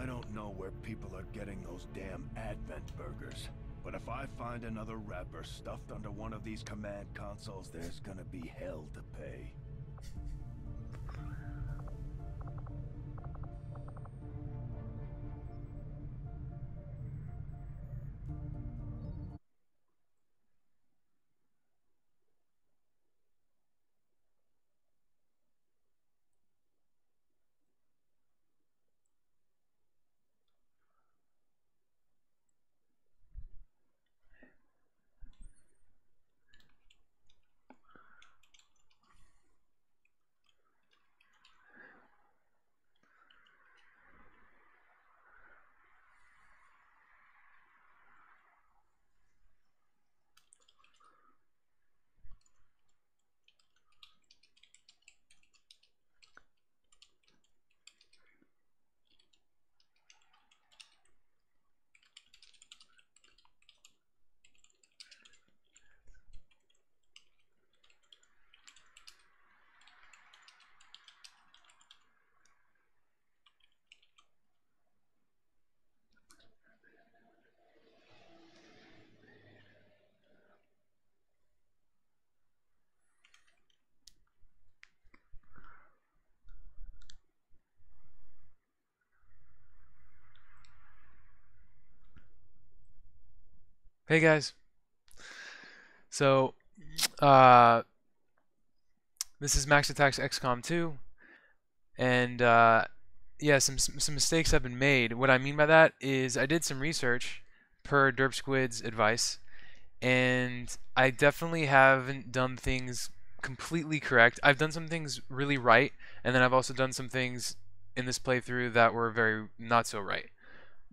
I don't know where people are getting those damn Advent burgers, but if I find another wrapper stuffed under one of these command consoles, there's gonna be hell to pay. Hey guys. So, uh, this is MaXattaX XCOM2, and yeah, some mistakes have been made. What I mean by that is I did some research per Derp Squid's advice, and I definitely haven't done things completely correct. I've done some things really right, and then I've also done some things in this playthrough that were very not so right.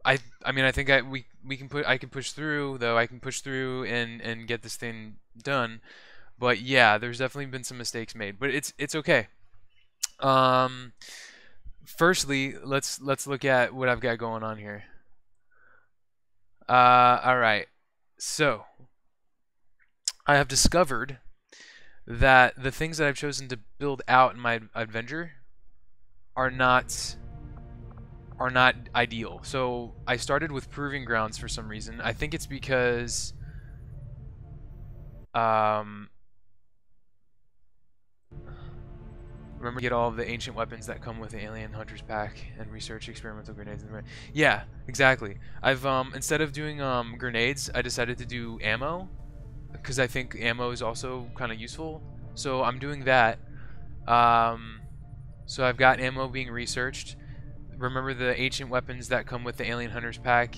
I mean I think I can push through though. I can push through and get this thing done. But yeah, there's definitely been some mistakes made, but it's okay. Um Firstly, let's look at what I've got going on here. All right. So, I have discovered that the things that I've chosen to build out in my adventure are not ideal. So I started with proving grounds for some reason. I think it's because remember to get all of the ancient weapons that come with the alien hunters pack and research experimental grenades. Yeah, exactly. I've instead of doing grenades, I decided to do ammo because I think ammo is also kind of useful. So I'm doing that. So I've got ammo being researched. Remember the ancient weapons that come with the alien hunters pack?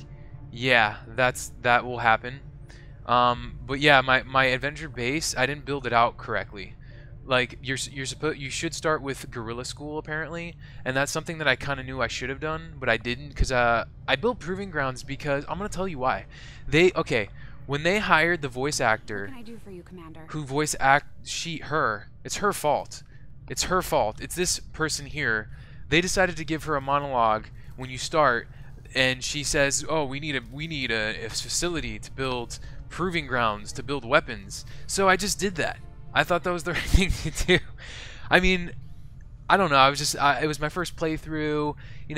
Yeah, that will happen. But yeah, my adventure base, I didn't build it out correctly. Like you should start with guerrilla school apparently, and that's something that I kind of knew I should have done, but I didn't because I built proving grounds because I'm gonna tell you why. When they hired the voice actor, what can I do for you, Commander? who her, it's her fault. It's her fault. It's this person here. They decided to give her a monologue when you start, and she says, "Oh, we need a facility to build proving grounds to build weapons." So I just did that. I thought that was the right thing to do. I mean, I don't know. It was my first playthrough. You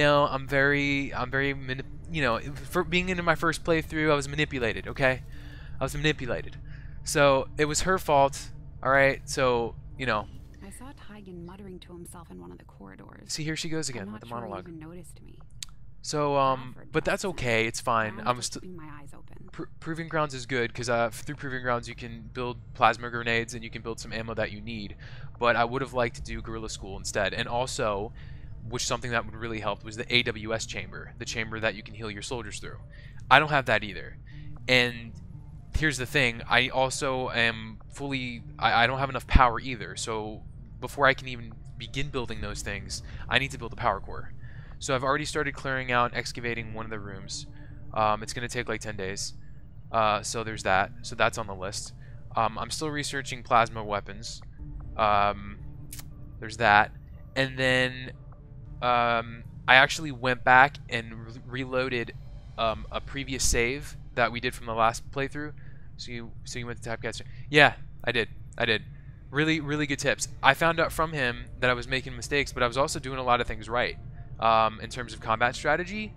know, for being into my first playthrough, I was manipulated. Okay, I was manipulated. So it was her fault. All right. So you know. I saw Tygan muttering to himself in one of the corridors. See, here she goes again with the I'm not monologue. sure he even noticed me. So but that's okay. It's fine. I'm still keeping my eyes open. Proving grounds is good because through proving grounds you can build plasma grenades and you can build some ammo that you need. But I would have liked to do guerrilla school instead. And also, which something that would really help was the AWS chamber, the chamber that you can heal your soldiers through. I don't have that either. And here's the thing: I also am I don't have enough power either. So before I can even begin building those things, I need to build a power core. So I've already started clearing out, excavating one of the rooms. It's going to take like 10 days. So there's that. So that's on the list. I'm still researching plasma weapons. There's that. And then I actually went back and reloaded a previous save that we did from the last playthrough. So you went to Typecast. Yeah, I did. Really, really good tips. I found out from him that I was making mistakes, but I was also doing a lot of things right in terms of combat strategy.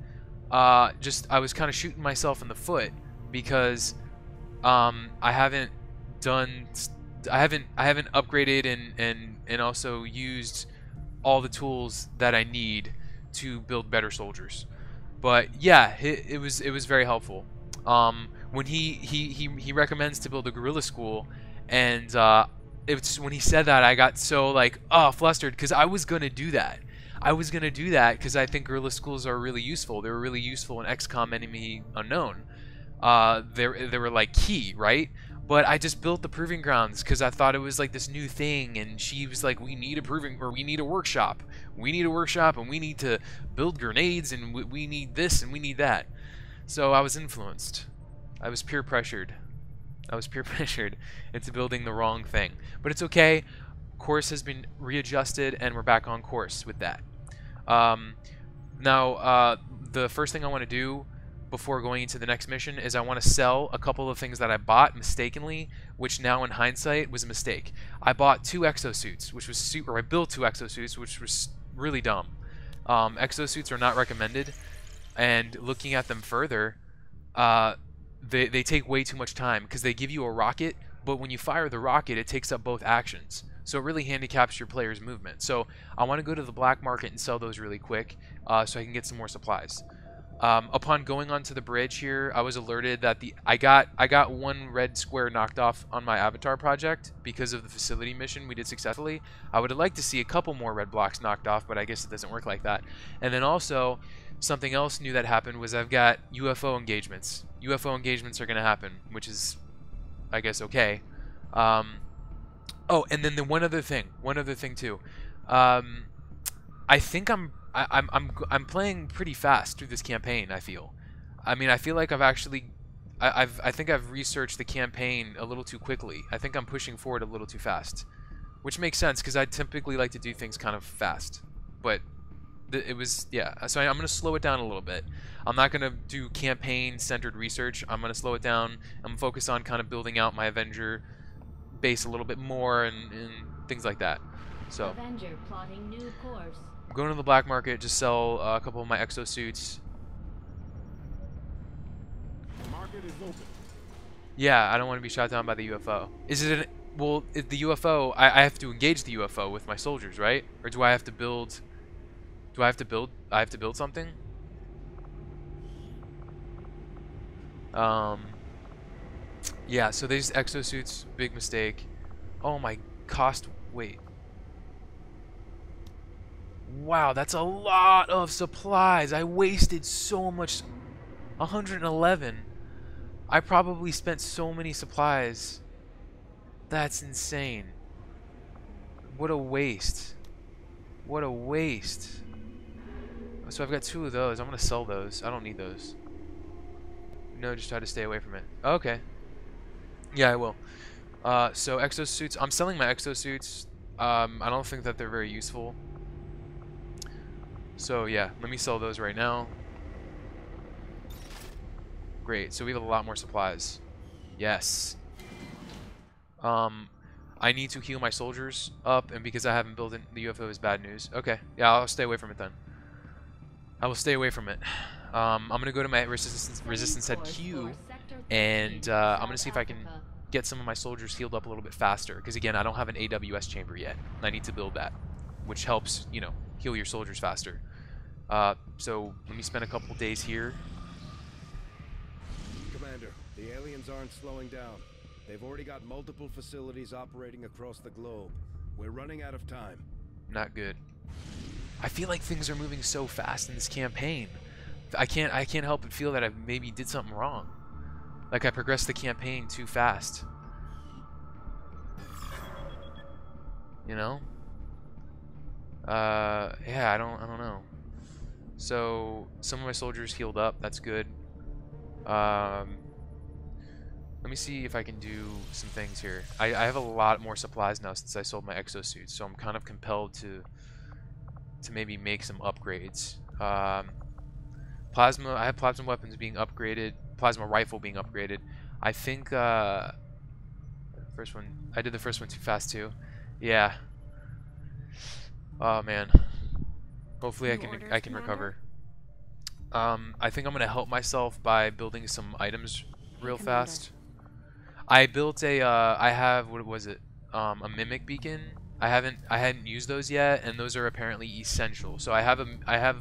I was kind of shooting myself in the foot because I haven't upgraded and also used all the tools that I need to build better soldiers. But yeah, it was very helpful. When he recommends to build a guerrilla school, and it's when he said that I got so like flustered because I was gonna do that. I was gonna do that because I think guerrilla schools are really useful. They were really useful in XCOM Enemy Unknown. They were like key, right? But I just built the proving grounds because I thought it was like this new thing, and she was like, we need a workshop. We need a workshop, and we need to build grenades, and we need this, and we need that. So I was influenced. I was peer pressured. Into building the wrong thing. But it's okay. Course has been readjusted, and we're back on course with that. Now, the first thing I want to do before going into the next mission is I want to sell a couple of things that I bought mistakenly, which now in hindsight was a mistake. I bought 2 exosuits, which was I built 2 exosuits, which was really dumb. Exosuits are not recommended, and looking at them further, they take way too much time because they give you a rocket, but when you fire the rocket, it takes up both actions. So it really handicaps your player's movement. So I want to go to the black market and sell those really quick so I can get some more supplies. Upon going onto the bridge here, I was alerted that I got 1 red square knocked off on my avatar project because of the facility mission we did successfully. I would have liked to see a couple more red blocks knocked off, but I guess it doesn't work like that. And then also, something else new that happened was I've got UFO engagements. UFO engagements are going to happen, which is, I guess, okay. Oh, and then one other thing too. I think I'm playing pretty fast through this campaign. I feel like I think I've researched the campaign a little too quickly. I think I'm pushing forward a little too fast, which makes sense because I typically like to do things kind of fast. But it was, yeah. So I'm gonna slow it down a little bit. I'm not gonna do campaign-centered research. I'm gonna slow it down. I'm focused on kind of building out my Avenger base a little bit more and things like that. So Avenger plotting new course. I'm going to the black market, just sell a couple of my exosuits. The market is open. Yeah, I don't want to be shot down by the UFO. Is it well, the UFO, I have to engage the UFO with my soldiers, right? Or do I have to build something? Yeah, so these exosuits, big mistake. Oh my, wait. Wow, that's a lot of supplies. I wasted so much. 111. I probably spent so many supplies. That's insane. What a waste. What a waste. So I've got 2 of those. I'm going to sell those. I don't need those. No, just try to stay away from it. Okay. Yeah, I will. So exosuits. I'm selling my exosuits. I don't think that they're very useful. So yeah, let me sell those right now. Great, so we have a lot more supplies. Yes. I need to heal my soldiers up, and because I haven't built in the UFO is bad news. Okay, yeah, I'll stay away from it then. I will stay away from it. I'm gonna go to my resistance head Q, and I'm gonna see if I can get some of my soldiers healed up a little bit faster. Because again, I don't have an AWS chamber yet. I need to build that, which helps, you know, heal your soldiers faster. So let me spend a couple days here. Commander, the aliens aren't slowing down. They've already got multiple facilities operating across the globe. We're running out of time. Not good. I feel like things are moving so fast in this campaign. I can't help but feel that I maybe did something wrong. Like I progressed the campaign too fast. You know? Yeah, I don't know. So some of my soldiers healed up. That's good. Let me see if I can do some things here. I have a lot more supplies now since I sold my exosuits, so I'm kind of compelled to maybe make some upgrades. Plasma. I have plasma weapons being upgraded. Plasma rifle being upgraded. I think first one. I did the first one too fast too. Yeah. Oh man. Hopefully I can recover. I think I'm gonna help myself by building some items real Commander. fast. I built a I have, what was it? A mimic beacon. I hadn't used those yet, and those are apparently essential. So I have a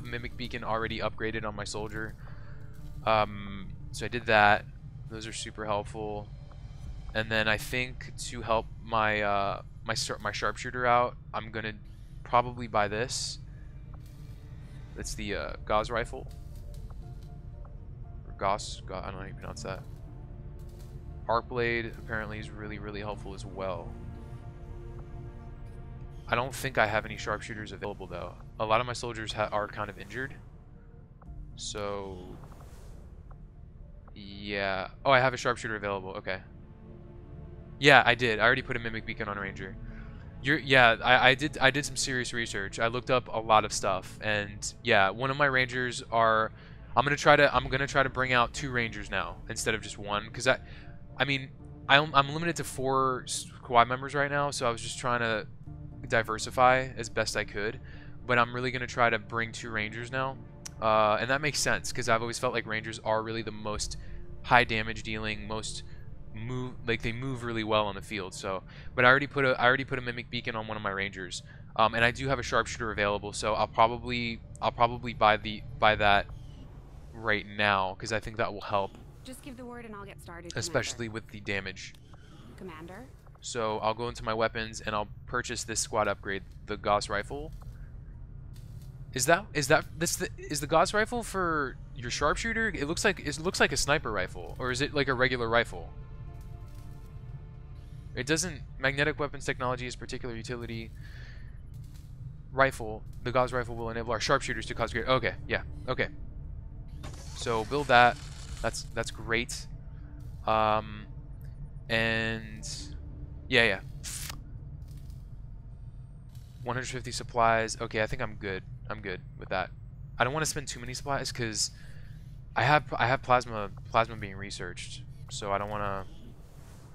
mimic beacon already upgraded on my soldier. So I did that. Those are super helpful. And then I think to help my my sharpshooter out, I'm gonna probably buy this. It's the Gauss rifle. Or Gauss, I don't know how you pronounce that. Arc blade apparently is really helpful as well. I don't think I have any sharpshooters available though. A lot of my soldiers are kind of injured. So yeah. Oh, I have a sharpshooter available. Okay. Yeah, I did. I already put a mimic beacon on Ranger. Yeah, I did some serious research. I looked up a lot of stuff, and yeah, one of my Rangers are. I'm gonna try to bring out 2 Rangers now instead of just 1, because I mean, I'm limited to 4 squad members right now, so I was just trying to diversify as best I could. But I'm really gonna try to bring 2 Rangers now, and that makes sense because I've always felt like Rangers are really the most high damage dealing, most they move really well on the field. So, but I already put a mimic beacon on one of my Rangers, and I do have a sharpshooter available. So I'll probably buy that right now because I think that will help, Just give the word and I'll get started. especially with the damage. Commander. So I'll go into my weapons and I'll purchase this squad upgrade, the Gauss rifle. Is the Gauss rifle for your sharpshooter? It looks like a sniper rifle, or is it like a regular rifle? It doesn't. Magnetic weapons technology is particular utility. Rifle. The Gauss rifle will enable our sharpshooters to cause great. Okay, yeah, okay. So build that. That's great. And yeah. 150 supplies. Okay, I think I'm good. I'm good with that. I don't want to spend too many supplies because I have plasma being researched, so I don't want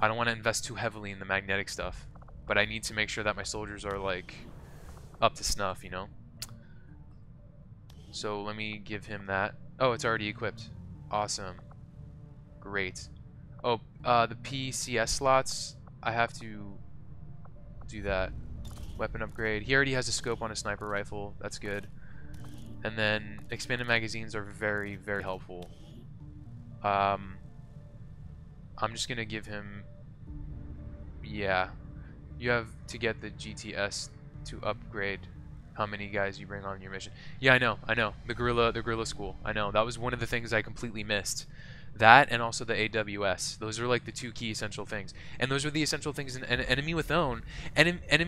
to invest too heavily in the magnetic stuff. But I need to make sure that my soldiers are like up to snuff, you know. So let me give him that. Oh, it's already equipped. Awesome. Great. Oh, the PCS slots. I have to do that. Weapon upgrade. He already has a scope on a sniper rifle. That's good. And then expanded magazines are very helpful. I'm just gonna give him. Yeah, you have to get the GTS to upgrade how many guys you bring on your mission. Yeah, I know. The guerrilla school. I know that was one of the things I completely missed. That and also the AWS. Those are like the 2 key essential things. And those are the essential things in Enemy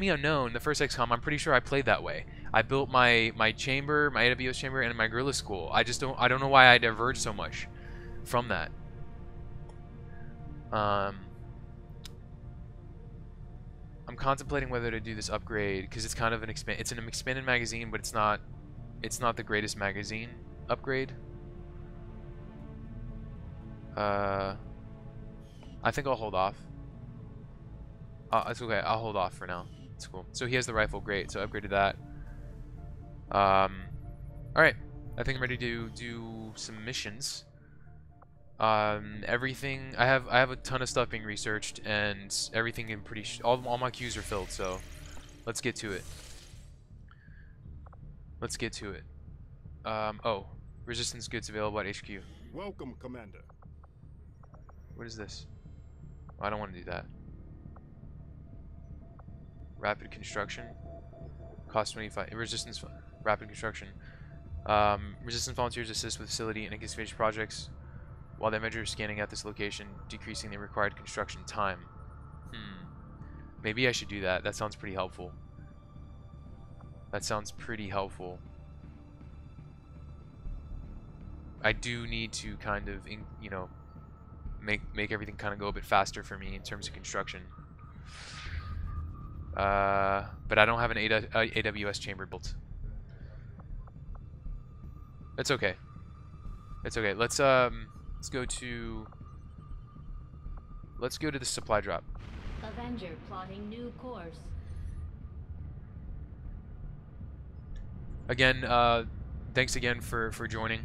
Unknown, the first XCOM, I'm pretty sure I played that way. I built my chamber, my AWS chamber, and my guerrilla school. I don't know why I diverged so much from that. I'm contemplating whether to do this upgrade because it's kind of an expanded magazine, but it's not the greatest magazine upgrade. I think I'll hold off. It's okay. I'll hold off for now. It's cool. So he has the rifle. Great. So I upgraded that. All right. I think I'm ready to do some missions. Everything. I have a ton of stuff being researched, and everything in all my queues are filled. So let's get to it. Oh, resistance goods available at HQ. Welcome, Commander. What is this? I don't want to do that. Rapid construction. Cost 25. Resistance. Rapid construction. Resistance volunteers assist with facility and excavation projects while they measure scanning at this location, decreasing the required construction time. Maybe I should do that. That sounds pretty helpful. I do need to kind of, you know, make everything kind of go a bit faster for me in terms of construction. But I don't have an AWS chamber built. It's okay. Let's go to the supply drop. Avenger plotting new course. Again, thanks again for joining.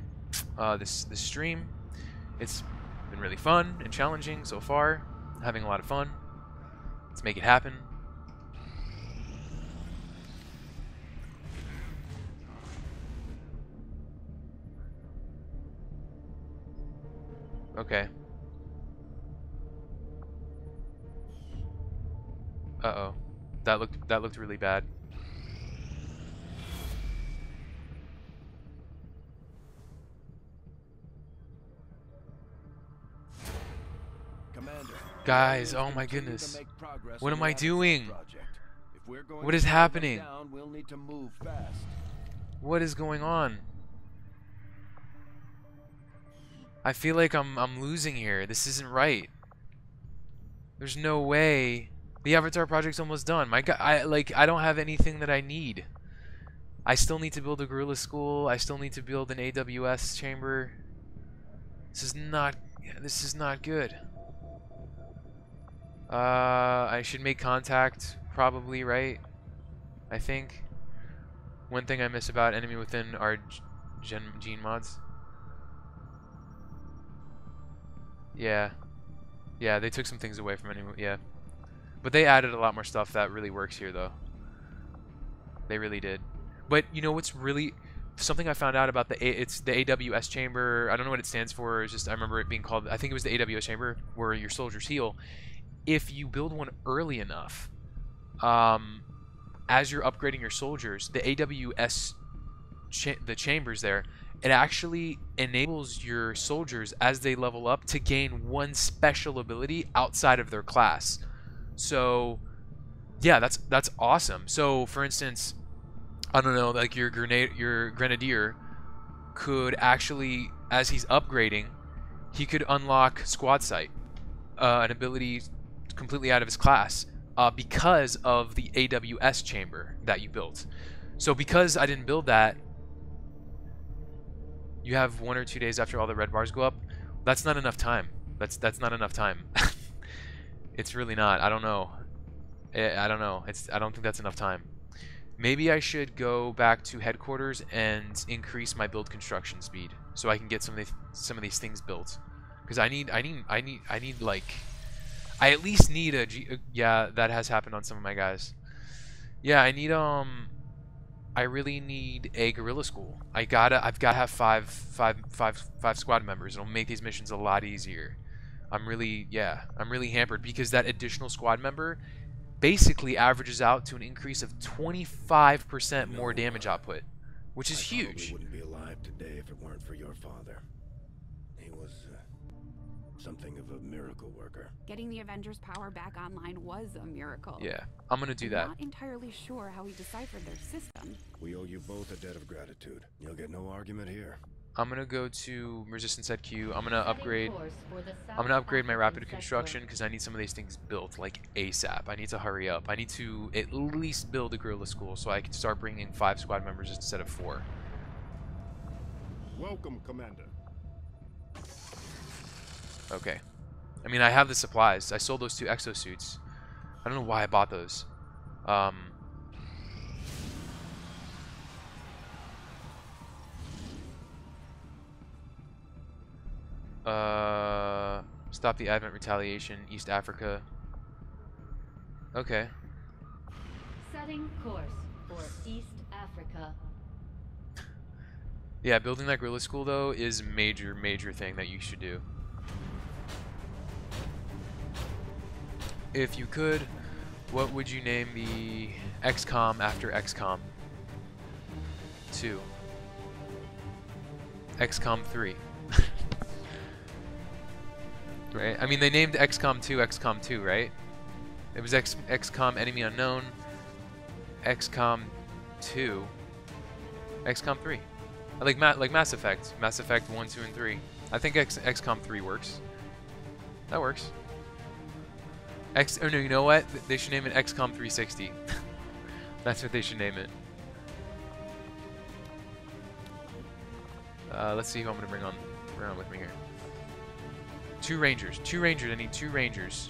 this stream. It's been really fun and challenging so far. Having a lot of fun. Let's make it happen. Okay. Uh-oh. That looked really bad. Commander, Guys, oh my goodness. What am I doing? What is happening? We'll need to move fast. What is going on? I feel like I'm losing here. This isn't right. There's no way. The Avatar project's almost done. My God, I don't have anything that I need. I still need to build a guerrilla school. I still need to build an AWS chamber. This is not good. I should make contact, probably, right? I think. One thing I miss about Enemy Within are gene mods. Yeah. Yeah, they took some things away from Enemy, yeah. But they added a lot more stuff that really works here, though. They really did. But, you know what's really... Something I found out about it's the AWS chamber. I don't know what it stands for. It's just, I remember it being called... I think it was the AWS chamber, where your soldiers heal. If you build one early enough, as you're upgrading your soldiers, the AWS the chambers there, it actually enables your soldiers as they level up to gain one special ability outside of their class. So yeah, that's awesome. So for instance, I don't know, like your grenadier could actually, as he's upgrading, he could unlock squad sight, an ability completely out of his class, because of the AWS chamber that you built. So because I didn't build that, you have 1 or 2 days after all the red bars go up. That's not enough time. That's not enough time. It's really not. I don't know. I don't know. I don't think that's enough time. Maybe I should go back to headquarters and increase my build construction speed so I can get some of these things built. Because I need like, I at least need yeah, that has happened on some of my guys. Yeah, I need I really need a guerrilla school. I've gotta have five squad members. It'll make these missions a lot easier. I'm really hampered because that additional squad member basically averages out to an increase of 25% more damage output, which is huge. I wouldn't be alive today if it weren't for your father. He was something of a miracle worker. Getting the Avengers' power back online was a miracle. Yeah, I'm gonna do that. I'm not entirely sure how he deciphered their system. We owe you both a debt of gratitude. You'll get no argument here. I'm gonna go to Resistance HQ. I'm gonna upgrade my rapid construction because I need some of these things built like ASAP. I need to hurry up. I need to at least build a guerrilla school so I can start bringing 5 squad members instead of 4. Welcome, Commander. Okay. I mean, I have the supplies. I sold those 2 exosuits. I don't know why I bought those. Stop the Advent retaliation, East Africa. Okay. Setting course for East Africa. Yeah, building that guerrilla school though is major thing that you should do. If you could, what would you name the XCOM after XCOM2? XCOM3. Right? I mean, they named XCOM2 XCOM2, right? It was XCOM Enemy Unknown, XCOM2, XCOM3. Like Mass Effect. Mass Effect 1, 2, and 3. I think XCOM3 works. That works. Oh no, you know what? They should name it XCOM 360. That's what they should name it. Let's see who I'm gonna bring on with me here. 2 Rangers. I need 2 Rangers.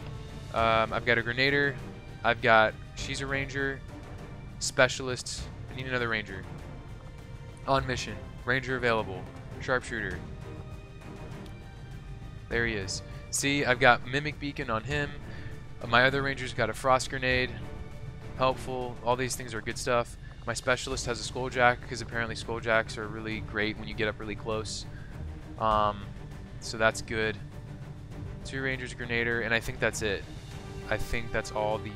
I've got a Grenader. She's a Ranger. Specialist. I need another Ranger. On mission. Ranger available. Sharpshooter. There he is. See, I've got Mimic Beacon on him. My other ranger's got a Frost Grenade. Helpful. All these things are good stuff. My Specialist has a Skulljack, because apparently Skulljacks are really great when you get up really close. So that's good. 2 Rangers, Grenader, and I think that's it. I think that's all the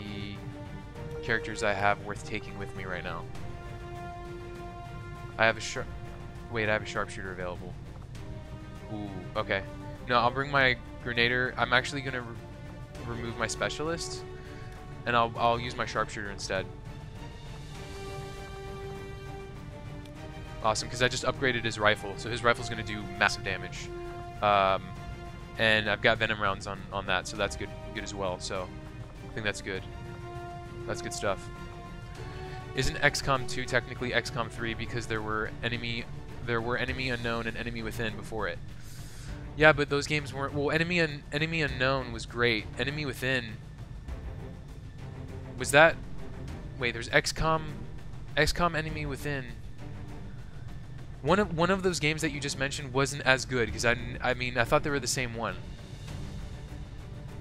characters I have worth taking with me right now. I have a I have a Sharpshooter available. Ooh, okay. No, I'll bring my Grenader. I'm actually gonna remove my Specialist, and I'll use my Sharpshooter instead. Awesome, because I just upgraded his rifle, so his rifle's gonna do massive damage. And I've got Venom rounds on that, so that's good as well. So I think that's good. That's good stuff. Isn't XCOM2 technically XCOM3 because there were enemy unknown and enemy within before it? Yeah, but those games weren't. Well, enemy unknown was great. Enemy within was that? Wait, there's XCOM enemy within. One of those games that you just mentioned wasn't as good because I mean I thought they were the same one.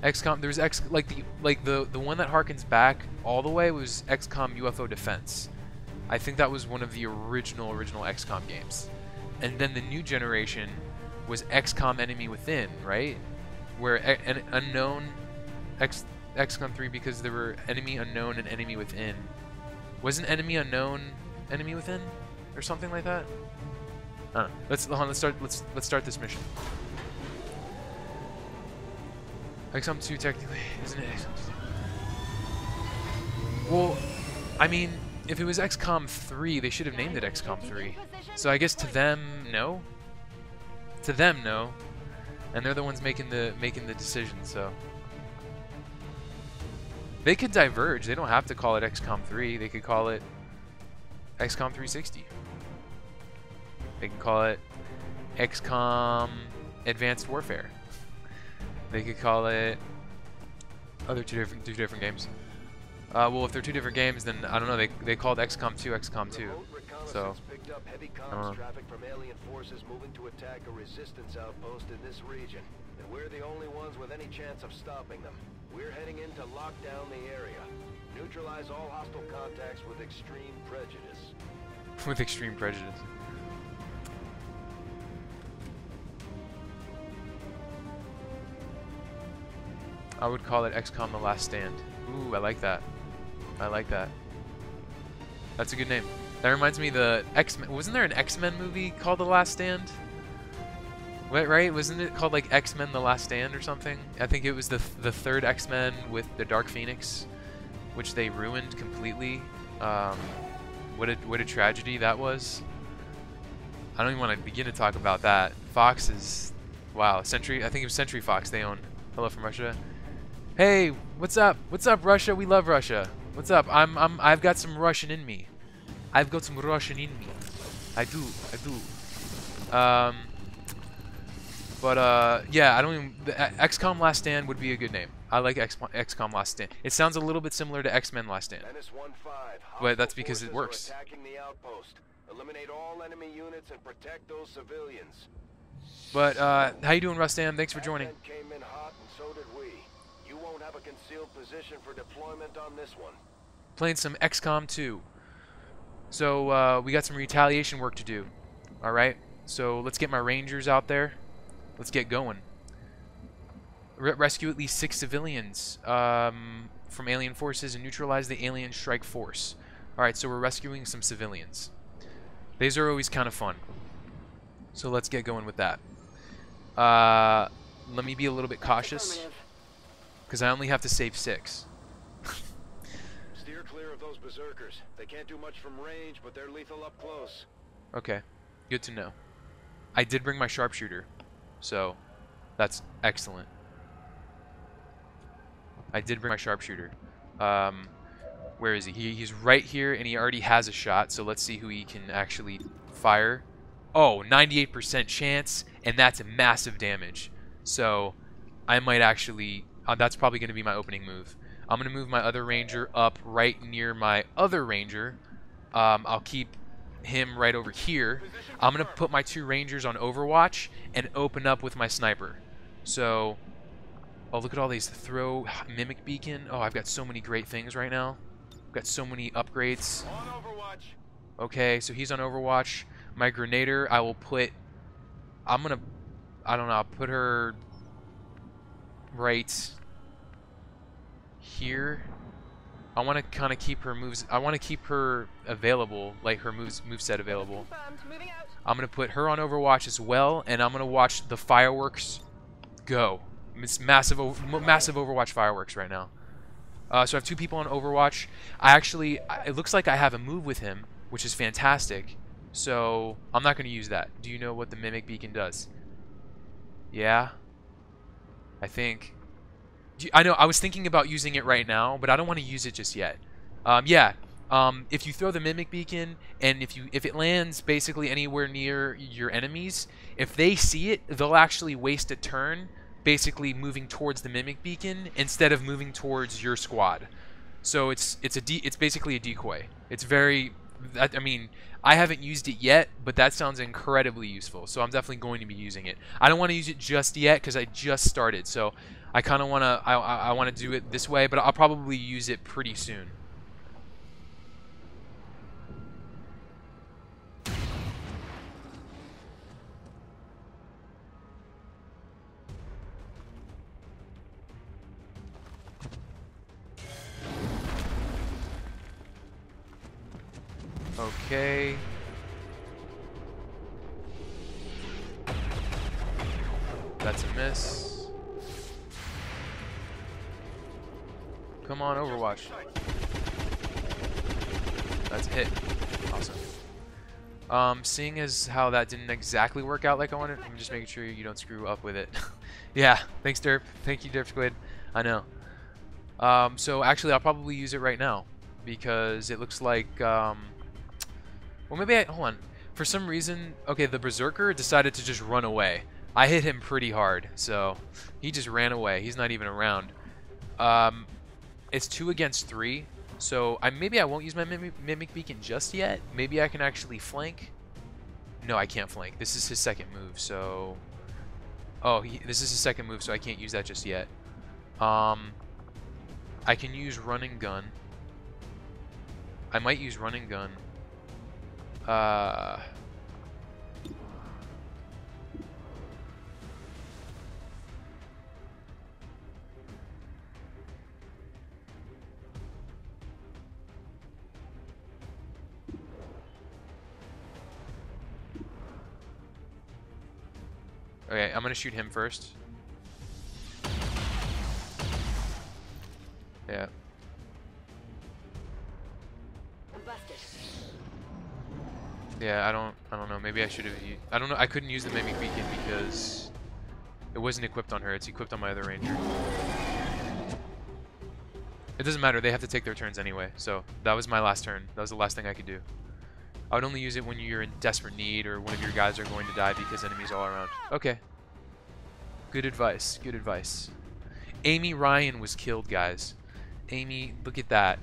XCOM, there was the one that harkens back all the way was XCOM UFO Defense. I think that was one of the original XCOM games. And then the new generation was XCOM Enemy Within, right? Where an unknown XCOM 3 because there were enemy unknown and enemy within. Wasn't enemy unknown enemy within or something like that? I don't know. Let's start this mission. XCOM2 technically, isn't it? Well, I mean, if it was XCOM 3, they should have named it XCOM 3. So I guess to them, no. To them, no. And they're the ones making the decision, so they could diverge. They don't have to call it XCOM 3. They could call it XCOM 360. They can call it XCOM Advanced Warfare. They could call it other two different games. Well, if they're 2 different games, then I don't know. They called XCOM2 XCOM2. So picked up heavy comms traffic from alien forces moving to attack a resistance outpost in this region, and we're the only ones with any chance of stopping them. We're heading in to lock down the area. Neutralize all hostile contacts with extreme prejudice. With extreme prejudice. I would call it XCOM The Last Stand. Ooh, I like that. I like that. That's a good name. That reminds me of the X-Men. Wasn't there an X-Men movie called The Last Stand? Wait, right? Wasn't it called like X-Men The Last Stand or something? I think it was the third X-Men with the Dark Phoenix, which they ruined completely. What a tragedy that was. I don't even want to begin to talk about that. Fox is, wow, Century. I think it was Century Fox they own. Hello from Russia. Hey, what's up? What's up, Russia? We love Russia. What's up? I've got some Russian in me. I've got some Russian in me. I do. Yeah, I don't even. XCOM Last Stand would be a good name. I like XCOM Last Stand. It sounds a little bit similar to X-Men Last Stand. But that's because it works. Eliminate all enemy units and protect those civilians. But how you doing, Rustam? Thanks for joining. Came in hot, and so did we. You won't have a concealed position for deployment on this one. Playing some XCOM2. So we got some retaliation work to do. All right. So let's get my Rangers out there. Let's get going. Rescue at least 6 civilians from alien forces and neutralize the alien strike force. All right. So we're rescuing some civilians. These are always kind of fun. So let's get going with that. Let me be a little bit cautious, because I only have to save 6. Steer clear of those berserkers. They can't do much from range, but they're lethal up close. Okay, good to know. I did bring my sharpshooter, so that's excellent. I did bring my sharpshooter. Where is he? He's right here, and he already has a shot, so let's see who he can actually fire. Oh, 98% chance, and that's a massive damage. So I might actually, that's probably going to be my opening move. I'm going to move my other ranger up right near my other ranger. I'll keep him right over here. I'm going to put my 2 rangers on Overwatch and open up with my sniper. So, oh, look at all these. Throw mimic beacon. Oh, I've got so many great things right now. I've got so many upgrades. On Overwatch. Okay, so he's on Overwatch. My Grenader, I will put... I'm going to... I don't know. I'll put her right here. I want to kind of keep her moves... I want to keep her available, like her moveset available. I'm going to put her on Overwatch as well, and I'm going to watch the fireworks go. It's massive Overwatch fireworks right now. So I have 2 people on Overwatch. It looks like I have a move with him, which is fantastic. So I'm not going to use that. Do you know what the Mimic Beacon does? Yeah? I think... I know, I was thinking about using it right now, but I don't want to use it just yet. If you throw the Mimic Beacon, and if it lands basically anywhere near your enemies, if they see it, they'll actually waste a turn basically moving towards the Mimic Beacon instead of moving towards your squad. So it's basically a decoy. It's very... I mean, I haven't used it yet, but that sounds incredibly useful. So I'm definitely going to be using it. I don't want to use it just yet because I just started. So I kind of want to... I want to do it this way, but I'll probably use it pretty soon. Okay. That's a miss. Come on, Overwatch. That's a hit. Awesome. Seeing as how that didn't exactly work out like I wanted, I'm just making sure you don't screw up with it. Yeah, thanks Derp. Thank you, Derp Squid. I know. So actually I'll probably use it right now because it looks like well, maybe hold on. For some reason, okay, the Berserker decided to just run away. I hit him pretty hard, so he just ran away. He's not even around. It's 2 against 3, so maybe I won't use my Mimic Beacon just yet. Maybe I can actually flank. No, I can't flank. This is his second move, so... Oh, this is his second move, so I can't use that just yet. I can use Run and Gun. I might use Run and Gun. Okay, I'm gonna shoot him first. Yeah. Yeah, I don't know. Maybe I should have. I don't know. I couldn't use the Mimic Beacon because it wasn't equipped on her. It's equipped on my other ranger. It doesn't matter. They have to take their turns anyway. So that was my last turn. That was the last thing I could do. I would only use it when you're in desperate need or one of your guys are going to die because enemies all around. Okay. Good advice. Good advice. Amy Ryan was killed, guys. Amy, look at that.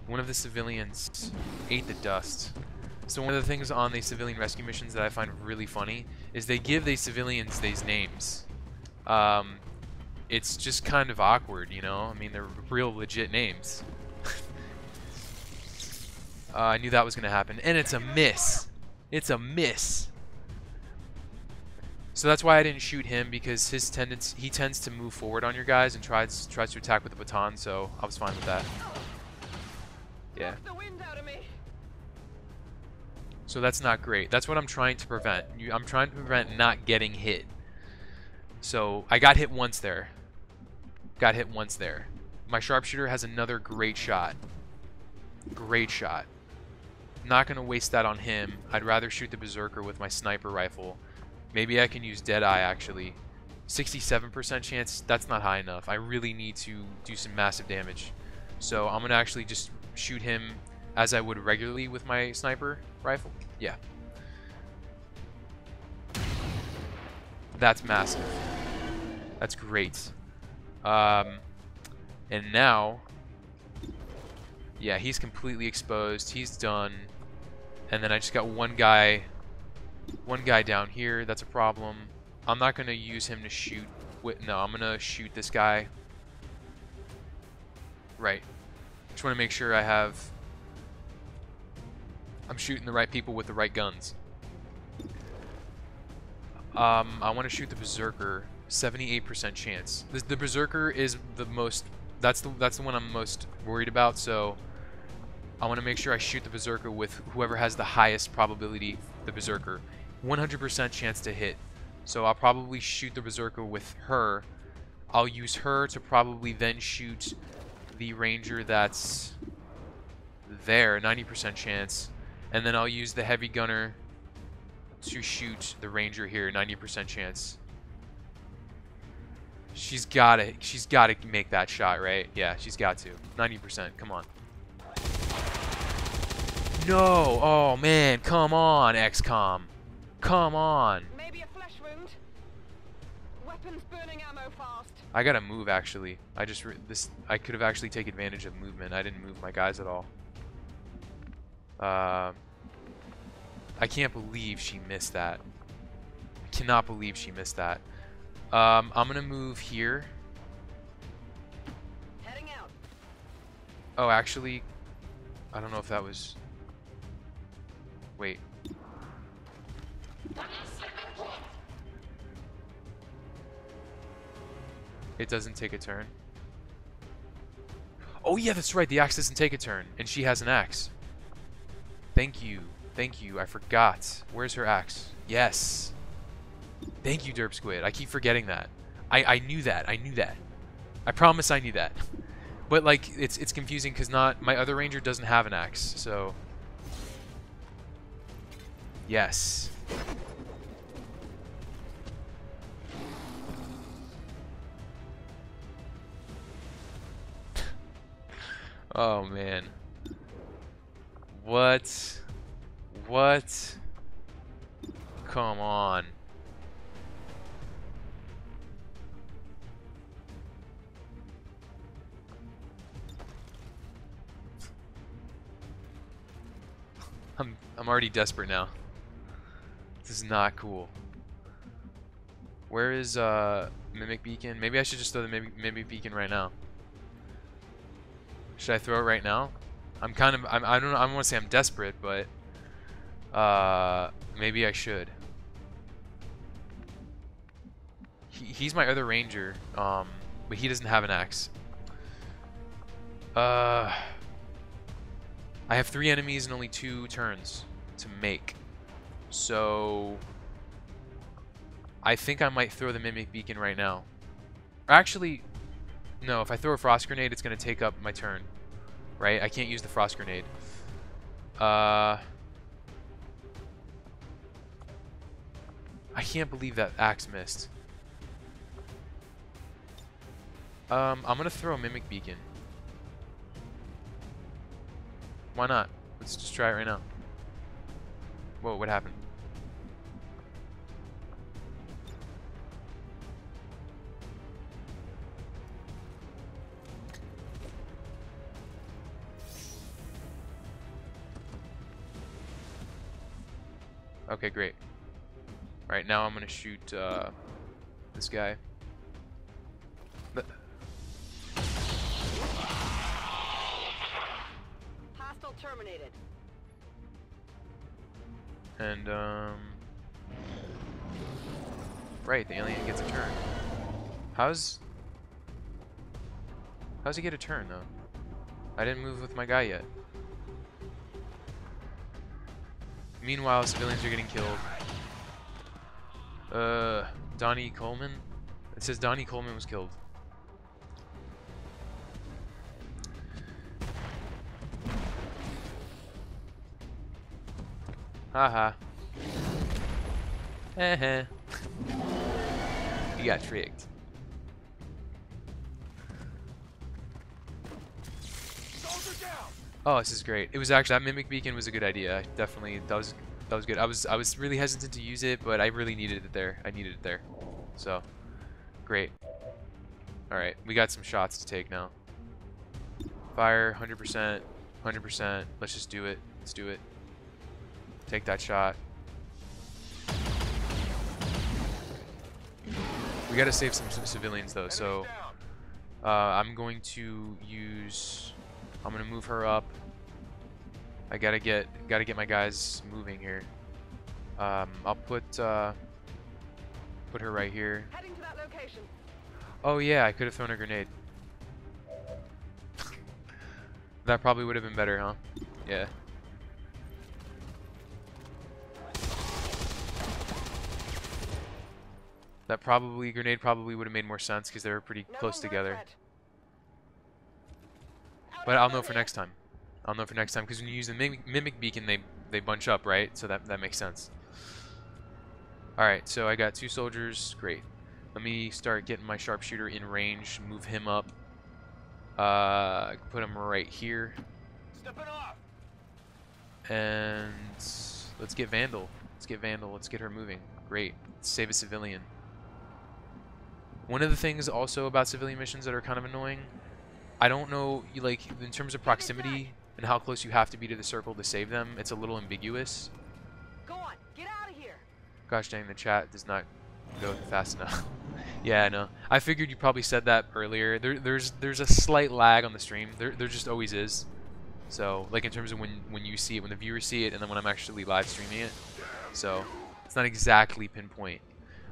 One of the civilians ate the dust. So one of the things on the civilian rescue missions that I find really funny is they give these civilians these names. It's just kind of awkward, you know? I mean, they're real legit names. I knew that was going to happen. And it's a miss. It's a miss. So that's why I didn't shoot him, because he tends to move forward on your guys and tries to attack with the baton, so I was fine with that. Yeah. So that's not great. That's what I'm trying to prevent. I'm trying to prevent not getting hit. So I got hit once there. Got hit once there. My sharpshooter has another great shot. Great shot. Not going to waste that on him. I'd rather shoot the Berserker with my sniper rifle. Maybe I can use Deadeye, actually. 67% chance, that's not high enough. I really need to do some massive damage. So I'm going to actually just shoot him as I would regularly with my sniper rifle. Yeah. That's massive. That's great. And now... Yeah, he's completely exposed. He's done. And then I just got one guy down here. That's a problem. I'm not gonna use him to shoot. No, I'm gonna shoot this guy. Right. Just want to make sure I'm shooting the right people with the right guns. I want to shoot the Berserker. 78% chance. The Berserker is the most. That's the one I'm most worried about. So I want to make sure I shoot the Berserker with whoever has the highest probability. The Berserker, 100% chance to hit. So I'll probably shoot the Berserker with her. I'll use her to probably then shoot the Ranger that's there, 90% chance, and then I'll use the Heavy Gunner to shoot the Ranger here, 90% chance. She's gotta make that shot, right? Yeah, she's got to. 90%. Come on. No! Oh man, come on, XCOM. Come on. Maybe a flesh wound. Weapons burning ammo fast. I gotta move actually. I could have actually taken advantage of movement. I didn't move my guys at all. I can't believe she missed that. I cannot believe she missed that. I'm gonna move here. Heading out. Oh, actually, I don't know if that was. Wait. It doesn't take a turn. Oh yeah, that's right. The axe doesn't take a turn, and she has an axe. Thank you. Thank you. I forgot. Where's her axe? Yes. Thank you, Derp Squid. I keep forgetting that. I knew that. I knew that. I promise I knew that. But like, it's confusing because my other ranger doesn't have an axe. So yes. Oh man. What? What? Come on. I'm already desperate now. This is not cool. Where is Mimic Beacon? Maybe I should just throw the Mimic Beacon right now. Should I throw it right now? I don't know, I don't want to say I'm desperate, but maybe I should. He's my other ranger, but he doesn't have an axe. I have 3 enemies and only 2 turns to make. So I think I might throw the Mimic Beacon right now. Or actually, no, if I throw a Frost Grenade, it's going to take up my turn. Right? I can't use the Frost Grenade. I can't believe that axe missed. I'm going to throw a Mimic Beacon. Why not? Let's just try it right now. Whoa, what happened? Okay, great. Alright, now I'm gonna shoot this guy. Hostile terminated. And right, the alien gets a turn. How's he get a turn though? I didn't move with my guy yet. Meanwhile, civilians are getting killed. Donnie Coleman? It says Donnie Coleman was killed. Haha. Heh. You got tricked. Oh, this is great. It was actually, that Mimic Beacon was a good idea. Definitely, that was good. I was really hesitant to use it, but I really needed it there. I needed it there. So, great. All right, we got some shots to take now. Fire, 100%, 100%. Let's just do it. Let's do it. Take that shot. We gotta save some civilians though, so I'm going to use. I'm gonna move her up. I gotta get my guys moving here. I'll put her right here. Heading to that location. Oh yeah, I could have thrown a grenade. That probably would have been better, huh? Yeah. Grenade probably would have made more sense because they were pretty close together. But I'll know for next time. I'll know for next time because when you use the mimic beacon, they bunch up, right? So that makes sense. All right, so I got 2 soldiers. Great. Let me start getting my sharpshooter in range. Move him up. Put him right here. And let's get Vandal. Let's get Vandal. Let's get her moving. Great. Let's save a civilian. One of the things also about civilian missions that are kind of annoying, I don't know, like in terms of proximity and how close you have to be to the circle to save them, it's a little ambiguous. Go on, get out of here. Gosh dang, the chat does not go fast enough. Yeah, I know. I figured you probably said that earlier. There's a slight lag on the stream. There just always is. So, like in terms of when you see it, when the viewers see it, and then when I'm actually live streaming it. So, it's not exactly pinpoint.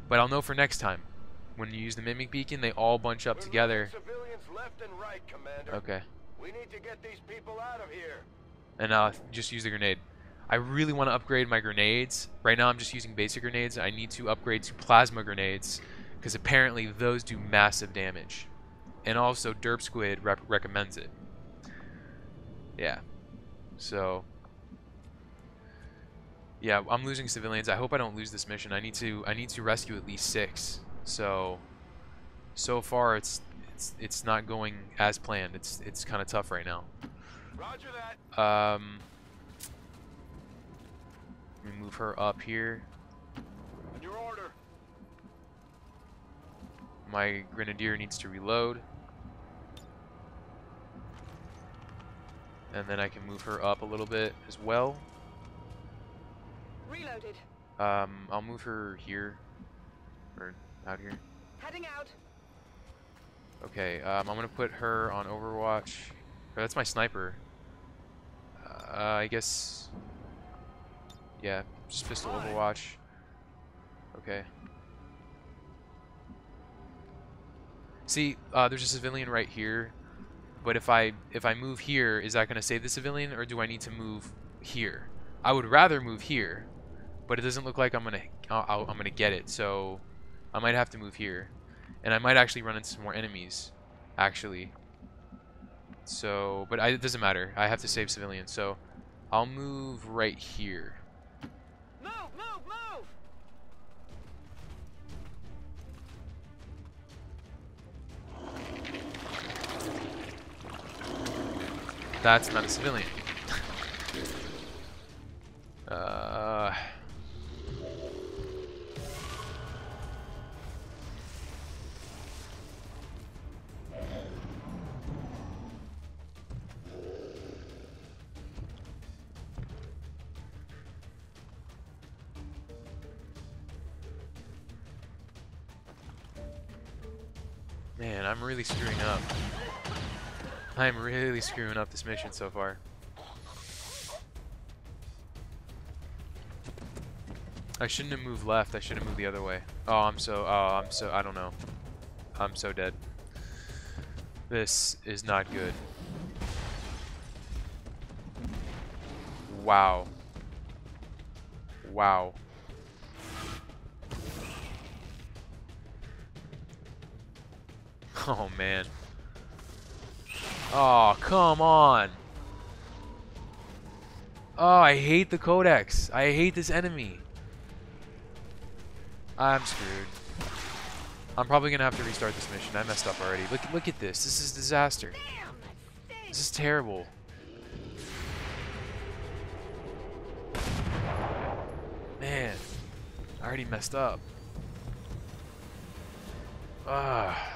But I'll know for next time. When you use the mimic beacon, they all bunch up together. Civilians left and right, Commander. Okay. We need to get these people out of here. And just use the grenade. I really want to upgrade my grenades. Right now I'm just using basic grenades. I need to upgrade to plasma grenades because apparently those do massive damage. And also Derp Squid recommends it. Yeah. So yeah, I'm losing civilians. I hope I don't lose this mission. I need to rescue at least 6. So far it's not going as planned. It's kind of tough right now. Roger that. Let me move her up here. On your order. My grenadier needs to reload. And then I can move her up a little bit as well. Reloaded. I'll move her here. Or out here. Heading out. Okay, I'm gonna put her on Overwatch. Oh, that's my sniper. I guess. Yeah, just pistol Overwatch. Okay. See, there's a civilian right here, but if I move here, is that gonna save the civilian, or do I need to move here? I would rather move here, but it doesn't look like I'm gonna get it, so I might have to move here, and I might actually run into some more enemies, actually. So, but it doesn't matter. I have to save civilians, so I'll move right here. Move, move, move! That's not a civilian. Man, I'm really screwing up. I'm really screwing up this mission so far. I shouldn't have moved left. I should have moved the other way. I don't know. I'm so dead. This is not good. Wow. Wow. Oh, man. Oh, come on. Oh, I hate the Codex. I hate this enemy. I'm screwed. I'm probably going to have to restart this mission. I messed up already. Look at this. This is a disaster. This is terrible. Man. I already messed up. Ah.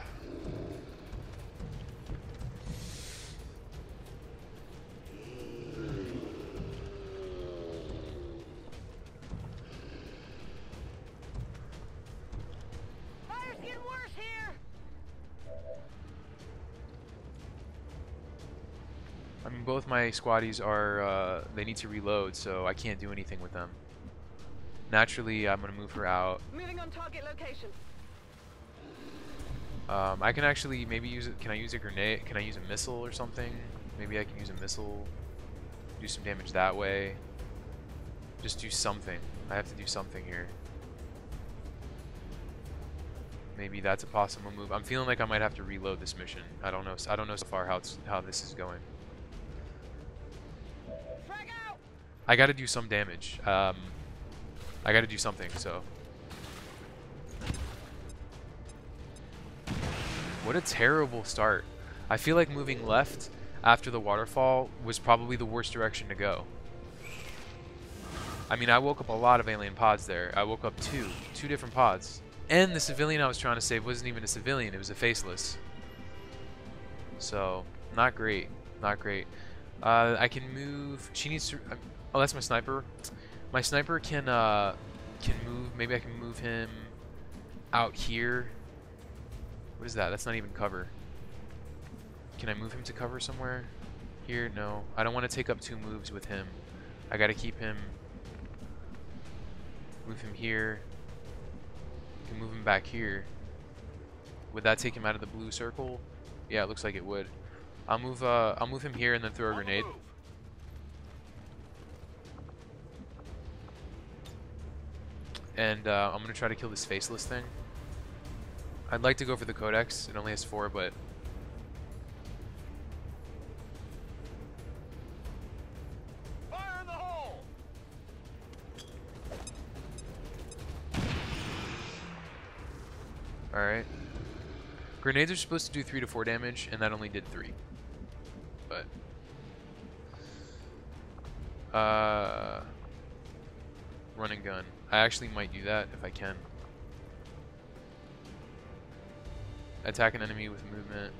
and both my squaddies are, they need to reload, so I can't do anything with them. Naturally, I'm going to move her out. Moving on target location. I can actually maybe use it. Can I use a grenade? Can I use a missile or something? Maybe I can use a missile. Do some damage that way. Just do something. I have to do something here. Maybe that's a possible move. I'm feeling like I might have to reload this mission. I don't know. I don't know so far how this is going. Frag out! I got to do some damage. I got to do something. So. What a terrible start. I feel like moving left after the waterfall was probably the worst direction to go. I mean, I woke up a lot of alien pods there. I woke up two different pods. And the civilian I was trying to save wasn't even a civilian, it was a faceless. So, not great. Not great. I can move. She needs to. Oh, that's my sniper. My sniper can move. Maybe I can move him out here. What is that? That's not even cover. Can I move him to cover somewhere? Here? No. I don't want to take up 2 moves with him. I gotta keep him. Move him here. Can move him back here. Would that take him out of the blue circle? Yeah, it looks like it would. I'll move him here and then throw a grenade. And I'm gonna try to kill this faceless thing. I'd like to go for the codex. It only has 4, but Fire in the hole! alright. Grenades are supposed to do 3 to 4 damage, and that only did 3. But run and gun. I actually might do that if I can. Attack an enemy with movement.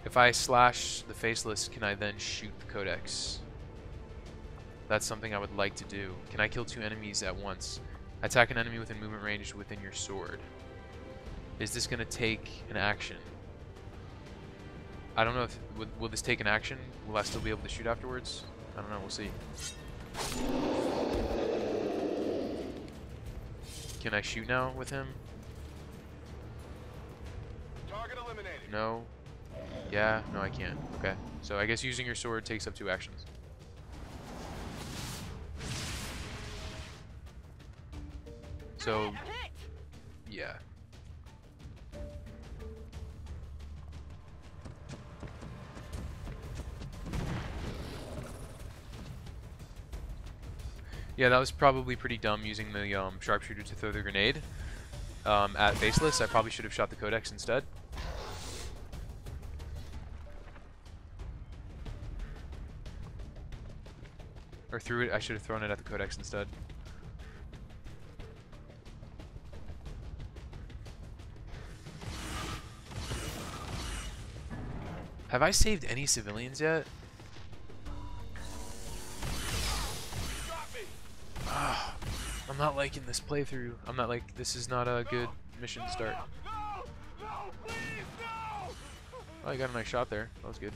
If I slash the faceless, can I then shoot the codex? That's something I would like to do. Can I kill 2 enemies at once? Attack an enemy within movement range within your sword. Is this going to take an action? I don't know if... Will this take an action? Will I still be able to shoot afterwards? I don't know. We'll see. Can I shoot now with him? Target eliminated. No. Yeah. No, I can't. Okay. So I guess using your sword takes up 2 actions. So... yeah. Yeah, that was probably pretty dumb using the sharpshooter to throw the grenade at faceless. I probably should have shot the codex instead. Or threw it. I should have thrown it at the codex instead. Have I saved any civilians yet? I'm not liking this playthrough. I'm not like, this is not a good mission to start. No, please, no! Oh, you got a nice shot there. That was good.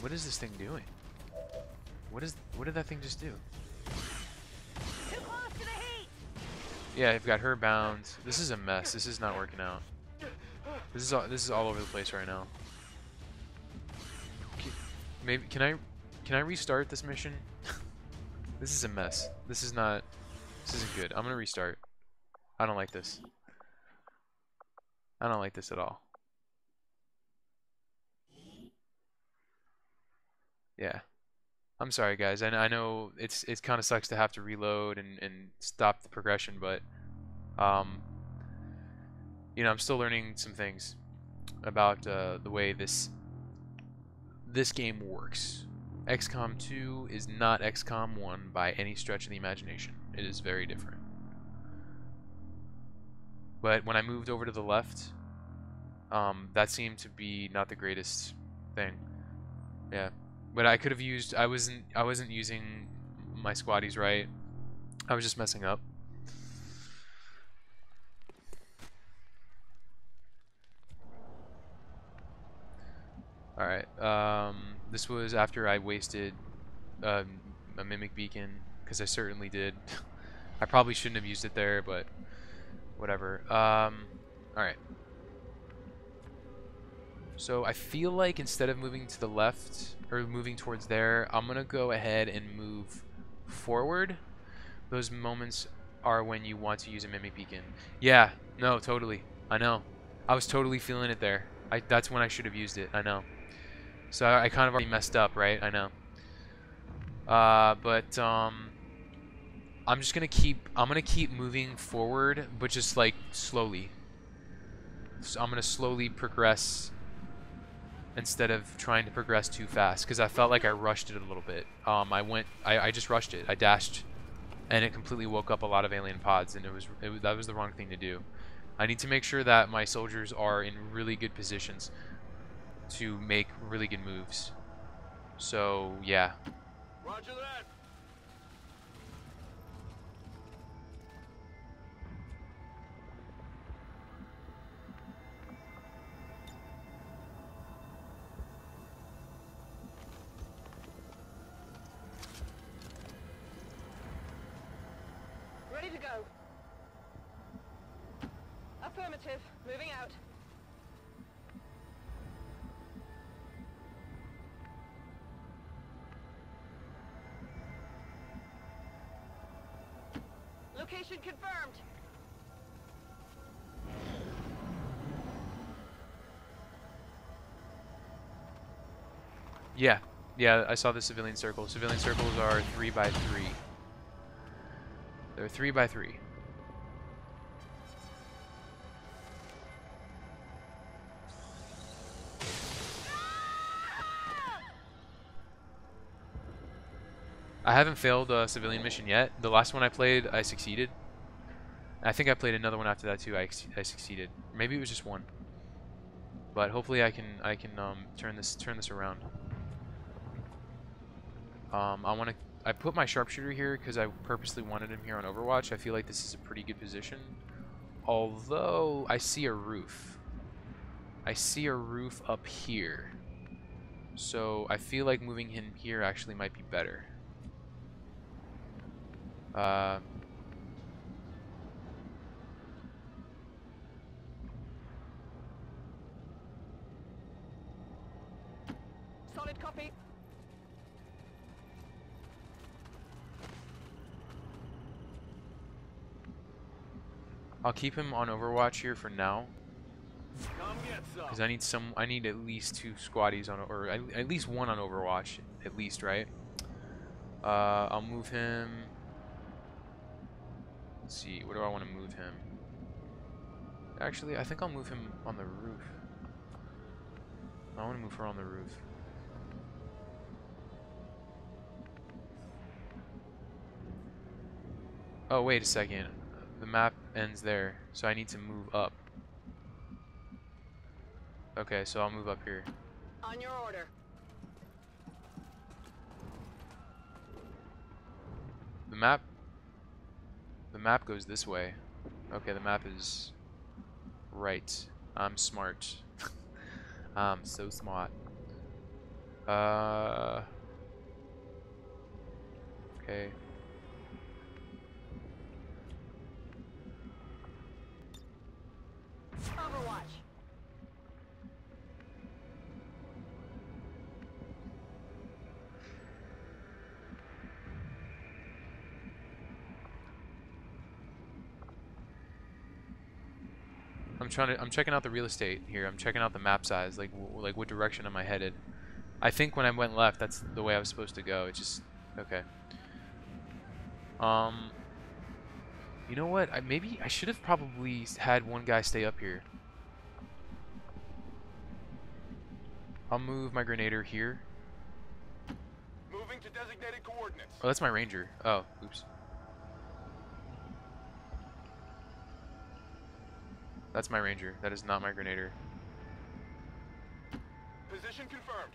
What is this thing doing? What did that thing just do? Too close to the heat. Yeah, I've got her bound. This is a mess. This is not working out. This is all over the place right now. Maybe can I restart this mission? This is a mess. This isn't good. I'm gonna restart. I don't like this. I don't like this at all. Yeah. I'm sorry guys. I know it kind of sucks to have to reload and stop the progression, but you know, I'm still learning some things about the way this game works. XCOM2 is not XCOM1 by any stretch of the imagination. It is very different. But when I moved over to the left, that seemed to be not the greatest thing. Yeah. But I could have used. I wasn't using my squaddies right. I was just messing up. All right. This was after I wasted a mimic beacon, because I certainly did. I probably shouldn't have used it there, but whatever. All right. So I feel like instead of moving to the left or moving towards there, I'm gonna go ahead and move forward. Those moments are when you want to use a mimic beacon. Yeah, no, totally. I know. I was totally feeling it there. That's when I should have used it. I know. So I kind of already messed up, right? I know. But I'm just gonna keep. I'm gonna keep moving forward, but just like slowly. So I'm gonna slowly progress instead of trying to progress too fast, because I felt like I rushed it a little bit. I just rushed it. I dashed, and it completely woke up a lot of alien pods, and that was the wrong thing to do. I need to make sure that my soldiers are in really good positions to make really good moves. So yeah. Roger that. Ready to go. Affirmative. Moving out. Location confirmed. Yeah, I saw the civilian circles. Civilian circles are 3 by 3. They're 3 by 3. I haven't failed a civilian mission yet. The last one I played, I succeeded. I think I played another one after that too. I succeeded. Maybe it was just one. But hopefully I can turn this around. I put my sharpshooter here because I purposely wanted him here on Overwatch. I feel like this is a pretty good position. Although I see a roof. I see a roof up here. So I feel like moving him here actually might be better. Solid copy. I'll keep him on Overwatch here for now, Come get some. because I need at least 2 squaddies on, or at least 1 on Overwatch, at least, right? I'll move him. Let's see, where do I want to move him? Actually, I think I'll move him on the roof. I want to move her on the roof. Oh, wait a second. The map ends there, so I need to move up. Okay, so I'll move up here. On your order. The map goes this way. Okay, the map is right. I'm smart. I'm so smart. Okay. Overwatch. I'm checking out the real estate here. I'm checking out the map size. Like what direction am I headed? I think when I went left, that's the way I was supposed to go. It's just okay. You know what? Maybe I should have probably had one guy stay up here. I'll move my grenadier here. Moving to designated coordinates. Oh, that's my ranger. Oh, oops. That's my ranger. That is not my grenadier. Position confirmed.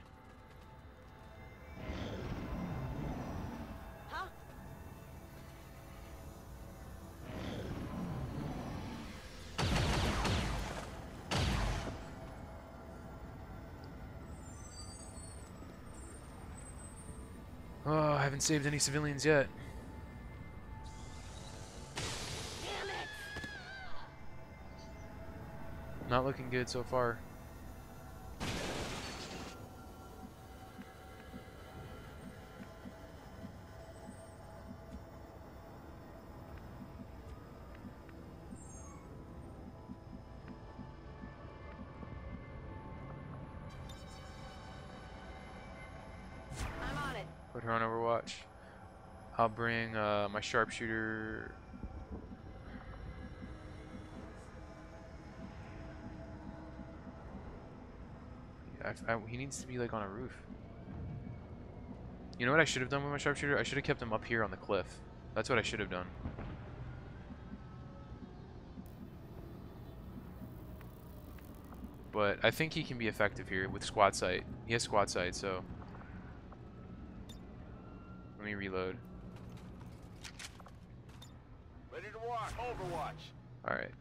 Oh, I haven't saved any civilians yet. Damn it! Not looking good so far. I'm on it. Put her on Overwatch. I'll bring my sharpshooter. He needs to be like on a roof. You know what I should have done with my sharpshooter? I should have kept him up here on the cliff. That's what I should have done. But I think he can be effective here with squad sight. He has squad sight, so let me reload. Ready to walk. Overwatch. All right.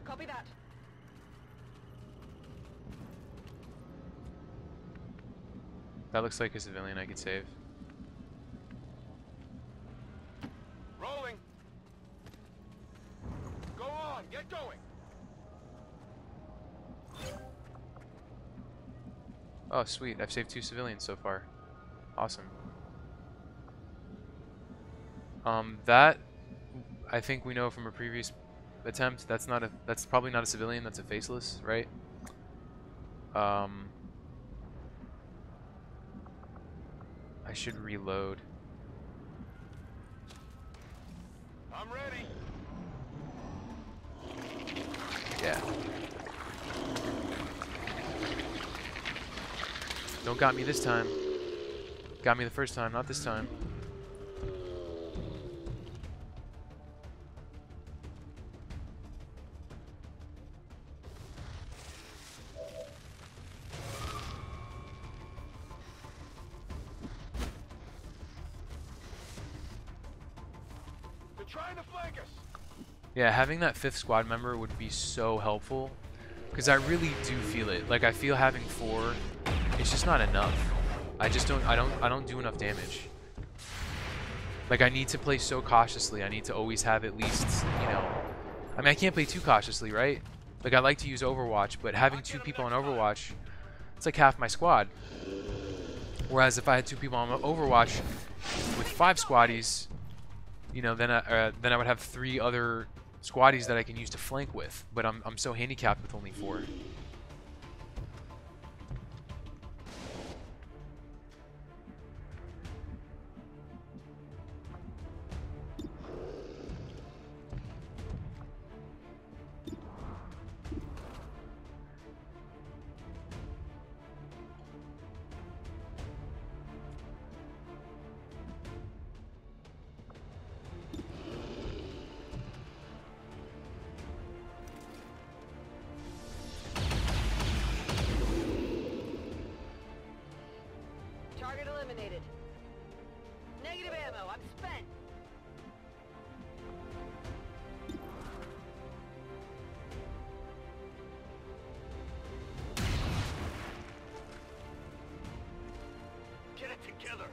Copy that. That looks like a civilian I could save. Rolling. Go on. Get going. Oh, sweet. I've saved 2 civilians so far. Awesome. That I think we know from a previous attempt. That's probably not a civilian. That's a faceless, right? I should reload. I'm ready. Yeah. Don't got me this time. Got me the first time, not this time. They're trying to flank us. Yeah, having that 5th squad member would be so helpful, because I really do feel it. Like, I feel having 4, it's just not enough. I don't do enough damage. Like, I need to play so cautiously. I need to always have at least, you know, I mean, I can't play too cautiously, right? Like, I like to use Overwatch, but having 2 people on Overwatch, it's like half my squad. Whereas if I had 2 people on Overwatch with 5 squaddies, you know, then I would have 3 other squaddies that I can use to flank with. But I'm so handicapped with only 4. Target eliminated. Negative ammo. I'm spent. Get it together.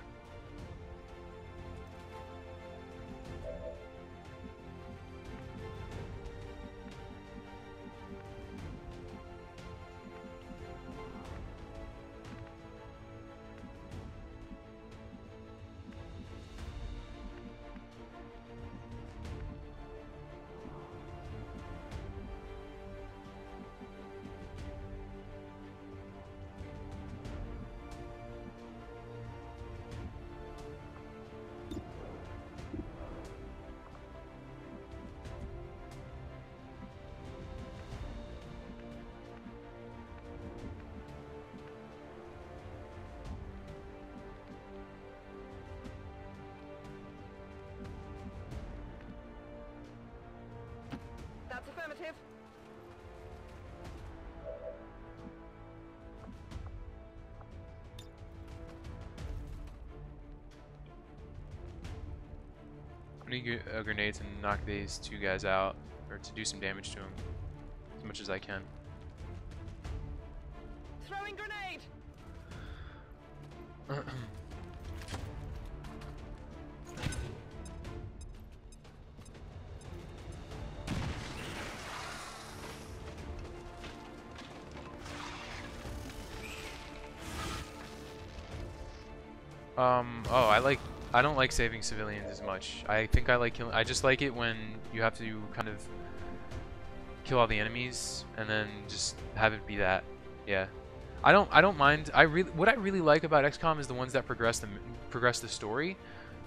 That's affirmative. I need a grenade to knock these two guys out, or to do some damage to them, as much as I can. Throwing grenade! I don't like saving civilians as much. I think I like killing. I just like it when you have to kind of kill all the enemies and then just have it be that. Yeah. I don't mind. What I really like about XCOM is the ones that progress the story.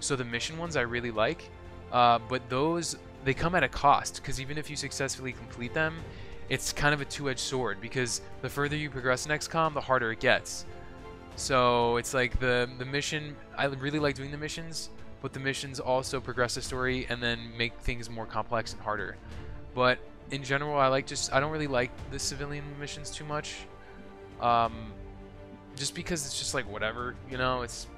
So the mission ones I really like. But those, they come at a cost, because even if you successfully complete them, it's kind of a two-edged sword, because the further you progress in XCOM, the harder it gets. So it's like the mission, I really like doing the missions, but the missions also progress the story and then make things more complex and harder. But in general, I don't really like the civilian missions too much. Just because it's just like whatever, you know, it's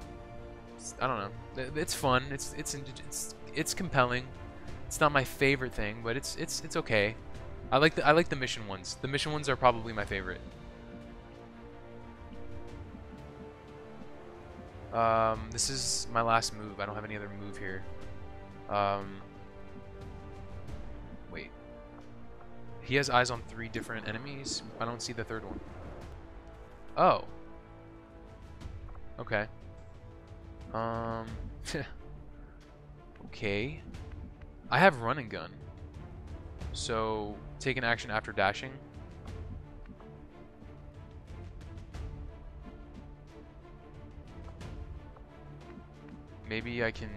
I don't know. It's fun. It's compelling. It's not my favorite thing, but it's okay. I like the mission ones. The mission ones are probably my favorite. This is my last move. I don't have any other move here. Wait. He has eyes on 3 different enemies. I don't see the third one. Oh. Okay. Okay. I have run and gun. So, take an action after dashing. Maybe I can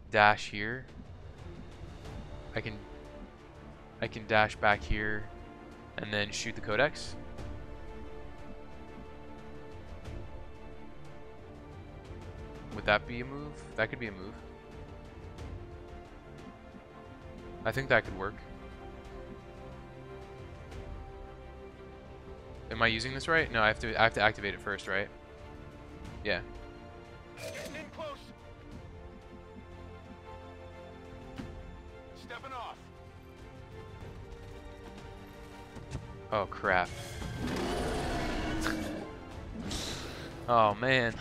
dash here. I can dash back here and then shoot the codex. Would that be a move? That could be a move. I think that could work. Am I using this right? No, I have to activate it first, right? Yeah. Getting in close. Stepping off. Oh crap. Oh man.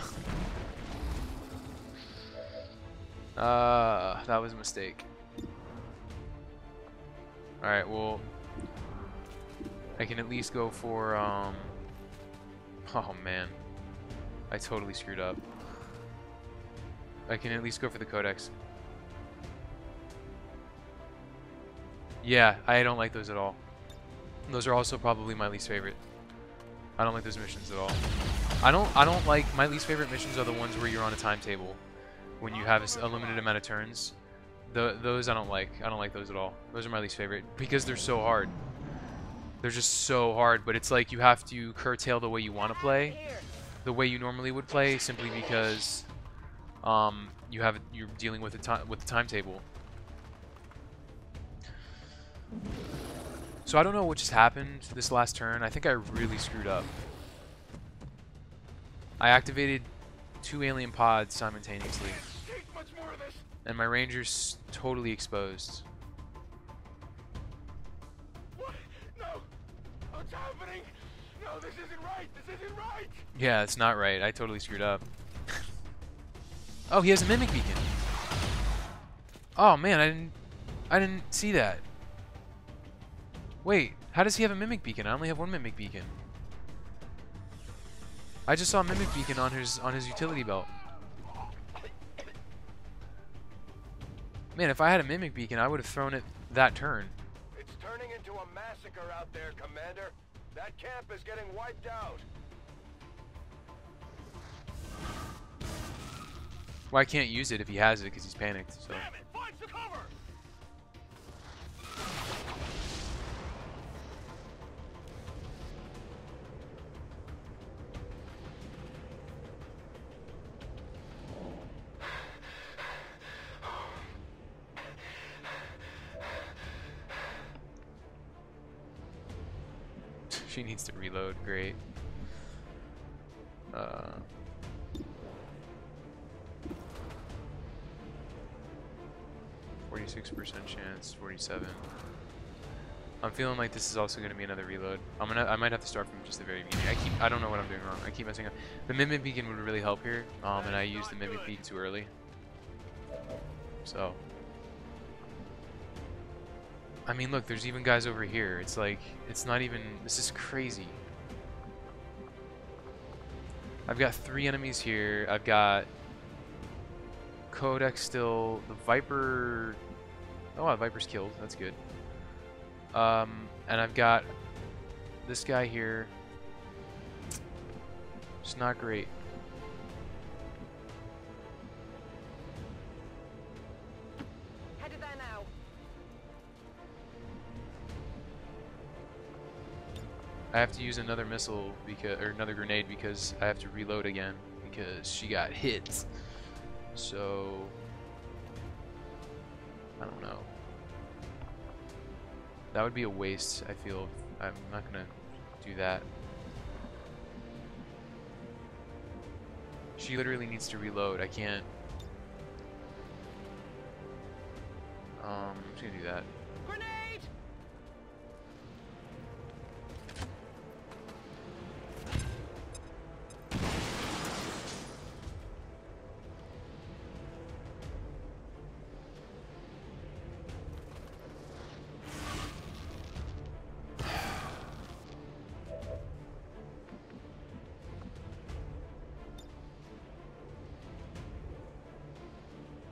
That was a mistake. Alright, well, I can at least go for, oh man. I totally screwed up. I can at least go for the codex. Yeah, I don't like those at all. Those are also probably my least favorite. I don't like those missions at all. I don't like, my least favorite missions are the ones where you're on a timetable. When you have a limited amount of turns. Those I don't like. I don't like those at all. Those are my least favorite because they're so hard. They're just so hard, but it's like you have to curtail the way you want to play, the way you normally would play, simply because you're dealing with the timetable. So I don't know what just happened this last turn. I think I really screwed up. I activated 2 alien pods simultaneously. And my ranger's totally exposed. What? No! What's happening? No, this isn't right! This isn't right! Yeah, it's not right. I totally screwed up. Oh, he has a mimic beacon. Oh man, I didn't see that. Wait, how does he have a mimic beacon? I only have 1 mimic beacon. I just saw a mimic beacon on his utility belt. Man, if I had a mimic beacon, I would have thrown it that turn. It's turning into a massacre out there, Commander. That camp is getting wiped out. Well, I can't use it if he has it because he's panicked. So. Damn it! Find some cover! She needs to reload. Great. 46% chance, 47. I'm feeling like this is also going to be another reload. I might have to start from just the very beginning. I don't know what I'm doing wrong. I keep messing up. The mimic beacon would really help here, and I used the mimic beacon too early. So, I mean, look, there's even guys over here. It's like, it's not even, this is crazy. I've got 3 enemies here. I've got Codex still. The Viper, oh, Viper's killed. That's good. And I've got this guy here. It's not great. Headed there now. I have to use another missile because, or another grenade because I have to reload again because she got hit. So I don't know. That would be a waste, I feel. I'm not gonna do that. She literally needs to reload. I can't. I'm just gonna do that. Grenade!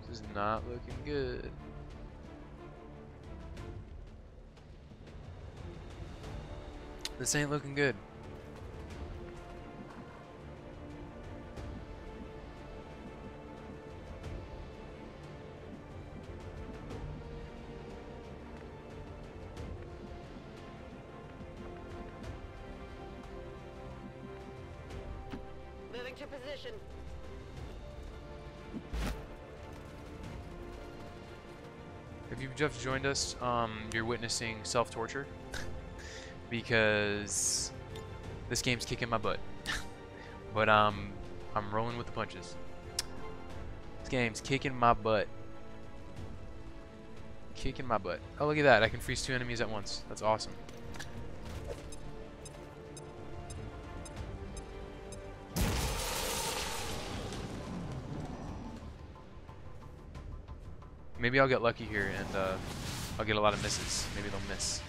This is not looking good. This ain't looking good. Moving to position. If you've just joined us, you're witnessing self-torture because this game's kicking my butt. But I'm rolling with the punches. This game's kicking my butt. Kicking my butt. Oh, look at that. I can freeze 2 enemies at once. That's awesome. Maybe I'll get lucky here and I'll get a lot of misses. Maybe they'll miss.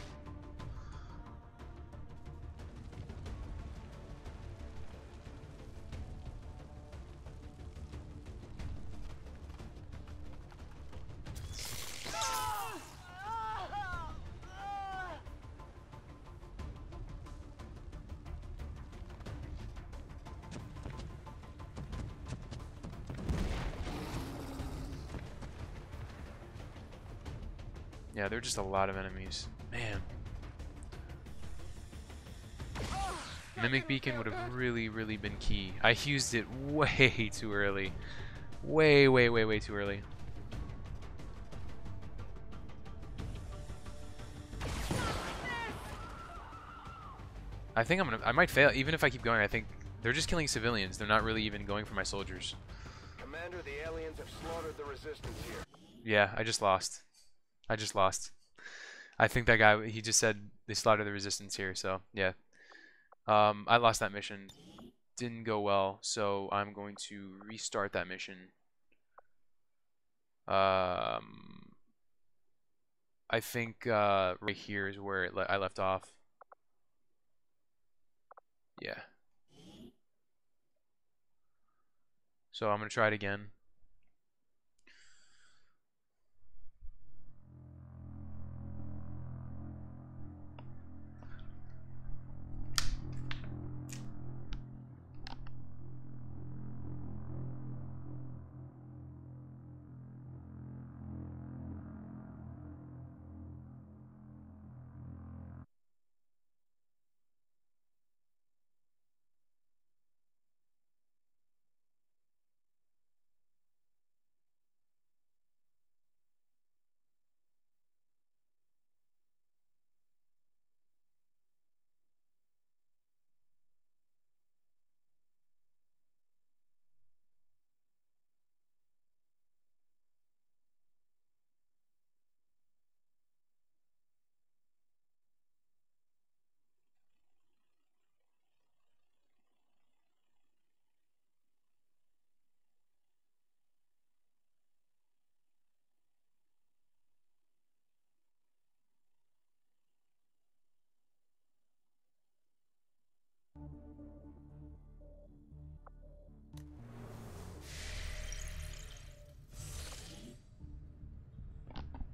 Yeah, there are just a lot of enemies. Man. Mimic Beacon would have really, really been key. I used it way too early. Way, way, way, way too early. I think I might fail. Even if I keep going, I think they're just killing civilians. They're not really even going for my soldiers. Commander, the aliens have slaughtered the resistance here. Yeah, I just lost. I just lost. I think that guy, he just said they slaughtered the resistance here, so yeah. I lost that mission. Didn't go well, so I'm going to restart that mission. I think right here is where I left off. Yeah. So I'm going to try it again.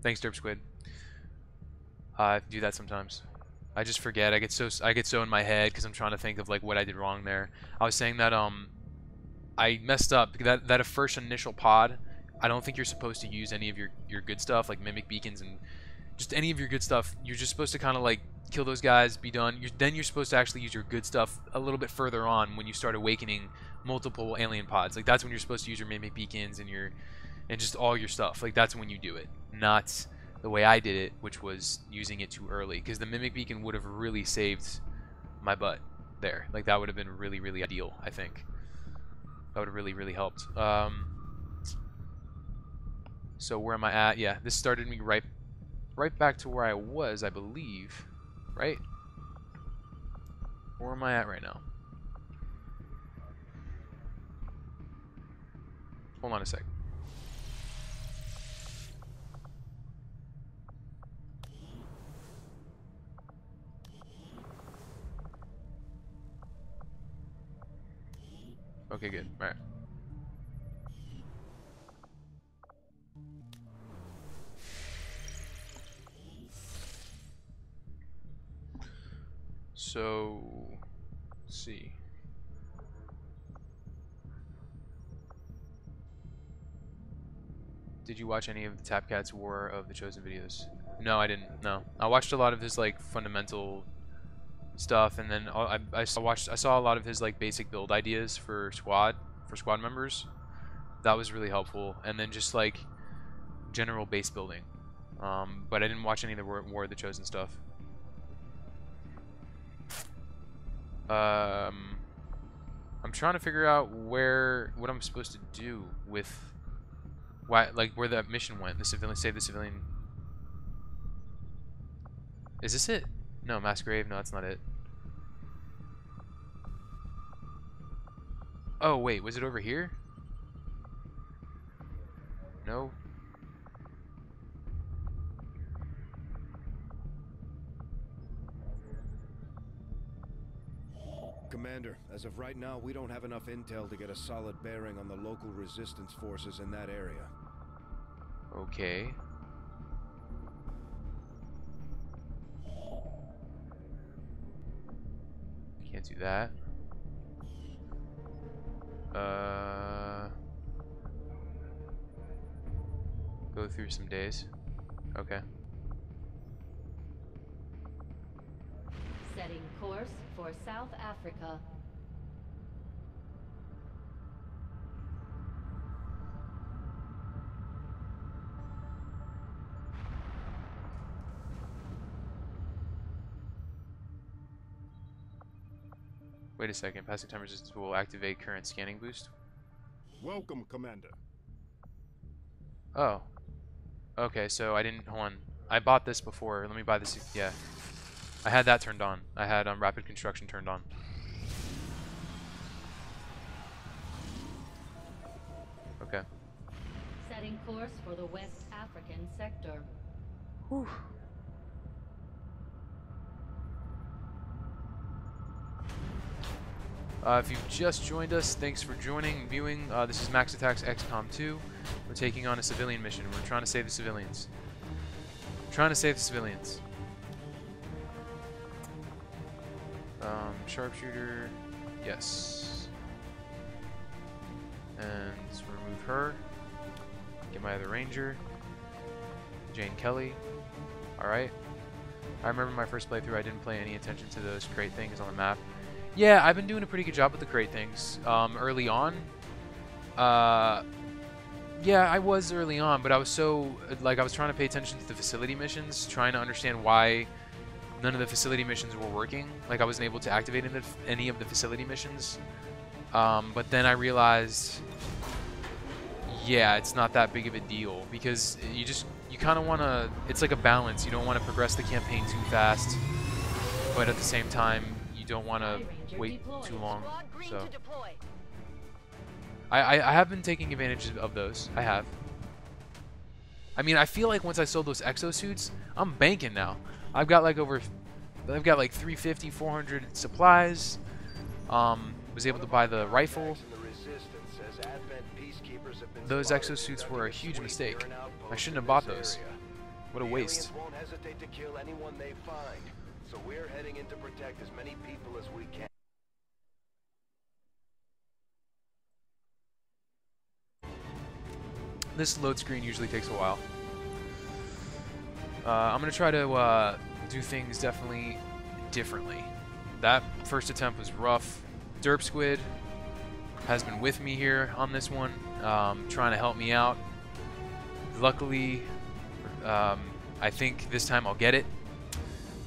Thanks, Derp Squid. I do that sometimes. I just forget. I get so in my head because I'm trying to think of like what I did wrong there. I was saying that I messed up. That first initial pod, I don't think you're supposed to use any of your good stuff like mimic beacons and just any of your good stuff. You're just supposed to kind of like kill those guys, be done. Then you're supposed to actually use your good stuff a little bit further on when you start awakening multiple alien pods. Like that's when you're supposed to use your mimic beacons and just all your stuff. Like that's when you do it, not the way I did it, which was using it too early. Because the mimic beacon would have really saved my butt there. Like that would have been really, really ideal. I think that would have really, really helped. So where am I at? Yeah, this started me right back to where I was, I believe. Right? Where am I at right now? Hold on a sec. Okay, good. All right. So, let's see. Did you watch any of the Tapcat's War of the Chosen videos? No, I didn't. No, I watched a lot of his like fundamental stuff, and then I saw a lot of his like basic build ideas for squad members. That was really helpful, and then just like general base building. But I didn't watch any of the War of the Chosen stuff. I'm trying to figure out what I'm supposed to do with where that mission went. The civilian, save the civilian. Is this it? No, mass grave. No, that's not it. Oh wait, was it over here? No. Commander, as of right now, we don't have enough intel to get a solid bearing on the local resistance forces in that area. Okay. Can't do that. Go through some days. Okay. Setting course for South Africa. Wait a second. Passing time resistance will activate current scanning boost. Welcome, Commander. Oh. Okay, so I didn't... Hold on. I bought this before. Let me buy this. Yeah. I had that turned on. I had rapid construction turned on. Okay. Setting course for the West African sector. Whew. If you've just joined us, thanks for joining and viewing. This is MaXattaX XCOM2. We're taking on a civilian mission. We're trying to save the civilians. Sharpshooter, yes. And remove her. Get my other ranger. Jane Kelly. Alright. I remember my first playthrough, I didn't pay any attention to those crate things on the map. Yeah, I've been doing a pretty good job with the crate things. Early on. Yeah, I was early on, but I was so... Like, I was trying to pay attention to the facility missions, trying to understand why none of the facility missions were working. Like, I wasn't able to activate any of the facility missions. But then I realized... Yeah, it's not that big of a deal, because you kind of want to... It's like a balance. You don't want to progress the campaign too fast, but at the same time, you don't want to wait too long. So I have been taking advantage of those. I have. I mean, I feel like once I sold those exosuits, I'm banking now. I've got like 350, 400 supplies. Was able to buy the rifle. Those exosuits were a huge mistake. I shouldn't have bought those. What a waste. The aliens won't hesitate to kill anyone they find, so we're heading in to protect as many people as we can. This load screen usually takes a while. I'm gonna try to do things definitely differently. That first attempt was rough. Derp Squid has been with me here on this one, trying to help me out. Luckily, I think this time I'll get it.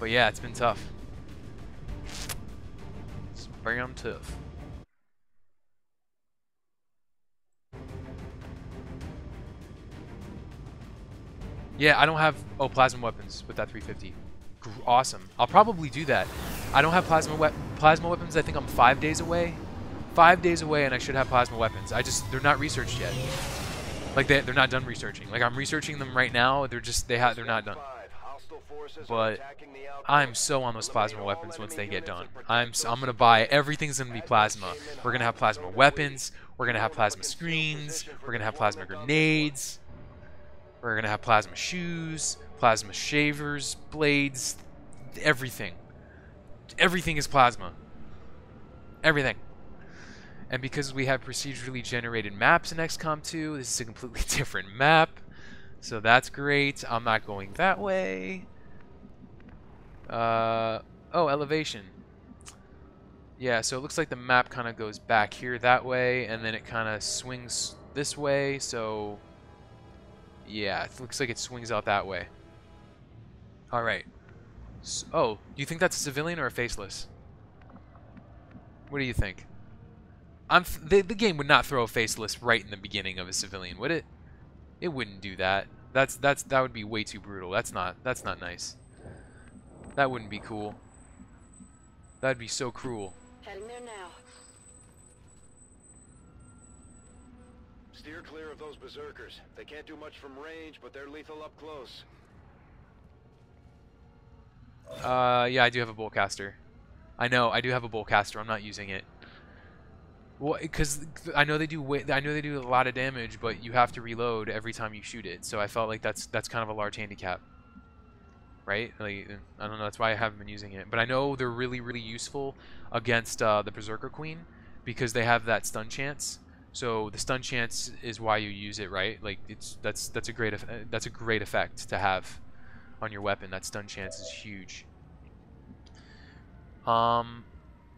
But yeah, it's been tough. It's bam tough. Yeah, I don't have plasma weapons with that 350. Awesome. I'll probably do that. I don't have plasma weapons. I think I'm 5 days away. 5 days away, and I should have plasma weapons. They're not researched yet. Like they're not done researching. Like I'm researching them right now. They're not done. But I'm so on those plasma weapons once they get done. I'm gonna buy everything's gonna be plasma. We're gonna have plasma weapons. We're gonna have plasma screens. We're gonna have plasma grenades. We're gonna have plasma shoes, plasma shavers, blades, everything. Everything is plasma. Everything. And because we have procedurally generated maps in XCOM2, this is a completely different map. So that's great. I'm not going that way. Oh, elevation. Yeah, so it looks like the map kind of goes back here that way, and then it kind of swings this way, so... yeah, it looks like it swings out that way. Alright. So, oh, do you think that's a civilian or a faceless? What do you think? The game would not throw a faceless right in the beginning of a civilian, would it? It wouldn't do that. That would be way too brutal. That's not nice. That wouldn't be cool. That'd be so cruel. Heading there now. Steer clear of those berserkers. They can't do much from range, but they're lethal up close. Yeah, I do have a boltcaster. I know, I do have a boltcaster. I'm not using it. Well, because I know they do a lot of damage, but you have to reload every time you shoot it. So I felt like that's kind of a large handicap, right? Like I don't know. That's why I haven't been using it. But I know they're really, really useful against the Berserker Queen because they have that stun chance. So the stun chance is why you use it, right? Like that's a great effect to have on your weapon. That stun chance is huge.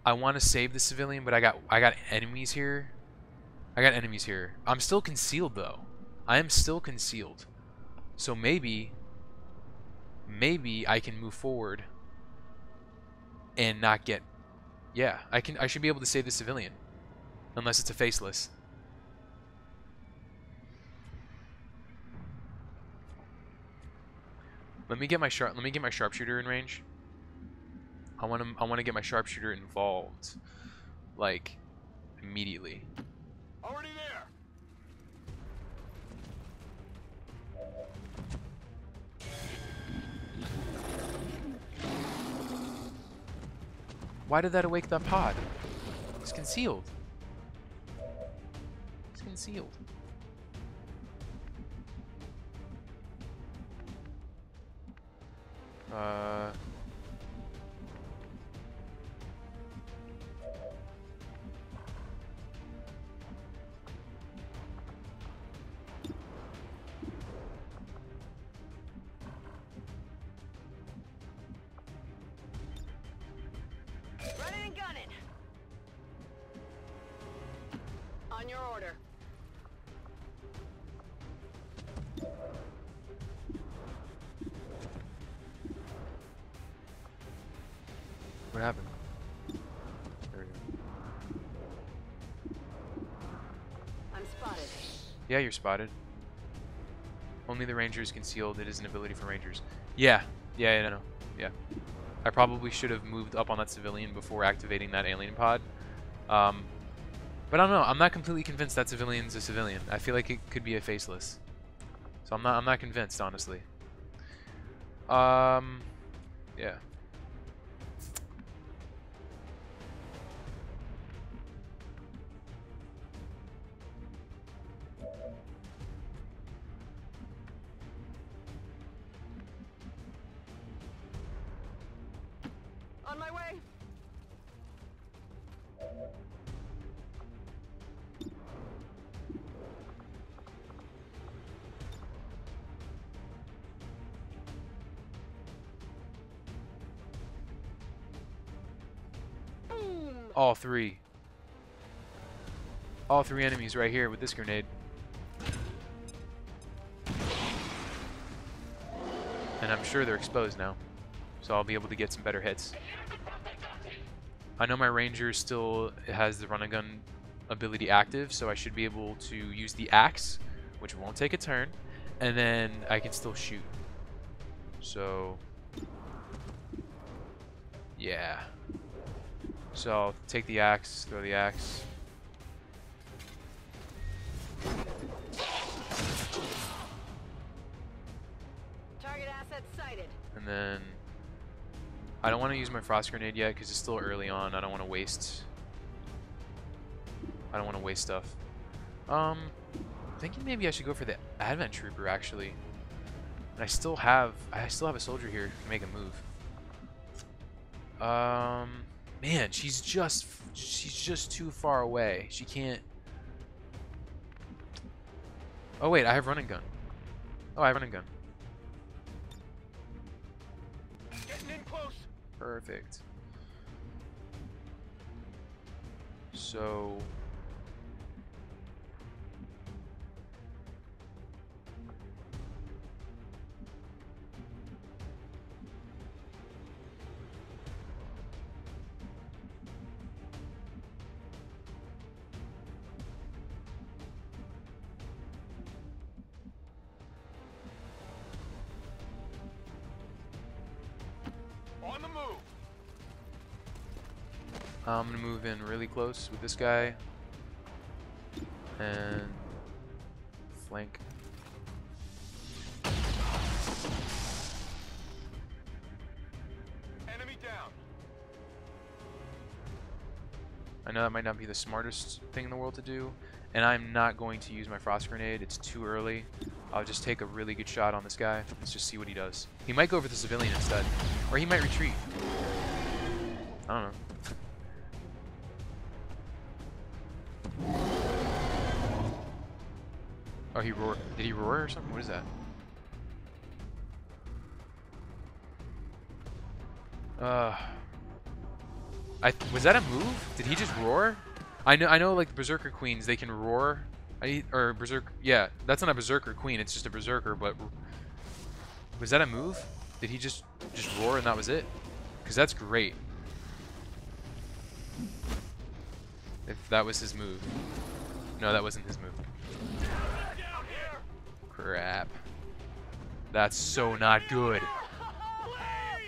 I want to save the civilian, but I got enemies here. I'm still concealed though. I am still concealed. So maybe I can move forward and not get. Yeah, I should be able to save the civilian, unless it's a faceless. Let me get my sharpshooter in range. I want to get my sharpshooter involved, like immediately. Already there. Why did that awake that pod? It's concealed. It's concealed. Running and gunning. On your order. What happened? There we go. I'm spotted. Yeah, you're spotted. Only the ranger is concealed. It is an ability for rangers. Yeah. No. Yeah. I probably should have moved up on that civilian before activating that alien pod. But I don't know. I'm not completely convinced that civilian's a civilian. I feel like it could be a faceless. So I'm not convinced, honestly. Yeah. On my way. Boom. All three. All three enemies right here with this grenade. And I'm sure they're exposed now, so I'll be able to get some better hits. I know my ranger still has the run-and-gun ability active, so I should be able to use the axe, which won't take a turn, and then I can still shoot. So, yeah. So I'll take the axe, throw the axe. Target asset sighted. And then I don't want to use my frost grenade yet because it's still early on. I don't want to waste. I don't want to waste stuff. Thinking maybe I should go for the Advent Trooper actually. And I still have a soldier here who can make a move. Man, she's just too far away. She can't. Oh wait, I have run and gun. Oh, I have run and gun. Getting in close. Perfect. So On the move. I'm gonna move in really close with this guy and flank. Enemy down. I know that might not be the smartest thing in the world to do, and I'm not going to use my frost grenade. It's too early. I'll just take a really good shot on this guy. Let's just see what he does. He might go for the civilian instead, or he might retreat. I don't know. Oh, he roared. Did he roar or something? What is that? Was that a move? Did he just roar? I know like Berserker Queens, they can roar. Or Berserker, yeah, that's not a Berserker Queen, it's just a Berserker, but was that a move? Did he just roar and that was it? Because that's great. If that was his move. No, that wasn't his move. Crap. That's so not good.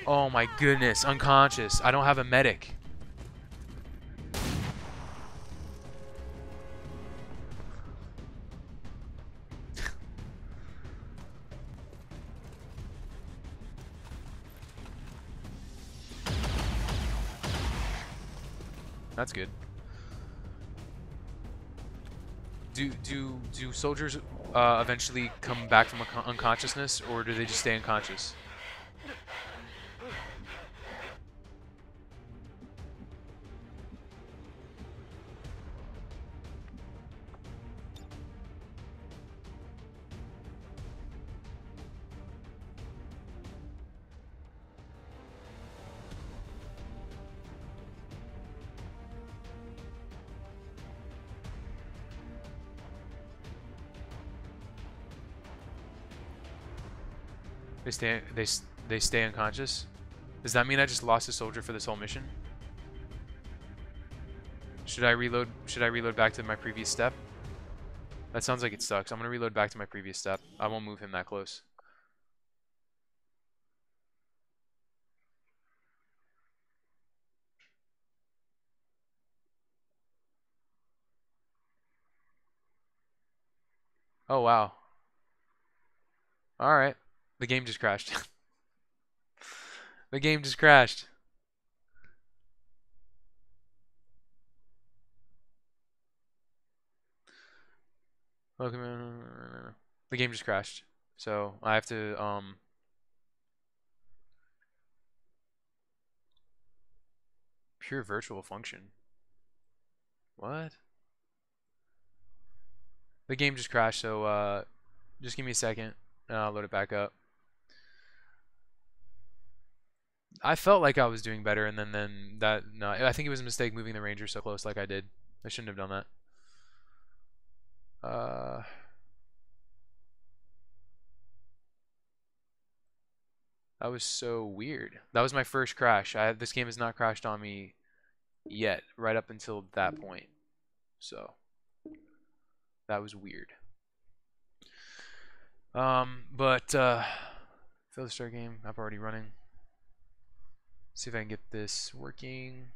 Oh my goodness, unconscious. I don't have a medic. That's good. Do soldiers eventually come back from unconsciousness, or do they just stay unconscious? They stay unconscious. Does that mean I just lost a soldier for this whole mission? Should I reload? Should I reload back to my previous step? That sounds like it sucks. I'm gonna reload back to my previous step. I won't move him that close. Oh wow. All right. The game just crashed. The game just crashed. Welcome in. The game just crashed. So I have to Pure virtual function. What? The game just crashed, so just give me a second and I'll load it back up. I felt like I was doing better, and then that, no, I think it was a mistake moving the ranger so close like I did. I shouldn't have done that. That was so weird. That was my first crash. This game has not crashed on me yet, right up until that point. So that was weird. Failed to start game. App already running. See if I can get this working.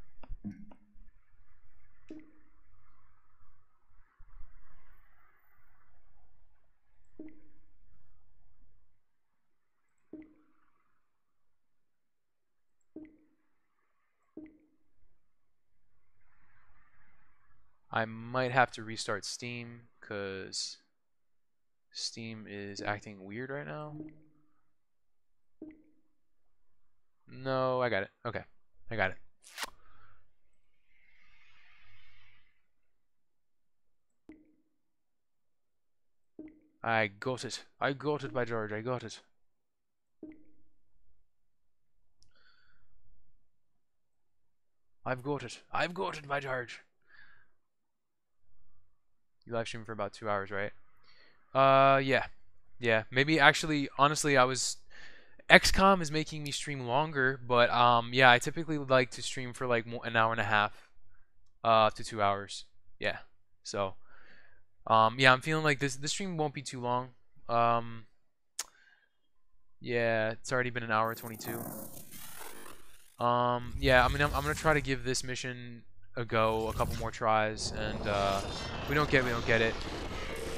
I might have to restart Steam because Steam is acting weird right now. No, I got it. Okay, I got it. I got it. I got it, by George. I got it. I've got it. I've got it, by George. You live stream for about 2 hours, right? Yeah. Yeah. Maybe actually, honestly, XCOM is making me stream longer, but yeah, I typically would like to stream for like an hour and a half to 2 hours. Yeah. So yeah, I'm feeling like this stream won't be too long. Yeah, it's already been an hour 22. Yeah, I mean, I'm gonna try to give this mission a go, a couple more tries, and we don't get it.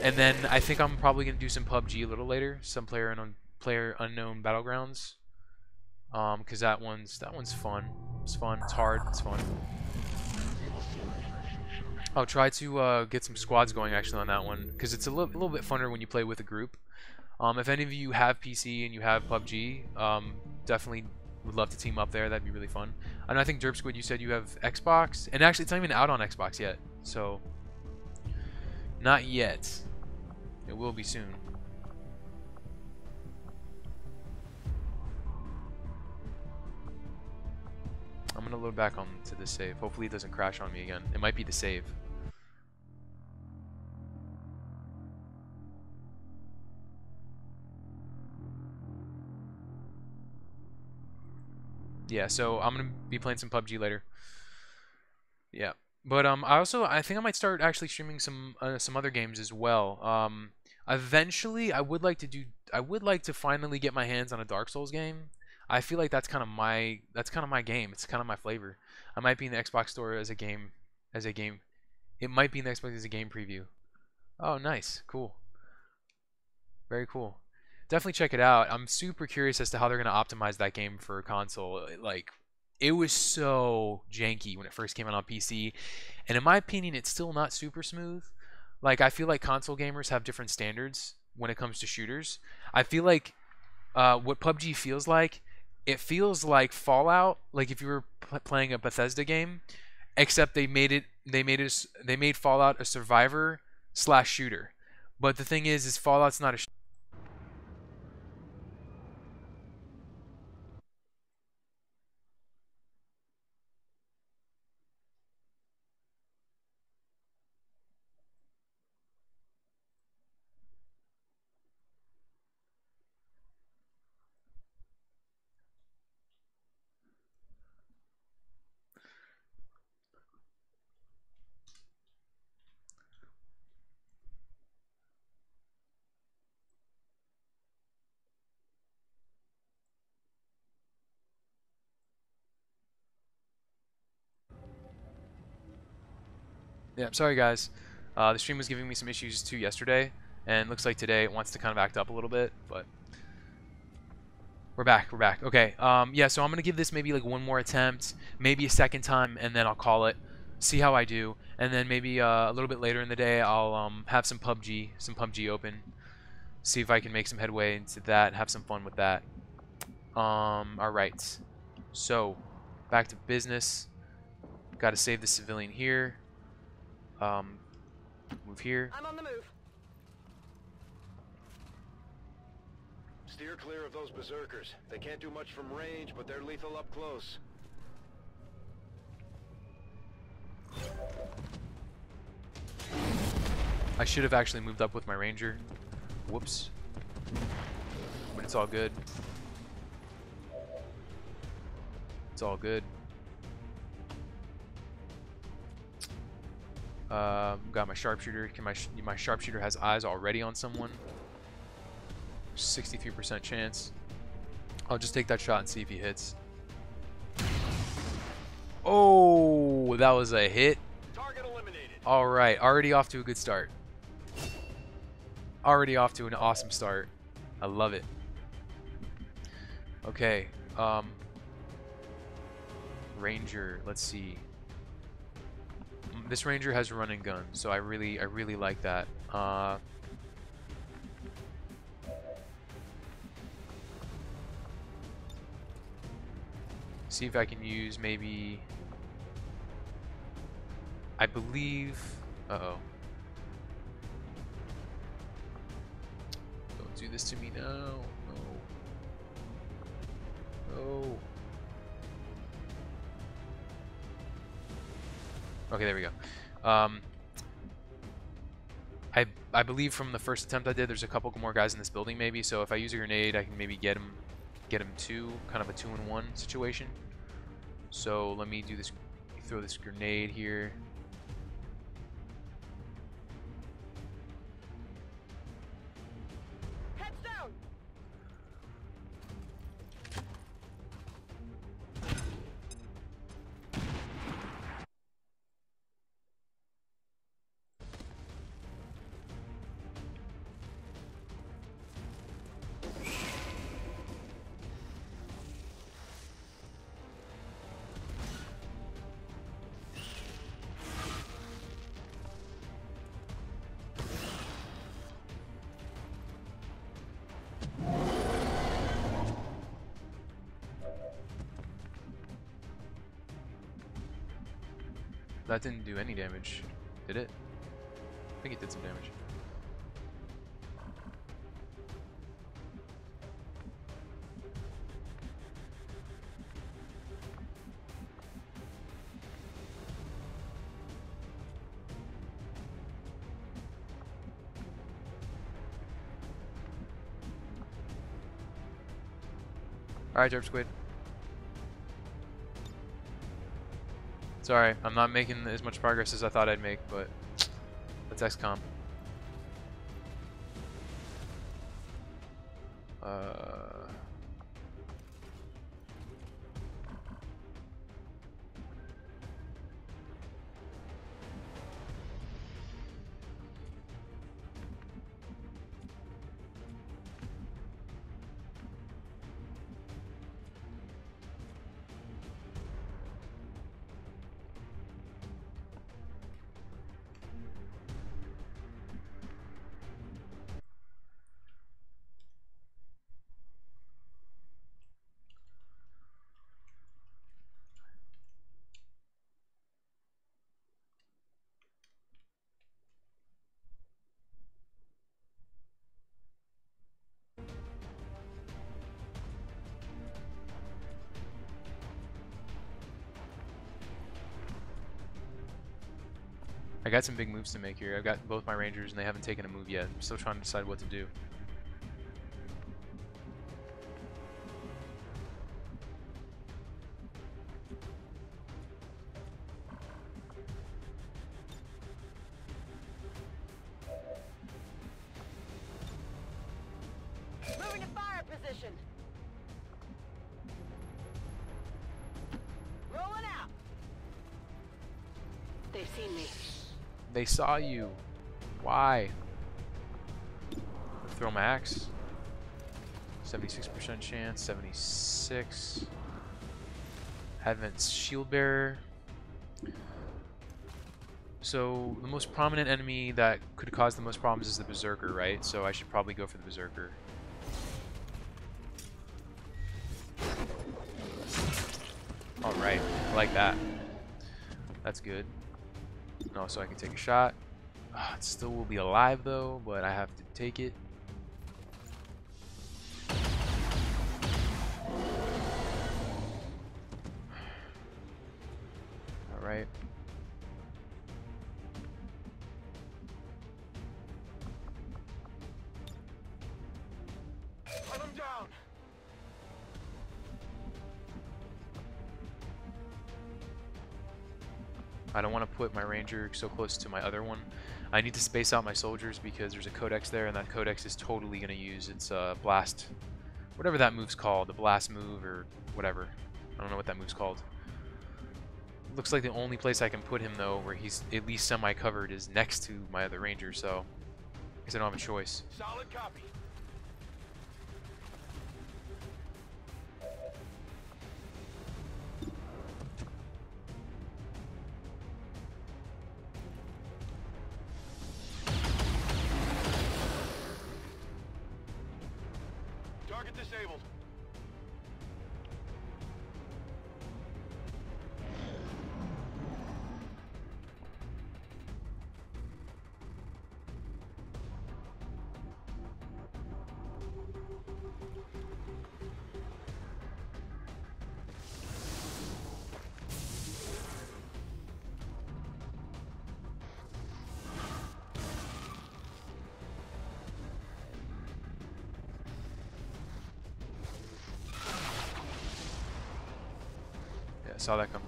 And then I think I'm probably gonna do some PUBG a little later, some player unknown battlegrounds, because that one's fun. It's fun. It's hard. It's fun. I'll try to get some squads going actually on that one, because it's a little bit funner when you play with a group. If any of you have PC and you have PUBG, definitely would love to team up there. That'd be really fun. And I think Derp Squid, you said you have Xbox, and actually it's not even out on Xbox yet, so not yet. It will be soon. I'm gonna load back on to this save. Hopefully it doesn't crash on me again. It might be the save. Yeah, so I'm gonna be playing some PUBG later. Yeah, but I think I might start actually streaming some other games as well. Eventually I would like to finally get my hands on a Dark Souls game. I feel like that's kind of my game. It's kind of my flavor. I might be in the Xbox store as a game. It might be in the Xbox as a game preview. Oh, nice, cool, very cool. Definitely check it out. I'm super curious as to how they're gonna optimize that game for console. Like, it was so janky when it first came out on PC, and in my opinion, it's still not super smooth. Like, I feel like console gamers have different standards when it comes to shooters. I feel like what PUBG feels like, it feels like Fallout. Like if you were playing a Bethesda game, except they made Fallout a survivor / shooter. But the thing is Fallout's not a Yeah, sorry guys. The stream was giving me some issues too yesterday, and looks like today it wants to kind of act up a little bit, but we're back. Okay. Yeah, so I'm gonna give this maybe like one more attempt, maybe a second time, and then I'll call it. See how I do, and then maybe a little bit later in the day I'll have some PUBG open. See if I can make some headway into that. Have some fun with that. All right. So back to business. Got to save the civilian here. Move here. I'm on the move. Steer clear of those berserkers. They can't do much from range, but they're lethal up close. I should have actually moved up with my ranger. Whoops. But it's all good. It's all good. Got my sharpshooter. My sharpshooter has eyes already on someone. 63% chance. I'll just take that shot and see if he hits. Oh, that was a hit. Target eliminated. All right, already off to a good start. Already off to an awesome start. I love it. Okay, Ranger. Let's see. This Ranger has run and gun, so I really like that. See if I can use maybe. I believe. Uh-oh. Don't do this to me now. No. No. Okay, there we go. I believe from the first attempt I did, there's a couple more guys in this building maybe. So if I use a grenade, I can maybe get him two, kind of a 2-in-1 situation. So let me do this. Throw this grenade here. Heads down. That didn't do any damage, did it? I think it did some damage. Alright, Derp Squid. Sorry, I'm not making as much progress as I thought I'd make, but that's XCOM. I got some big moves to make here. I've got both my rangers and they haven't taken a move yet. I'm still trying to decide what to do. Moving to fire position. Rolling out. They've seen me. They saw you. Why? Throw my axe. 76% chance. 76. Advent's shield bearer. So the most prominent enemy that could cause the most problems is the berserker, right? So I should probably go for the berserker. All right, I like that. That's good. And also I can take a shot. It still will be alive though, but I have to take it. Alright. Hunt him down. I don't want to put my ranger so close to my other one. I need to space out my soldiers because there's a codex there, and that codex is totally going to use its blast, whatever that move's called, the blast move or whatever. I don't know what that move's called. Looks like the only place I can put him though, where he's at least semi-covered, is next to my other ranger. So I guess I don't have a choice. Solid copy. Target disabled. Yeah, I saw that coming.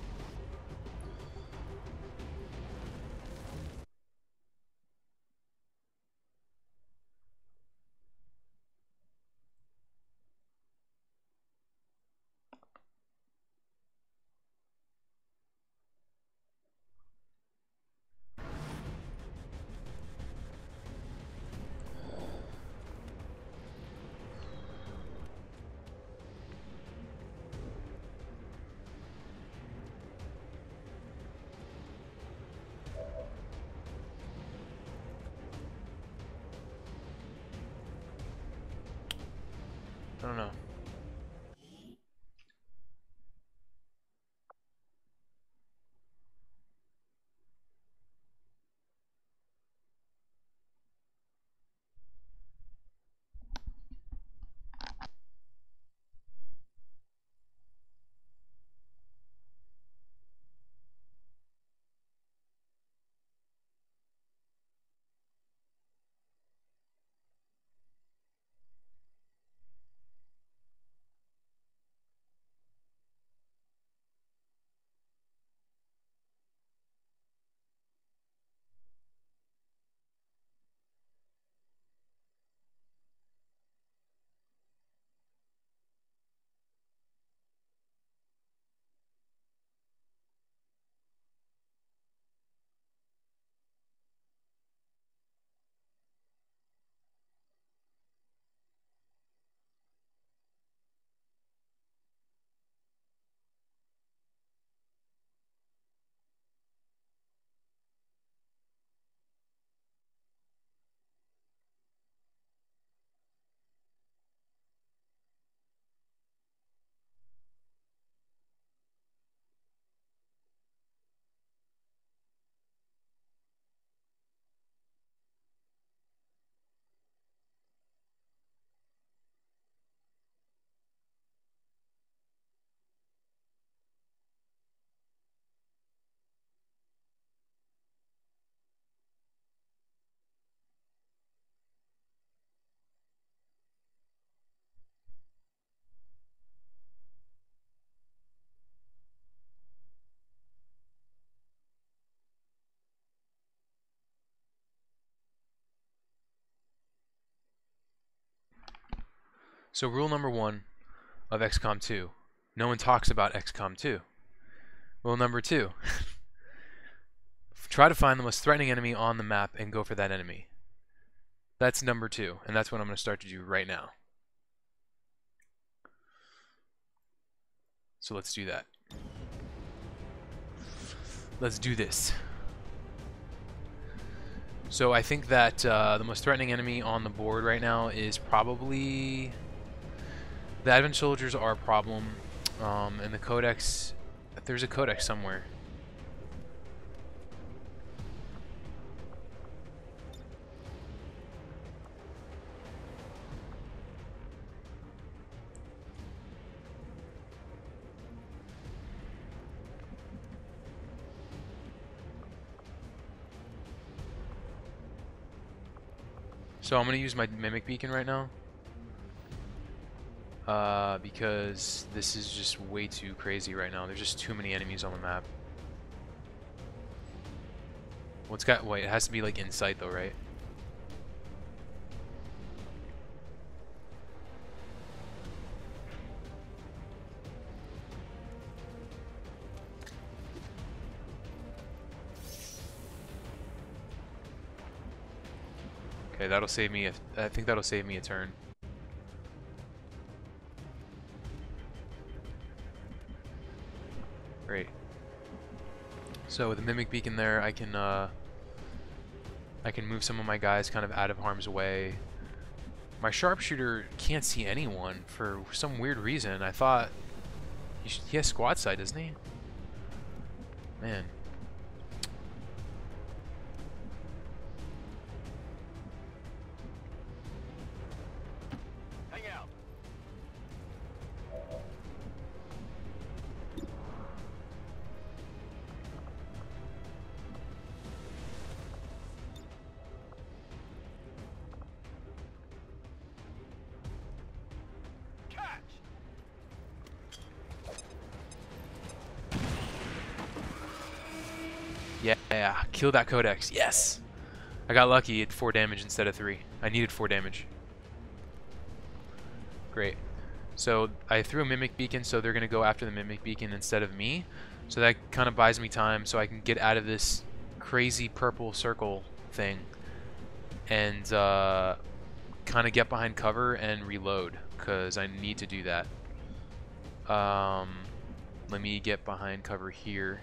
I don't know. So rule number 1 of XCOM2. No one talks about XCOM2. Rule number 2. Try to find the most threatening enemy on the map and go for that enemy. That's number 2, and that's what I'm going to start to do right now. So let's do that. Let's do this. So I think that the most threatening enemy on the board right now is probably... The Advent Soldiers are a problem, and the Codex... There's a Codex somewhere. So I'm gonna use my mimic beacon right now. Because this is just way too crazy right now. There's just too many enemies on the map. Well, it's got, wait, it has to be like in sight though, right? Okay, that'll save me. I think that'll save me a turn. Great. So with the mimic beacon there, I can move some of my guys kind of out of harm's way. My sharpshooter can't see anyone for some weird reason. I thought he has squad sight, doesn't he? Man. Yeah, kill that codex. Yes! I got lucky at 4 damage instead of 3. I needed 4 damage. Great. So I threw a mimic beacon, so they're going to go after the mimic beacon instead of me. So that kind of buys me time so I can get out of this crazy purple circle thing and kind of get behind cover and reload, because I need to do that. Let me get behind cover here.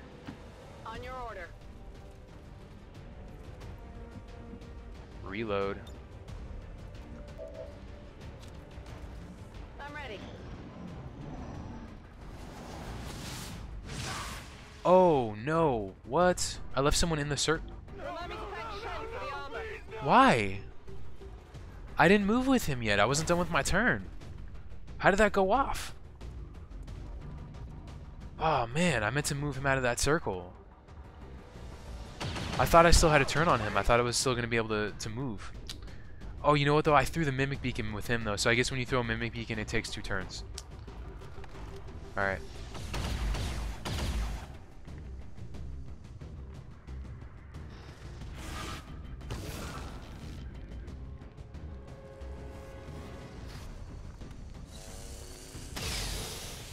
On your order. Reload. I'm ready. Oh no, what? I left someone in the circle. Remind me to thank Shen for the armor. Why? I didn't move with him yet. I wasn't done with my turn. How did that go off? Oh man, I meant to move him out of that circle. I thought I still had a turn on him. I thought I was still going to be able to move. Oh, you know what though? I threw the mimic beacon with him though. So I guess when you throw a mimic beacon, it takes 2 turns. Alright.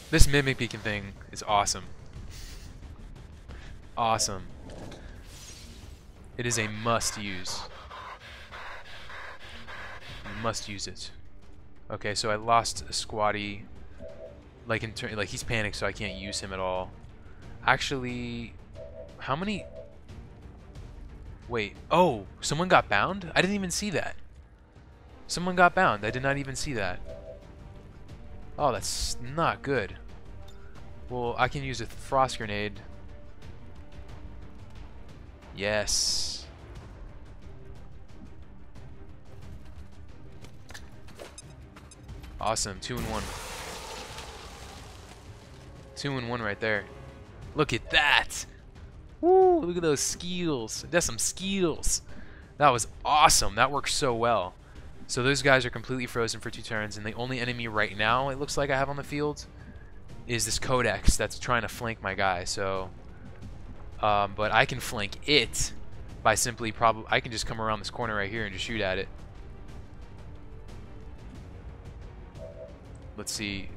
This mimic beacon thing is awesome. Awesome. It is a must use. You must use it. Okay, so I lost a squatty. Like he's panicked, so I can't use him at all. Actually, how many? Wait. Oh, someone got bound? I didn't even see that. Someone got bound. I did not even see that. Oh, that's not good. Well, I can use a frost grenade. Yes. Awesome. 2 and 1. 2 and 1 right there. Look at that. Woo, look at those skills. That's some skills. That was awesome. That worked so well. So those guys are completely frozen for 2 turns, and the only enemy right now it looks like I have on the field is this codex that's trying to flank my guy. So but I can flank it by simply I can just come around this corner right here and just shoot at it. Let's see.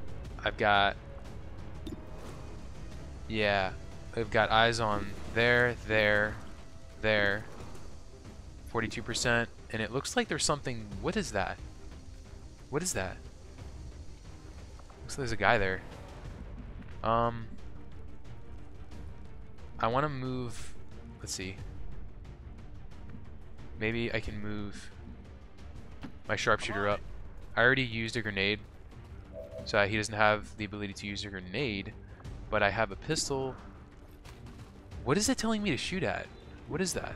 I've got eyes on there, 42%, and it looks like there's something. What is that? What is that? Looks like there's a guy there. I want to move. Let's see. Maybe I can move my sharpshooter up. I already used a grenade, so he doesn't have the ability to use a grenade, but I have a pistol. What is it telling me to shoot at? What is that?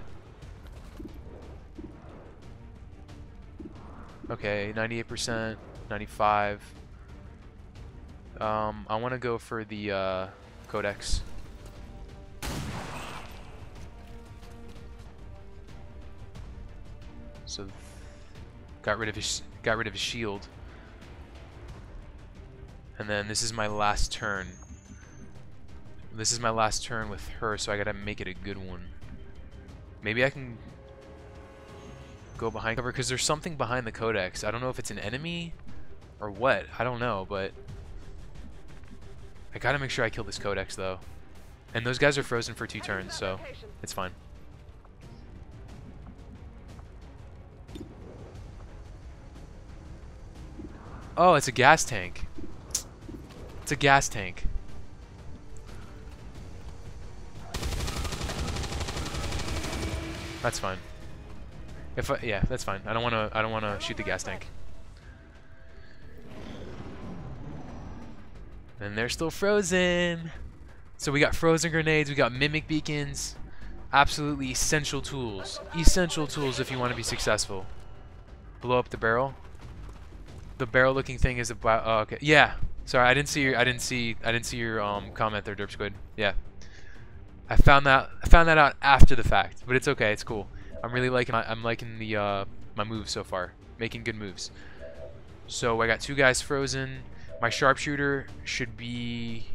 Okay, 98%, 95. I want to go for the codex. So Got rid of his shield. And then this is my last turn. This is my last turn with her, so I gotta make it a good one. Maybe I can go behind cover, because there's something behind the codex. I don't know if it's an enemy or what. I don't know, but I gotta make sure I kill this codex though. And those guys are frozen for 2 turns, so it's fine. Oh, it's a gas tank. It's a gas tank. That's fine. Yeah, that's fine. I don't wanna shoot the gas tank. And they're still frozen. So we got frozen grenades, we got mimic beacons. Absolutely essential tools. Essential tools if you want to be successful. Blow up the barrel. The barrel looking thing is about okay. Yeah. Sorry, I didn't see your comment there, Derp Squid. Yeah. I found that out after the fact, but it's okay, it's cool. I'm liking the my moves so far. Making good moves. So I got 2 guys frozen. My sharpshooter should be,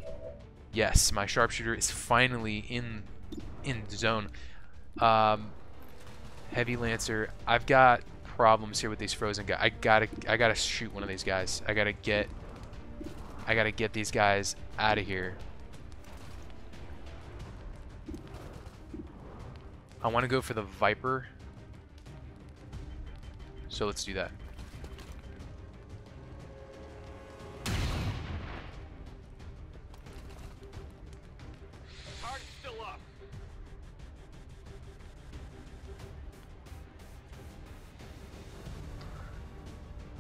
yes, my sharpshooter is finally in the zone. Heavy Lancer, I've got problems here with these frozen guys. I gotta shoot one of these guys. I gotta get these guys out of here. I want to go for the Viper, so let's do that. Target's still up.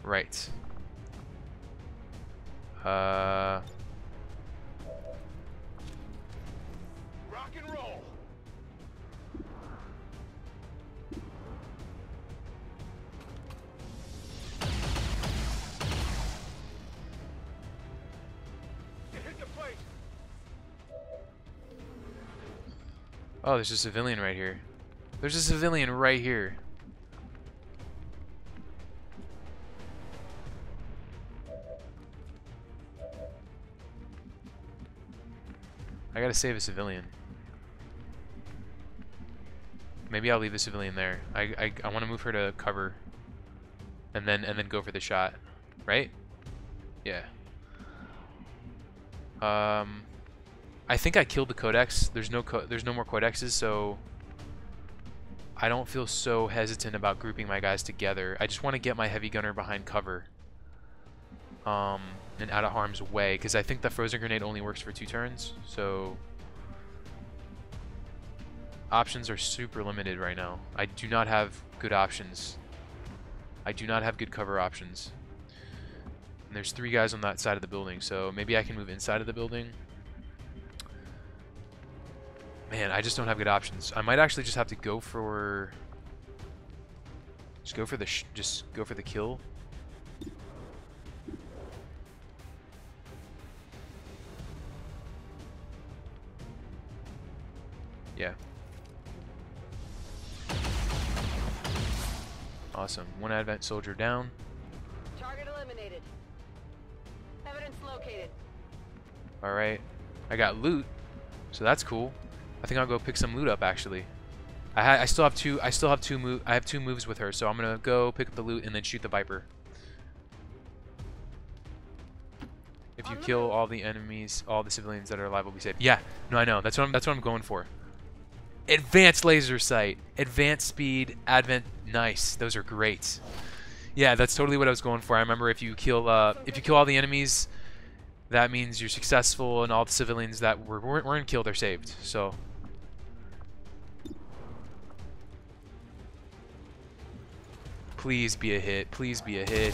Right. Rock and roll. Hit the place. Oh, there's a civilian right here. There's a civilian right here. I gotta save a civilian. Maybe I'll leave the civilian there. I want to move her to cover, and then go for the shot, right? Yeah. I think I killed the codex. There's no more codexes, so I don't feel so hesitant about grouping my guys together. I just want to get my heavy gunner behind cover, and out of harm's way, because I think the frozen grenade only works for 2 turns. So options are super limited right now. I do not have good options. I do not have good cover options. And there's 3 guys on that side of the building, so maybe I can move inside of the building. Man, I just don't have good options. I might actually just have to go for go for the kill. Yeah. Awesome. 1 advent soldier down. Target eliminated. Evidence located. All right. I got loot, so that's cool. I think I'll go pick some loot up actually. I still have 2 moves with her, so I'm gonna go pick up the loot and then shoot the Viper. If you kill all the enemies, all the civilians that are alive will be safe. Yeah, no, I know. That's what I'm going for. Advanced laser sight, advanced speed, advent. Nice. Those are great. Yeah, that's totally what I was going for. I remember if you kill all the enemies, that means you're successful, and all the civilians that weren't killed are saved. So. Please be a hit. Please be a hit.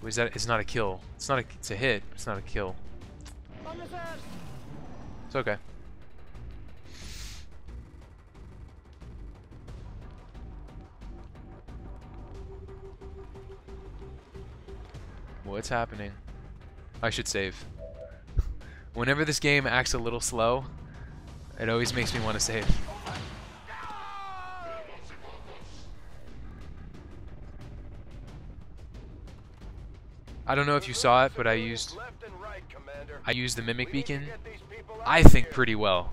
What is that? It's not a kill. It's not a. It's a hit. It's not a kill. It's okay. What's happening? I should save. Whenever this game acts a little slow, it always makes me want to save. I don't know if you saw it, but I used Left and right, Commander. the mimic We need to beacon. get these people out I of think here. pretty well.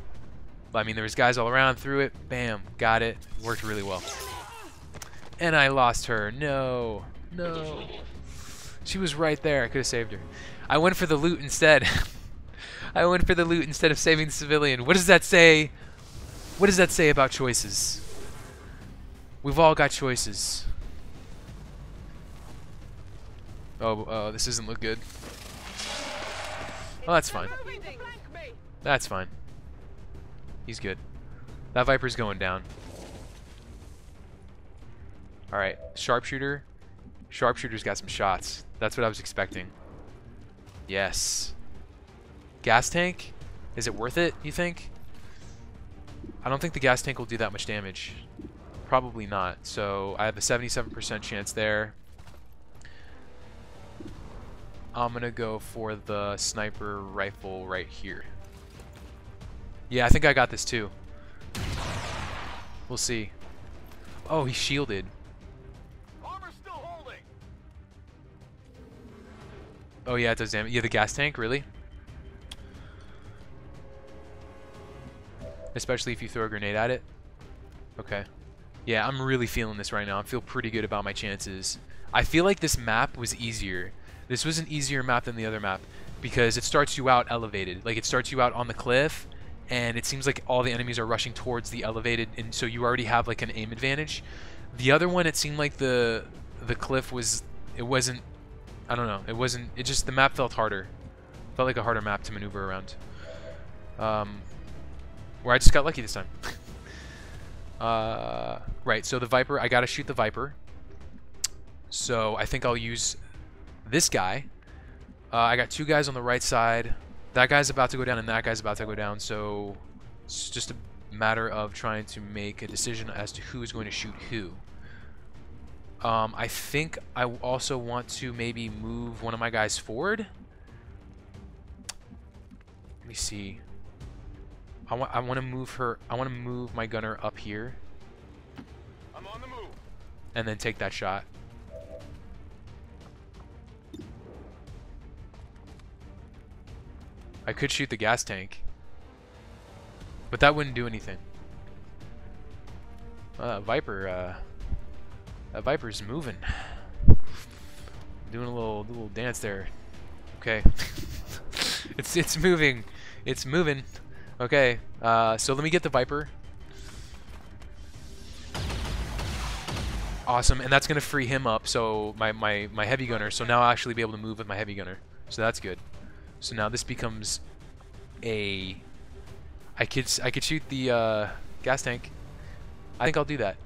I mean, there was guys all around, threw it, bam, got it, worked really well. And I lost her. No, no. She was right there. I could have saved her. I went for the loot instead. I went for the loot instead of saving the civilian. What does that say? What does that say about choices? We've all got choices. Oh, this doesn't look good. Oh, that's fine. That's fine. He's good. That Viper's going down. Alright, sharpshooter. Sharpshooter's got some shots. That's what I was expecting. Yes. Gas tank? Is it worth it, you think? I don't think the gas tank will do that much damage. Probably not. So I have a 77% chance there. I'm gonna go for the sniper rifle right here. Yeah, I think I got this too. We'll see. Oh, he's shielded. Armor's still holding. Oh yeah, it does damage. Yeah, the gas tank, really? Especially if you throw a grenade at it. Okay. Yeah, I'm really feeling this right now. I feel pretty good about my chances. I feel like this map was easier. This was an easier map than the other map because it starts you out elevated. Like, it starts you out on the cliff, and it seems like all the enemies are rushing towards the elevated, and so you already have like an aim advantage. The other one, it seemed like the cliff was, it wasn't, I don't know, it wasn't, it just, the map felt harder. Felt like a harder map to maneuver around. Where I just got lucky this time. Right, so the Viper, I gotta shoot the Viper. So I think I'll use this guy. I got two guys on the right side. That guy's about to go down and that guy's about to go down, so it's just a matter of trying to make a decision as to who is going to shoot who. I think I also want to maybe move one of my guys forward. Let me see. I want to move her. I want to move my gunner up here. I'm on the move. And then take that shot. I could shoot the gas tank, but that wouldn't do anything. Viper, that Viper's moving, doing a little dance there. Okay, it's moving, it's moving. Okay, so let me get the Viper. Awesome, and that's gonna free him up. So my heavy gunner. So now I'll actually be able to move with my heavy gunner. So that's good. So now this becomes a. I could shoot the gas tank. I think I'll do that.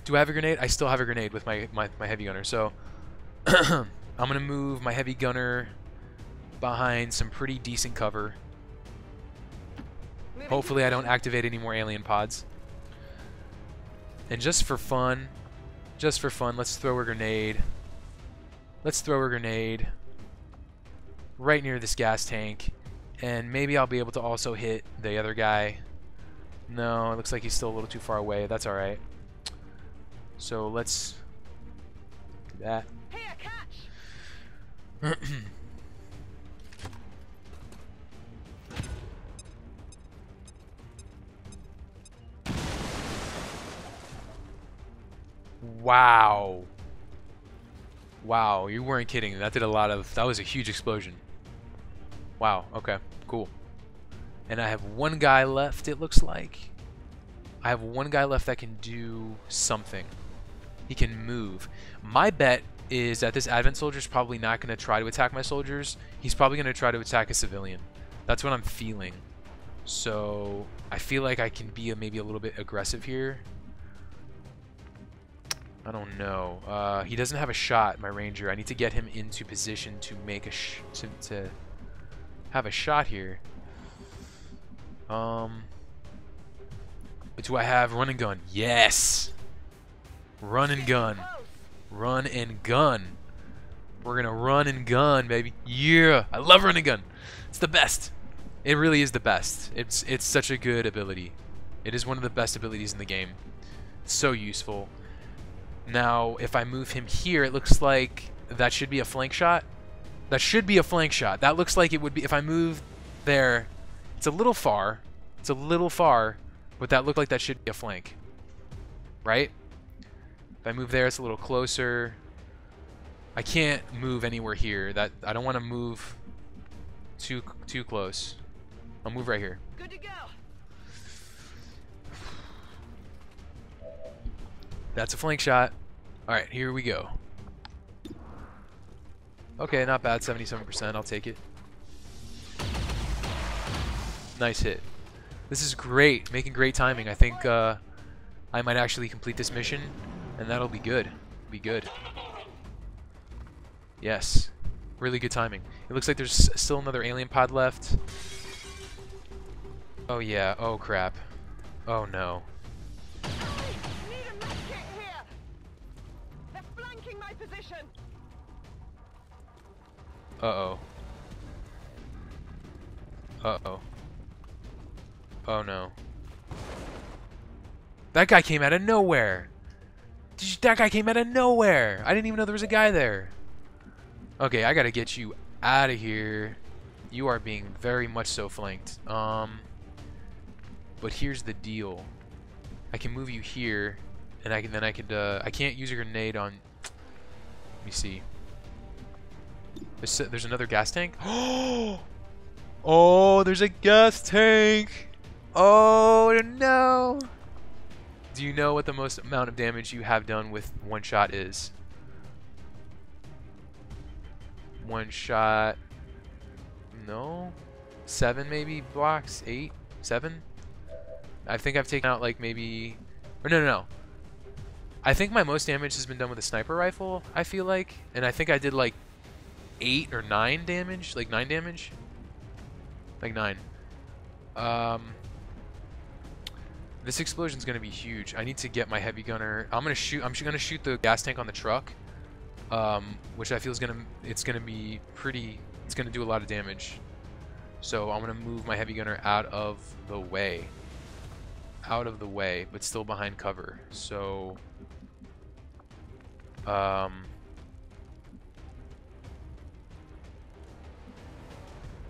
Do I have a grenade? I still have a grenade with my heavy gunner. So I'm gonna move my heavy gunner behind some pretty decent cover. Hopefully I don't activate any more alien pods. And just for fun, let's throw a grenade. Let's throw a grenade right near this gas tank, and maybe I'll be able to also hit the other guy. No, it looks like he's still a little too far away. That's alright. So let's do that. Here, catch! Wow. Wow, you weren't kidding. That did a lot of... That was a huge explosion. Wow, okay, cool. And I have one guy left, it looks like. I have one guy left that can do something. He can move. My bet is that this Advent soldier is probably not going to try to attack my soldiers. He's probably going to try to attack a civilian. That's what I'm feeling. So I feel like I can be maybe a little bit aggressive here. I don't know. He doesn't have a shot, my ranger. I need to get him into position to make a to have a shot here. Do I have run and gun? Yes. Run and gun. Run and gun. We're gonna run and gun, baby. Yeah, I love run and gun. It's the best. It really is the best. It's such a good ability. It is one of the best abilities in the game. It's so useful. Now, if I move him here, it looks like that should be a flank shot. That should be a flank shot. That looks like it would be if I move there. It's a little far. It's a little far, but that looked like that should be a flank. Right? If I move there, it's a little closer. I can't move anywhere here. That I don't want to move too close. I'll move right here. Good to go. That's a flank shot. Alright, here we go. Okay, not bad. 77%. I'll take it. Nice hit. This is great. Making great timing. I think I might actually complete this mission, and that'll be good. Be good. Yes. Really good timing. It looks like there's still another alien pod left. Oh yeah. Oh crap. Oh no. Need a med kit here. They're flanking my position. Uh-oh. Uh-oh. Oh no. That guy came out of nowhere. That guy came out of nowhere. I didn't even know there was a guy there. Okay, I gotta get you out of here. You are being very much so flanked. But here's the deal. I can move you here, and I can't use a grenade on. Let me see. There's another gas tank. Oh, there's a gas tank. Oh no. Do you know what the most amount of damage you have done with one shot is? One shot. No. 7 maybe blocks. 8. 7. I think I've taken out like maybe. Or no. I think my most damage has been done with a sniper rifle. I feel like, and I think I did like 8 or 9 damage. Like 9 damage. Like 9. This explosion's gonna be huge. I need to get my heavy gunner. I'm gonna shoot the gas tank on the truck, which I feel is gonna be pretty. It's gonna do a lot of damage. So I'm gonna move my heavy gunner out of the way, but still behind cover. So,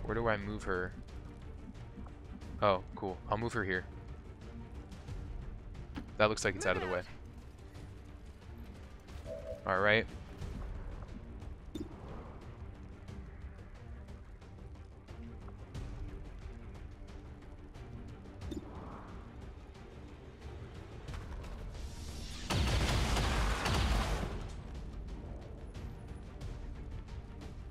where do I move her? Oh, cool. I'll move her here. That looks like it's out of the way. Alright.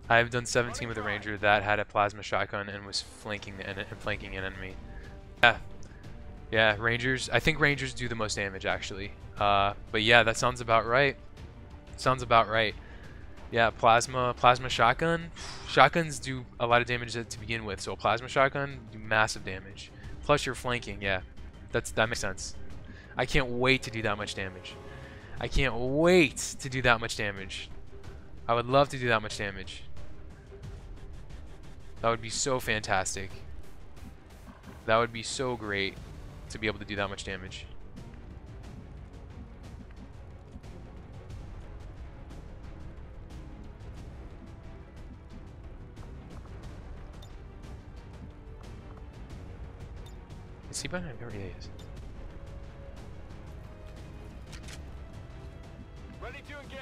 I've done 17 with a ranger that had a plasma shotgun and was flanking an enemy. Yeah, rangers. I think rangers do the most damage actually. But yeah, that sounds about right. Sounds about right. Yeah, plasma shotgun. Shotguns do a lot of damage to begin with, so a plasma shotgun do massive damage. Plus you're flanking. Yeah, that makes sense. I can't wait to do that much damage. I can't wait to do that much damage. I would love to do that much damage. That would be so fantastic. That would be so great to be able to do that much damage. Is he behind? There he is. Ready to engage.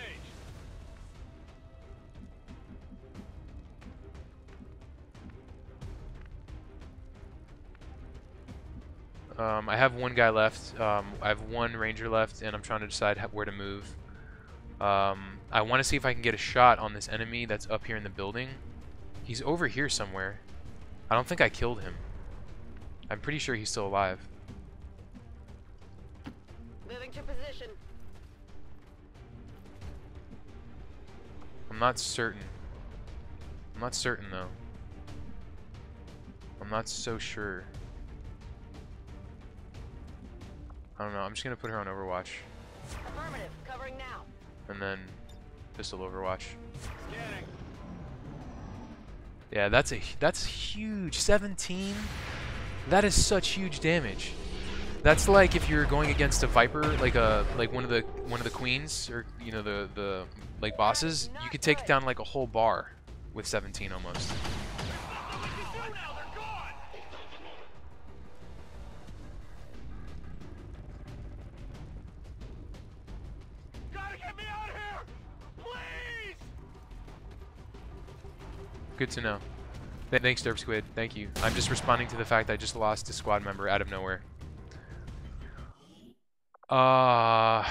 I have one guy left. I have one ranger left, and I'm trying to decide where to move. I want to see if I can get a shot on this enemy that's up here in the building. He's over here somewhere. I don't think I killed him. I'm pretty sure he's still alive. Moving to position. I'm not certain. I'm not certain though. I'm not so sure. I don't know. I'm just gonna put her on Overwatch. Affirmative. Covering now. And then pistol Overwatch. Scanning. Yeah, that's huge. 17. That is such huge damage. That's like if you're going against a Viper, like one of the queens, or you know the like bosses. You could take down like a whole bar with 17 almost. Good to know. Thanks, Derp Squid. Thank you. I'm just responding to the fact I just lost a squad member out of nowhere. Crap.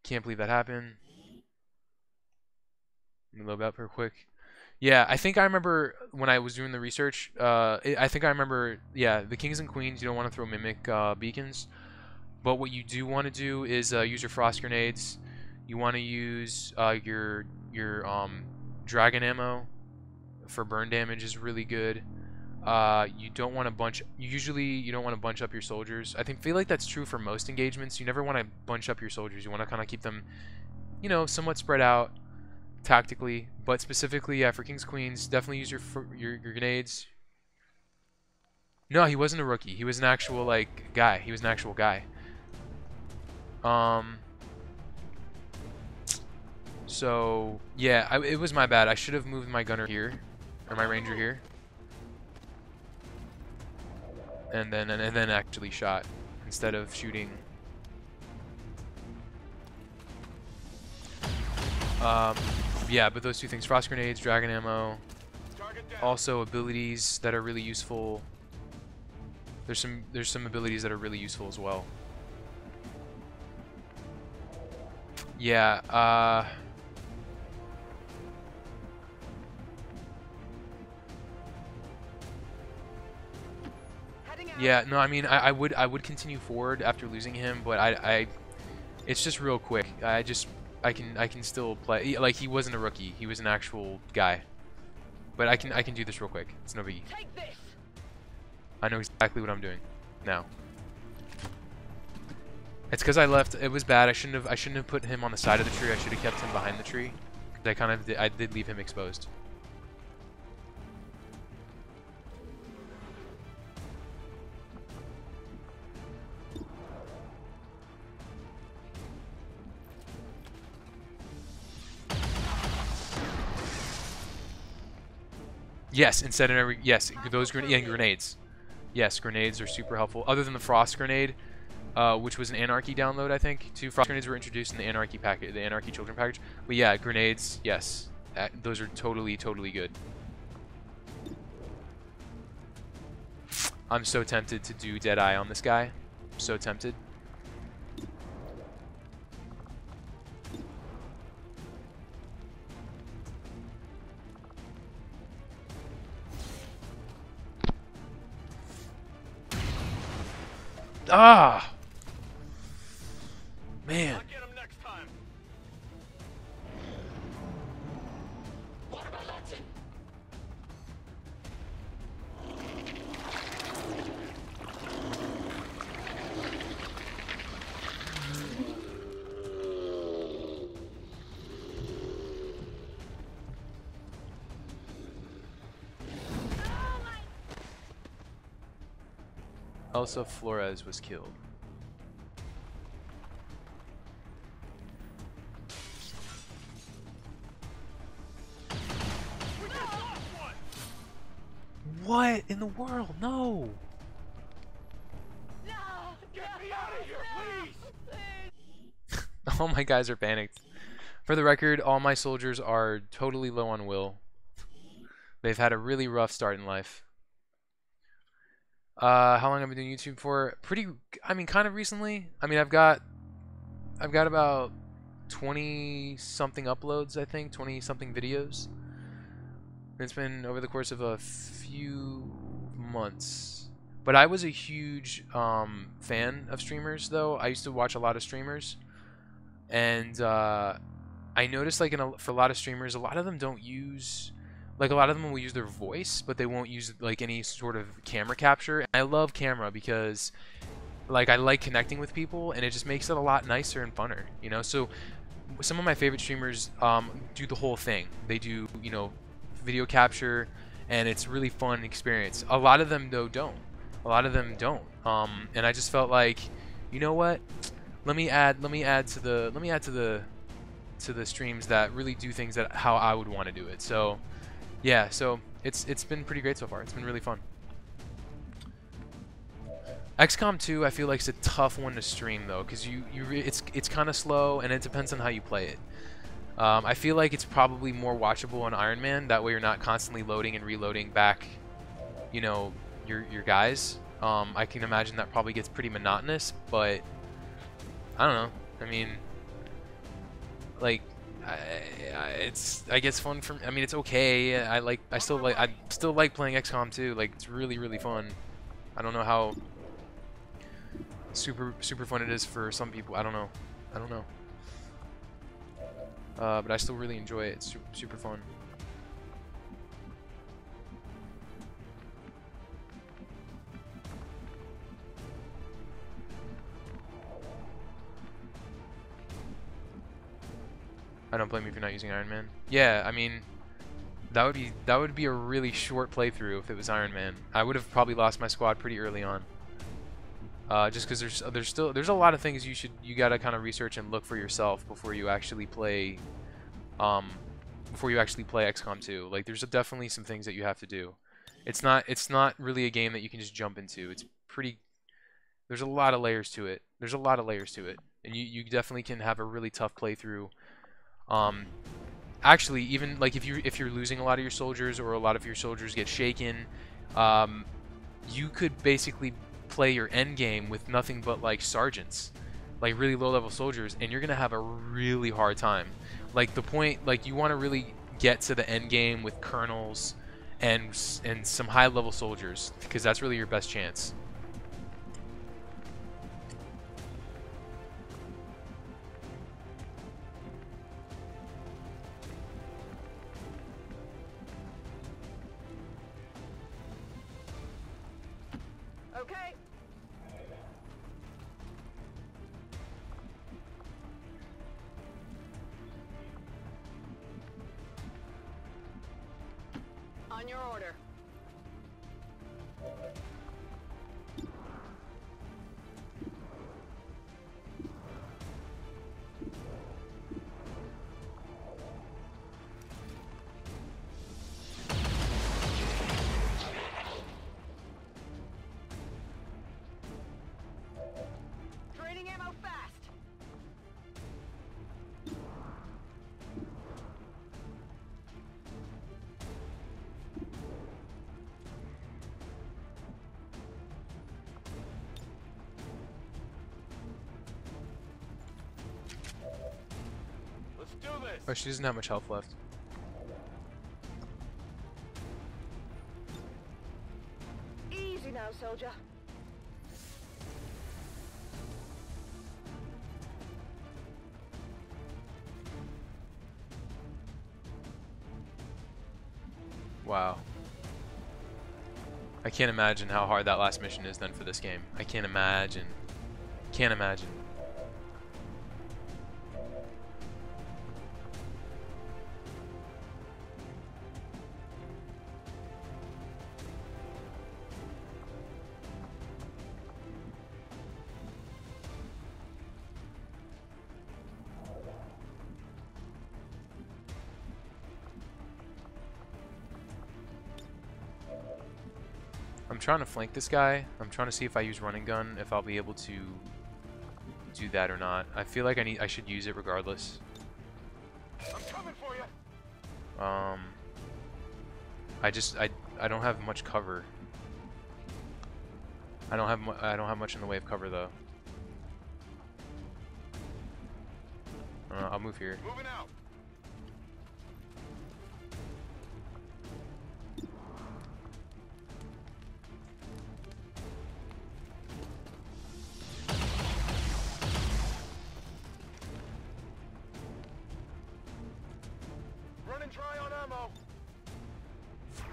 Can't believe that happened. Let me load up real quick. Yeah, I think I remember when I was doing the research. I think I remember. Yeah, the kings and queens. You don't want to throw mimic beacons, but what you do want to do is use your frost grenades. You want to use your dragon ammo for burn damage is really good. You don't want to bunch. Usually, you don't want to bunch up your soldiers. Feel like that's true for most engagements. You never want to bunch up your soldiers. You want to kind of keep them, you know, somewhat spread out tactically. But specifically, yeah, for kings queens, definitely use your grenades. No, he wasn't a rookie. He was an actual like guy. He was an actual guy. So yeah, it was my bad. I should have moved my gunner here, or my ranger here, and then actually shot instead of shooting. Yeah, but those two things: frost grenades, dragon ammo, also abilities that are really useful. There's some abilities that are really useful as well. Yeah. Yeah, no, I mean, I would continue forward after losing him, but it's just real quick. I can still play. Like, he wasn't a rookie. He was an actual guy. But I can do this real quick. It's no biggie. I know exactly what I'm doing now. It's because I left. It was bad. I shouldn't have put him on the side of the tree. I should have kept him behind the tree. I did leave him exposed. Yes, instead of those grenades. Yes, grenades are super helpful. Other than the frost grenade, which was an anarchy download, I think. 2 frost grenades were introduced in the anarchy package, the anarchy children package. But yeah, grenades, yes, those are totally good. I'm so tempted to do Deadeye on this guy. I'm so tempted. Ah, man. I'll get him next time. Elsa Flores was killed. What in the world? No! No! Get me out of here, please! All my guys are panicked. For the record, all my soldiers are totally low on will. They've had a really rough start in life. How long have I been doing YouTube for? Kind of recently. I mean, I've got about 20 something uploads, I think, 20 something videos. It's been over the course of a few months. But I was a huge fan of streamers, though. I used to watch a lot of streamers, and I noticed for a lot of streamers, a lot of them don't use. Like, a lot of them will use their voice, but they won't use, like, any sort of camera capture. And I love camera because, like, I like connecting with people, and it just makes it a lot nicer and funner, you know? So, some of my favorite streamers do the whole thing. They do, you know, video capture, and it's really fun experience. A lot of them, though, don't. A A lot of them don't. And I just felt like, you know what? Let me add to the streams that really do things that how I would want to do it. So yeah, so it's been pretty great so far. It's been really fun. XCOM2 I feel like it's a tough one to stream though, because it's kind of slow and it depends on how you play it. I feel like it's probably more watchable on Iron Man. That way you're not constantly loading and reloading back, you know, your guys. I can imagine that probably gets pretty monotonous, but I don't know. I mean, like, I guess fun for. I mean, it's okay. I still like playing XCOM2. Like, it's really fun. I don't know how super fun it is for some people. I don't know. But I still really enjoy it. It's super fun. I don't blame you for not using Iron Man. Yeah, I mean, that would be a really short playthrough if it was Iron Man. I would have probably lost my squad pretty early on. Just because there's a lot of things you gotta kind of research and look for yourself before you actually play XCOM2. Like, there's definitely some things that you have to do. It's not really a game that you can just jump into. It's pretty. There's a lot of layers to it. And you definitely can have a really tough playthrough. Actually, even like if you're losing a lot of your soldiers or a lot of your soldiers get shaken, you could basically play your end game with nothing but like sergeants, like really low level soldiers, and you're gonna have a really hard time. Like the point, like you want to really get to the end game with colonels and some high level soldiers, because that's really your best chance. Okay. On your order. Draining ammo fast. Let's do this. Oh, she doesn't have much health left. Easy now, soldier. Wow. I can't imagine how hard that last mission is then for this game. I can't imagine. Can't imagine. I'm trying to flank this guy. I'm trying to see if I use running gun, if I'll be able to do that or not. I feel like I should use it regardless. I'm coming for you. I don't have much cover. I don't have much in the way of cover though. I'll move here. Moving out. Running dry on ammo.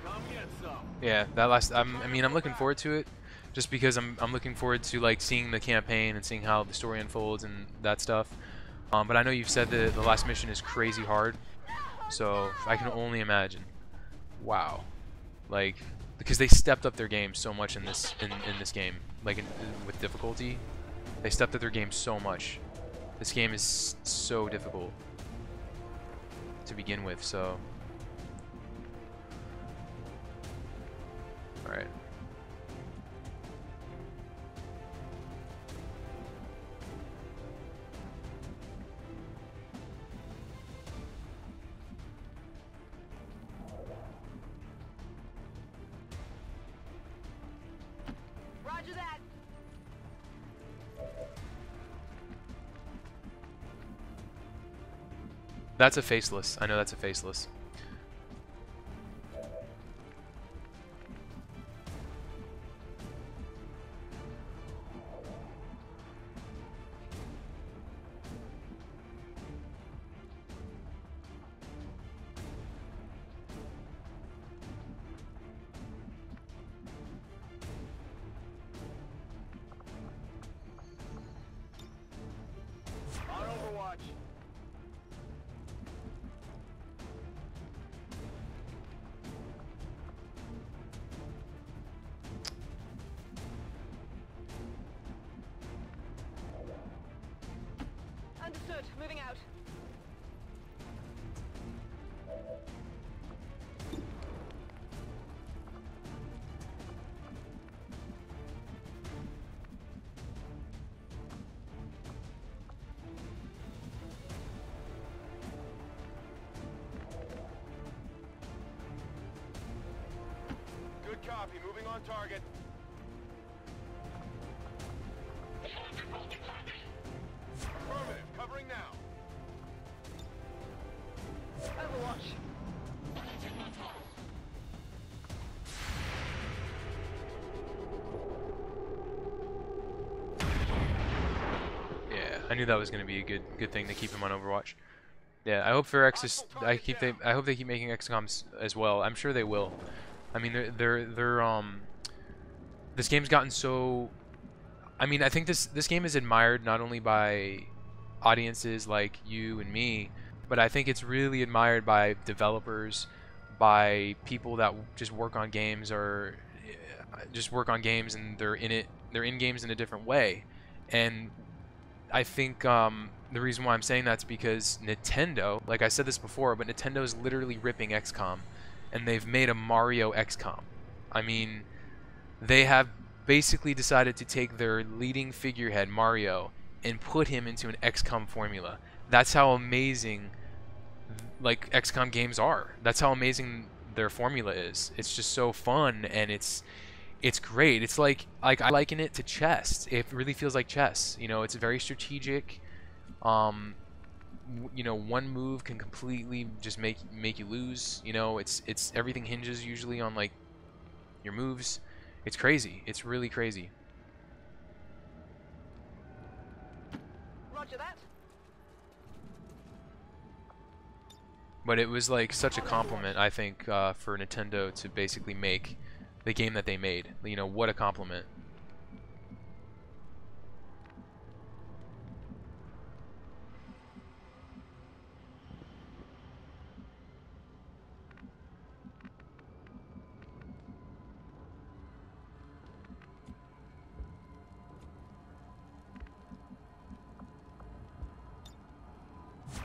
Come get some. Yeah, that last. I mean, I'm looking forward to it, just because I'm looking forward to like seeing the campaign and seeing how the story unfolds and that stuff. But I know you've said that the last mission is crazy hard, so I can only imagine. Wow, like because they stepped up their game so much in this game, like with difficulty. They stepped up their game so much. This game is so difficult to begin with, so. Alright. Roger that. That's a faceless. I know that's a faceless. On Overwatch. Understood. Moving out. Good copy. Moving on target. Affirmative. Covering now. Overwatch. Yeah, I knew that was going to be a good thing to keep him on Overwatch. Yeah, I hope for X I hope they keep making XCOMs as well. I'm sure they will. I mean, this game's gotten so. I mean, I think this game is admired not only by audiences like you and me, but I think it's really admired by developers, by people that just work on games or just work on games and they're in games in a different way. And I think the reason why I'm saying that's because Nintendo, like I said this before, but Nintendo is literally ripping XCOM, and they've made a Mario XCOM. I mean, they have basically decided to take their leading figurehead, Mario, and put him into an XCOM formula. That's how amazing like XCOM games are. That's how amazing their formula is. It's just so fun, and it's great. It's like I liken it to chess. It really feels like chess. You know, it's very strategic. You know, one move can completely just make you lose. You know, it's everything hinges usually on like your moves. It's crazy. It's really crazy. Roger that. But it was like such a compliment, I think, for Nintendo to basically make the game that they made. You know, what a compliment.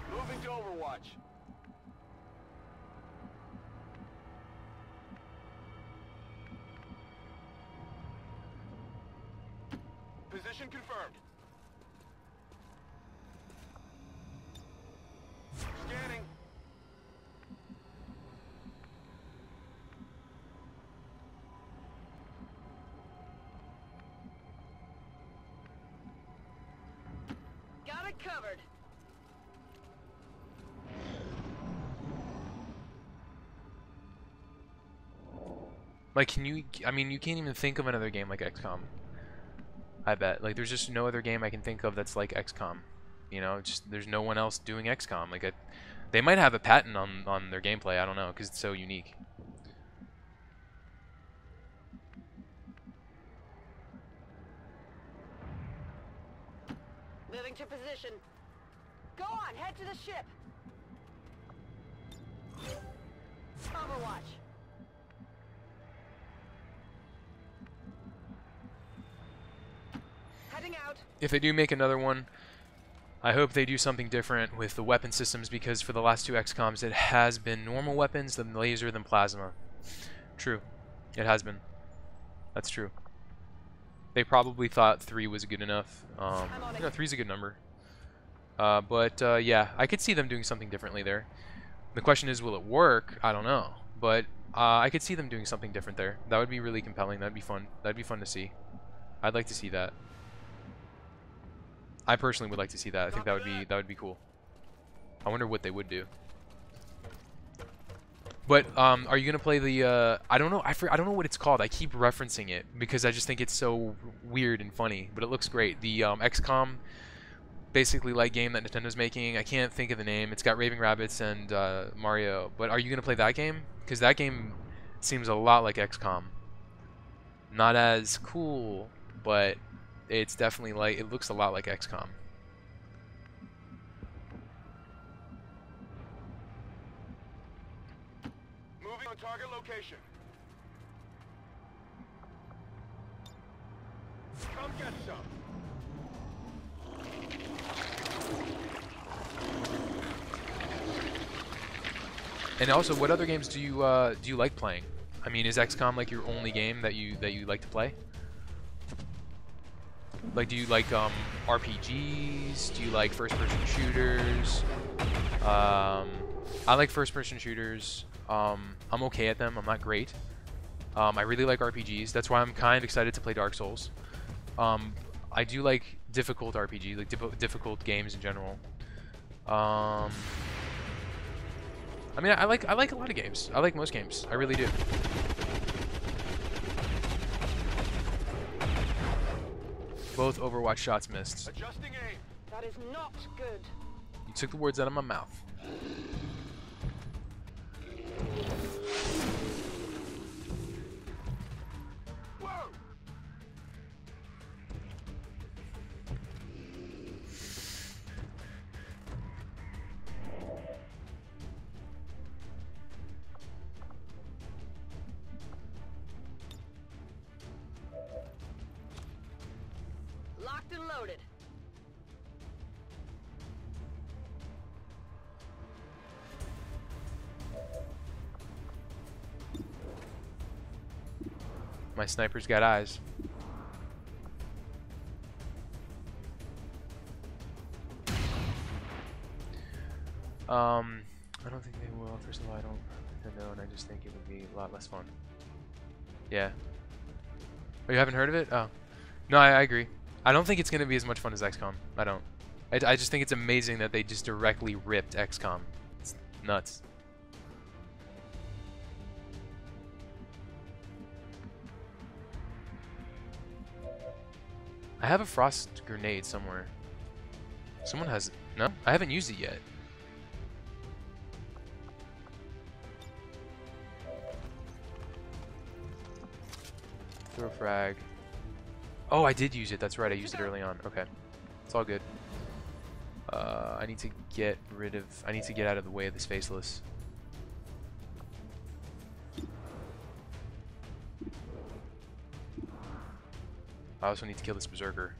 Moving to Overwatch. Position confirmed. Scanning. Got it covered. Like, can you? I mean, you can't even think of another game like XCOM. I bet. Like, there's just no other game I can think of that's like XCOM. You know, just there's no one else doing XCOM. Like, they might have a patent on their gameplay. I don't know, because it's so unique. Moving to position. Go on, head to the ship. Overwatch. if they do make another one, I hope they do something different with the weapon systems, because for the last 2 XCOMs it has been normal weapons, then laser, then plasma. True. It has been. That's true. They probably thought 3 was good enough. 3 is a good number. Yeah, I could see them doing something differently there. The question is, will it work? I don't know. But I could see them doing something different there. That would be really compelling. That'd be fun. That'd be fun to see. I'd like to see that. I personally would like to see that. I think that would be cool. I wonder what they would do. But are you gonna play the? I don't know. I don't know what it's called. I keep referencing it because I just think it's so weird and funny. But it looks great. The XCOM, basically like game that Nintendo's making. I can't think of the name. It's got Raving Rabbits and Mario. But are you gonna play that game? Because that game seems a lot like XCOM. Not as cool, but it's definitely like, it looks a lot like XCOM. Moving on target location. Come get some. And also, what other games do you like playing? I mean, is XCOM like your only game that you like to play? Like, do you like RPGs? Do you like first-person shooters? I like first-person shooters. I'm okay at them. I'm not great. I really like RPGs. That's why I'm kind of excited to play Dark Souls. I do like difficult RPGs, like difficult games in general. I mean, I like a lot of games. I like most games. I really do. Both Overwatch shots missed. Adjusting aim. That is not good. You took the words out of my mouth. Whoa! Locked and loaded. My sniper's got eyes. I don't think they will. First of all, I don't know, and I just think it would be a lot less fun. Yeah. Oh, you haven't heard of it? Oh. No, I agree. I don't think it's going to be as much fun as XCOM. I don't. I just think it's amazing that they just directly ripped XCOM. It's nuts. I have a frost grenade somewhere. Someone has... No? I haven't used it yet. Throw frag. Oh, I did use it. That's right. I used it early on. Okay. It's all good. I need to get rid of... I need to get out of the way of this faceless. I also need to kill this berserker.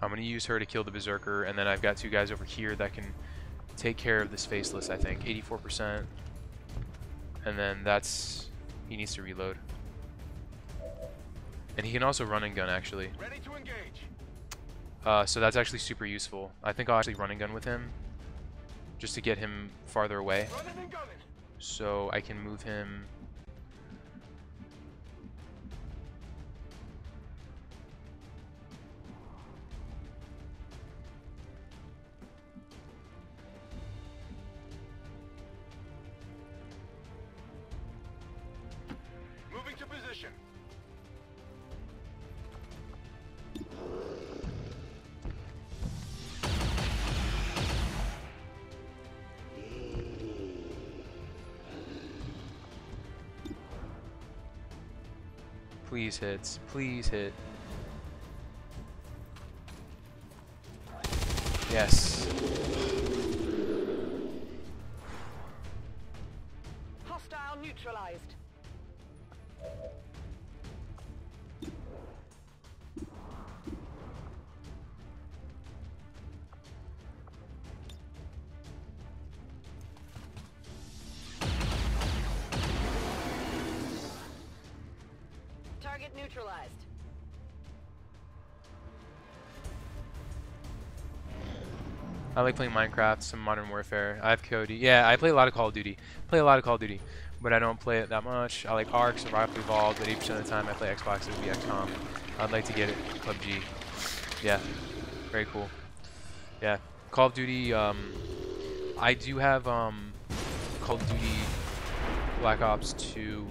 I'm going to use her to kill the berserker, and then I've got 2 guys over here that can take care of this faceless, I think. 84%. And then that's... he needs to reload. And he can also run and gun, actually. Ready to engage. So that's actually super useful. I think I'll actually run and gun with him, just to get him farther away. Running and gunning. So I can move him... Moving to position. Please hits. Please hit. Yes. Hostile neutralized. Target neutralized. I like playing Minecraft, some Modern Warfare. I have Cody. Yeah, I play a lot of Call of Duty. But I don't play it that much. I like Ark, Survival Evolved, but 80% of the time I play Xbox, it would be XCOM. I'd like to get it, PUBG. Yeah, very cool. Yeah, Call of Duty, I do have Call of Duty Black Ops 2.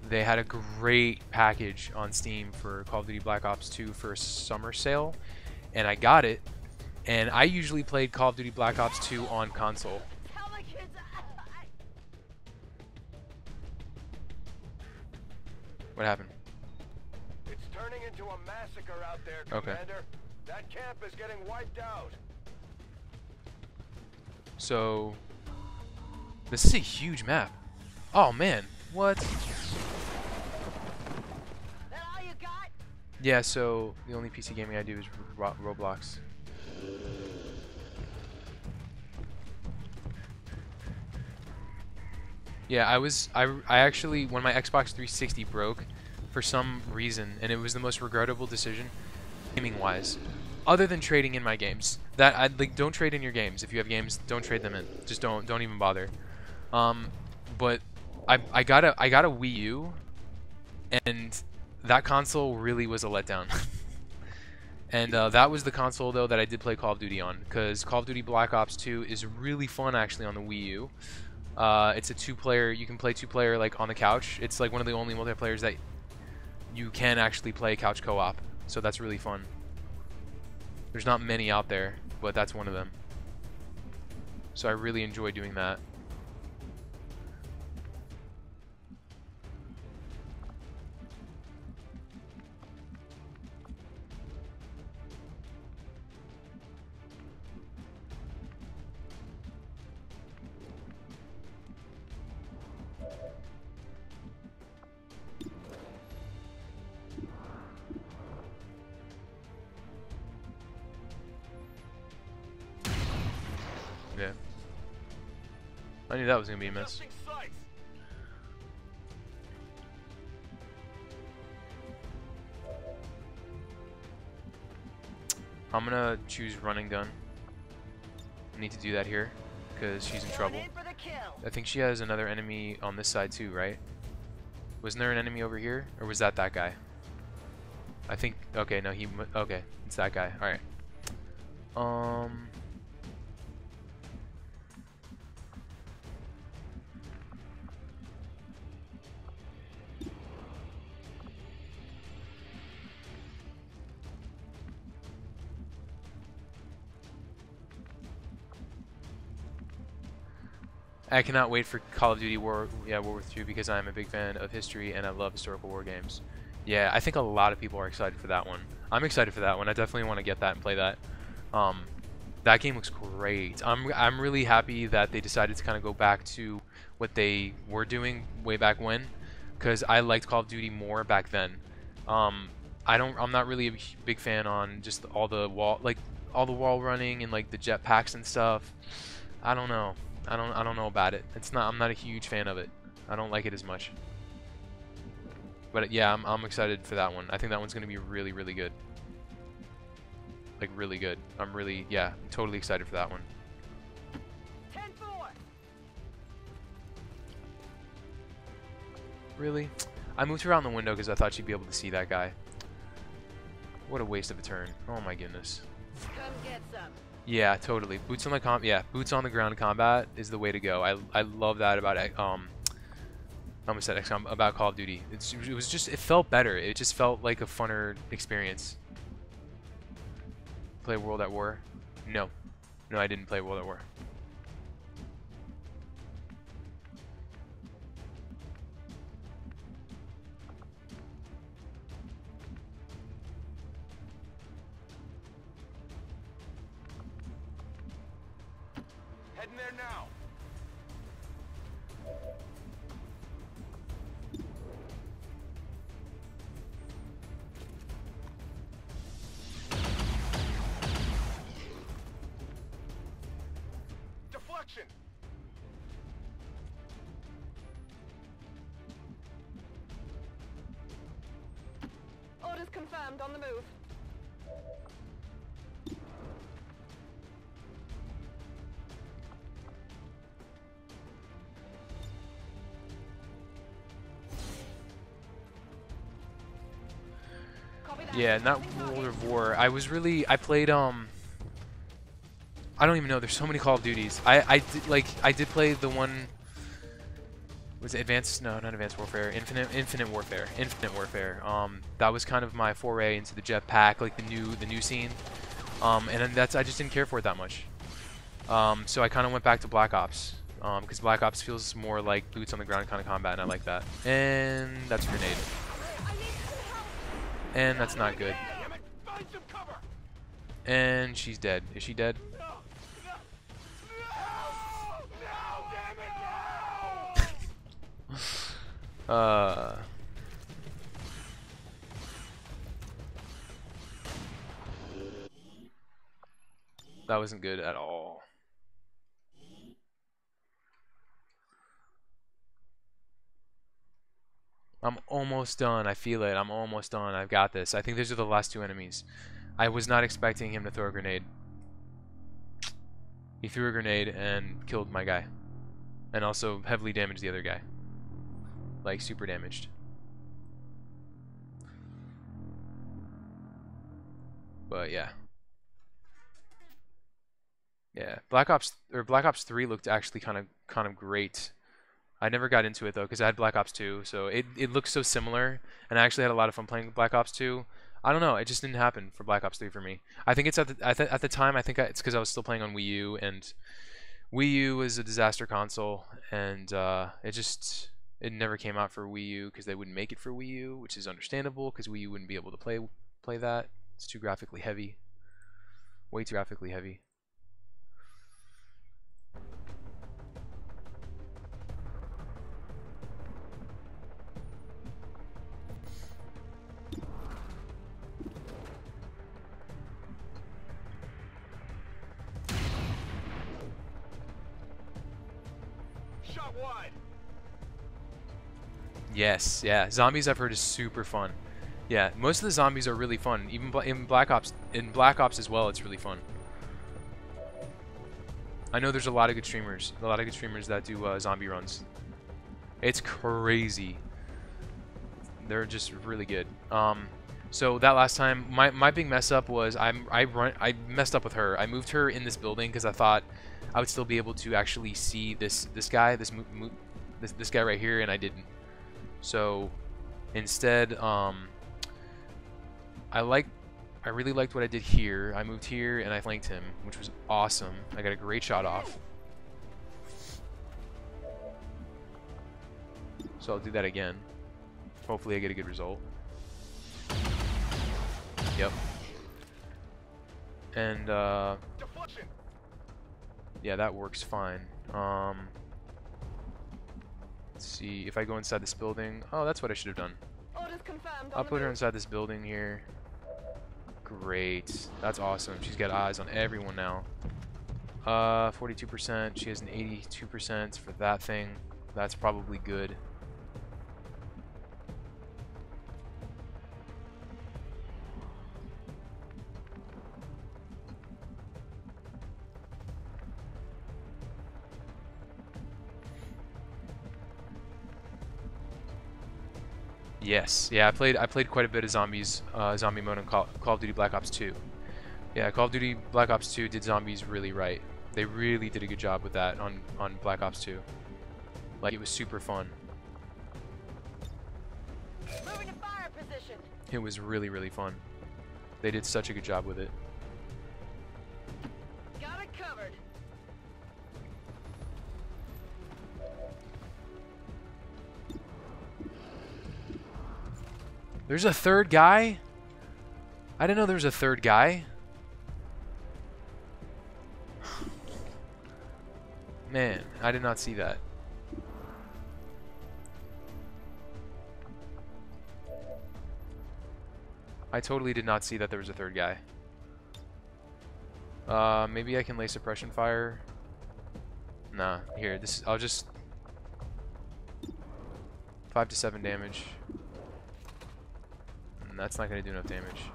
They had a great package on Steam for Call of Duty Black Ops 2 for a summer sale, and I got it. And I usually played Call of Duty Black Ops 2 on console. Tell the kids What happened? It's turning into a massacre out there, Okay. Commander. That camp is getting wiped out. So, this is a huge map. Oh man, what? that all you got? Yeah, so the only PC gaming I do is Roblox. Yeah, I actually, when my Xbox 360 broke, for some reason, and it was the most regrettable decision, gaming-wise, other than trading in my games. That I'd like, don't trade in your games. If you have games, don't trade them in. Just don't even bother. But I got a Wii U, and that console really was a letdown. And that was the console though that I did play Call of Duty on, because Call of Duty Black Ops 2 is really fun actually on the Wii U. It's a two-player. You can play two-player like on the couch. It's like one of the only multiplayers that you can actually play couch co-op. So that's really fun. There's not many out there, but that's one of them. So I really enjoy doing that. Yeah. I knew that was gonna be a miss. Adjusting sights. I'm gonna choose running gun. I need to do that here because she's in trouble. Going in for the kill. I think she has another enemy on this side too, right? Wasn't there an enemy over here, or was that guy? I think. Okay, no, okay, it's that guy. All right. I cannot wait for Call of Duty World War II because I am a big fan of history and I love historical war games. Yeah, I think a lot of people are excited for that one. I'm excited for that one. I definitely want to get that and play that. That game looks great. I'm really happy that they decided to kind of go back to what they were doing way back when, because I liked Call of Duty more back then. I'm not really a big fan on just all the wall running and like the jetpacks and stuff. I don't know. I don't know about it. I'm not a huge fan of it. I don't like it as much. But yeah, I'm excited for that one. I think that one's gonna be really, really good. Like really good. I'm totally excited for that one. 10-4. Really? I moved her out the window because I thought she'd be able to see that guy. What a waste of a turn. Oh my goodness. Come get some. Yeah, totally. Boots on the ground combat is the way to go. I love that about I almost said XCOM, about Call of Duty. It felt better. It just felt like a funner experience. Play World at War? No, I didn't play World at War. Heading there now. Deflection. Orders confirmed, on the move. Copy that. Yeah, not World of War. I played I don't even know. There's so many Call of Duties. I did play the one. Was it Advanced? No, not Advanced Warfare. Infinite Warfare. Infinite Warfare. That was kind of my foray into the jetpack, like the new scene. And then I just didn't care for it that much. So I kind of went back to Black Ops. Because Black Ops feels more like boots on the ground kind of combat, and I like that. And that's a grenade. And that's not good. And she's dead. Is she dead? That wasn't good at all. I'm almost done. I feel it. I'm almost done. I've got this. I think these are the last two enemies. I was not expecting him to throw a grenade. He threw a grenade and killed my guy. And also heavily damaged the other guy. Like, super damaged. But yeah. Yeah, Black Ops 3 looked actually kind of great. I never got into it though because I had Black Ops 2, so it looked so similar, and I actually had a lot of fun playing Black Ops 2. I don't know, it just didn't happen for Black Ops 3 for me. I think it's at the time. I think it's because I was still playing on Wii U, and Wii U was a disaster console, and it never came out for Wii U because they wouldn't make it for Wii U, which is understandable because Wii U wouldn't be able to play that. It's too graphically heavy, way too graphically heavy. Shot wide. Yes, yeah. Zombies I've heard is super fun. Yeah, most of the zombies are really fun. Even in Black Ops as well, it's really fun. I know there's a lot of good streamers that do zombie runs. It's crazy. They're just really good. So that last time, my big mess up was I messed up with her. I moved her in this building because I thought I would still be able to actually see this guy right here, and I didn't. So instead, I really liked what I did here. I moved here and I flanked him, which was awesome. I got a great shot off. So I'll do that again. Hopefully I get a good result. Yep. And yeah, that works fine. Let's see if I go inside this building. Oh, that's what I should have done. Orders confirmed. I'll put her inside this building here. Great. That's awesome. She's got eyes on everyone now. 42%. She has an 82% for that thing. That's probably good. Yes, yeah, I played quite a bit of zombies, zombie mode in Call of Duty Black Ops 2. Yeah, Call of Duty Black Ops 2 did zombies really right. They really did a good job with that on Black Ops 2. Like, it was super fun. Moving to fire position. It was really, really fun. They did such a good job with it. Got it covered. There's a third guy? I didn't know there was a third guy. Man, I did not see that. I totally did not see that there was a third guy. Maybe I can lay suppression fire. Nah, here, I'll just 5 to 7 damage. And that's not gonna do enough damage.